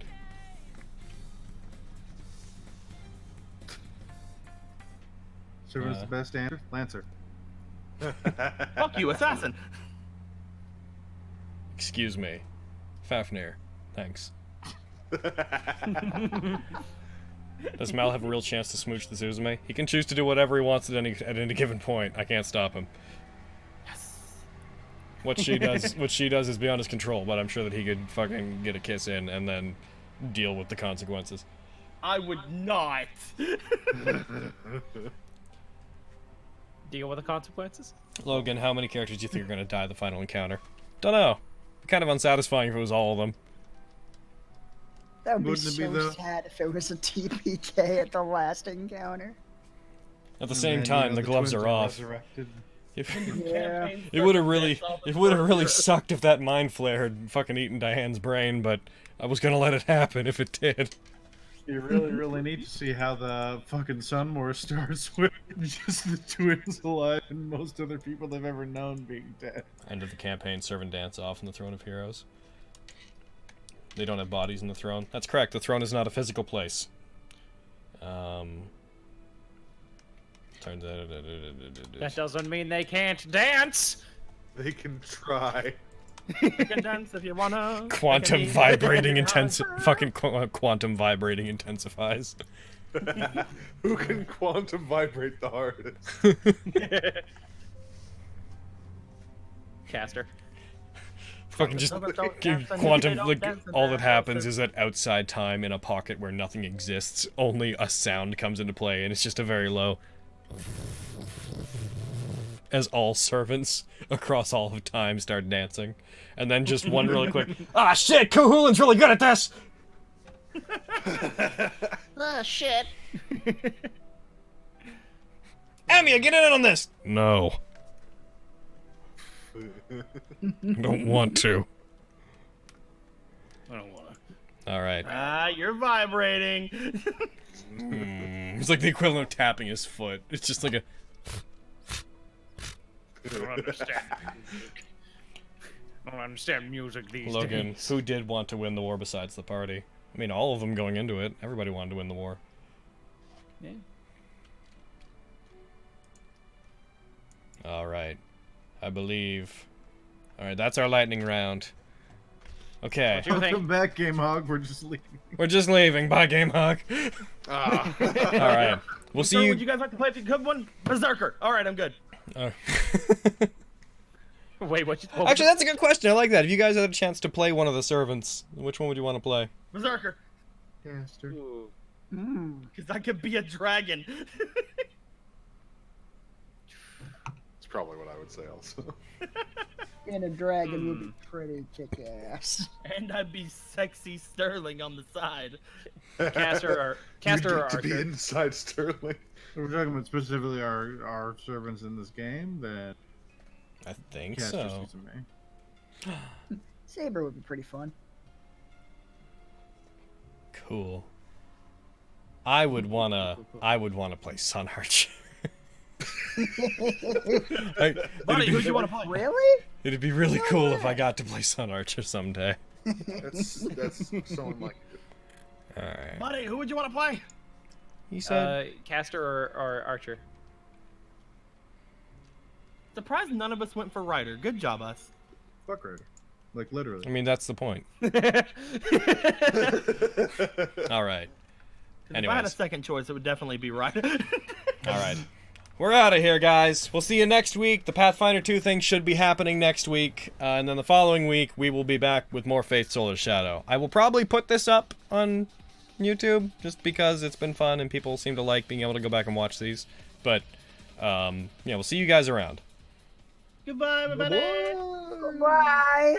Servant's the best answer? Lancer. Fuck you, assassin. Excuse me, Fafnir. Thanks. Does Mal have a real chance to smooch the Suzume? He can choose to do whatever he wants at any given point. I can't stop him. Yes. What she does is beyond his control, but I'm sure that he could fucking get a kiss in and then deal with the consequences. I would not. Deal with the consequences? Logan, how many characters do you think are gonna die at the final encounter? Dunno. Kind of unsatisfying if it was all of them. That would be Wouldn't it be, so though? sad if it was a TPK at the last encounter. At the same time, the gloves are off. Resurrected. Yeah. It would have really sucked if that mind flare had fucking eaten Diane's brain, but I was gonna let it happen if it did. You really need to see how the fucking Sun War starts with just the twins alive and most other people they've ever known being dead. End of the campaign, servant dance off in the Throne of Heroes. They don't have bodies in the throne. That's correct, the throne is not a physical place. That doesn't mean they can't dance! They can try. You can dance if you wanna. Quantum vibrating fucking quantum vibrating intensifies. Who can quantum vibrate the hardest? Caster. Fucking just quantum, like, all that happens is that outside time in a pocket where nothing exists, only a sound comes into play, and it's just a very low... As all servants across all of time start dancing. And then just one really quick, ah shit, Kuhulin's really good at this! Oh, shit. Amia, get in on this! No. I don't want to. I don't wanna. Alright. Ah, you're vibrating. It's like the equivalent of tapping his foot. It's just like a... I don't understand music. I don't understand music these Logan, days. who did want to win the war besides the party? I mean, all of them going into it. Everybody wanted to win the war. Yeah. Alright. I believe... Alright, that's our lightning round. Okay. What do you think? Welcome back, Game Hog. We're just leaving. We're just leaving. Bye, Game Hog. Ah. Alright. We'll see So, you... would you guys like to play a good one? Berserker. All right, I'm good. Wait, what? Actually, that's a good question. I like that. If you guys had a chance to play one of the servants, which one would you want to play? Berserker. Caster. Because I could be a dragon. That's probably what I would say also. Being a dragon would be pretty kick-ass. And I'd be sexy Sterling on the side. Caster or You need to Archer? be inside Sterling. If we're talking about specifically our servants in this game, then I think Caster so. Suzume. Saber would be pretty fun. Cool. I would wanna play Sun Archer. Buddy, who do you want to play? Really? It'd be really cool if I got to play Sun Archer someday. That's someone like you. Alright. Buddy, who would you want to play? He said... Caster or Archer? Surprised none of us went for Ryder. Good job, us. Fuck Raider. Like, literally. I mean, that's the point. Alright. If I had a Anyways. second choice, it would definitely be Ryder. Alright. We're out of here, guys. We'll see you next week. The Pathfinder 2 thing should be happening next week. And then the following week, we will be back with more Faith Solar Shadow. I will probably put this up on YouTube, just because it's been fun and people seem to like being able to go back and watch these. But, yeah, we'll see you guys around. Goodbye, everybody. Bye.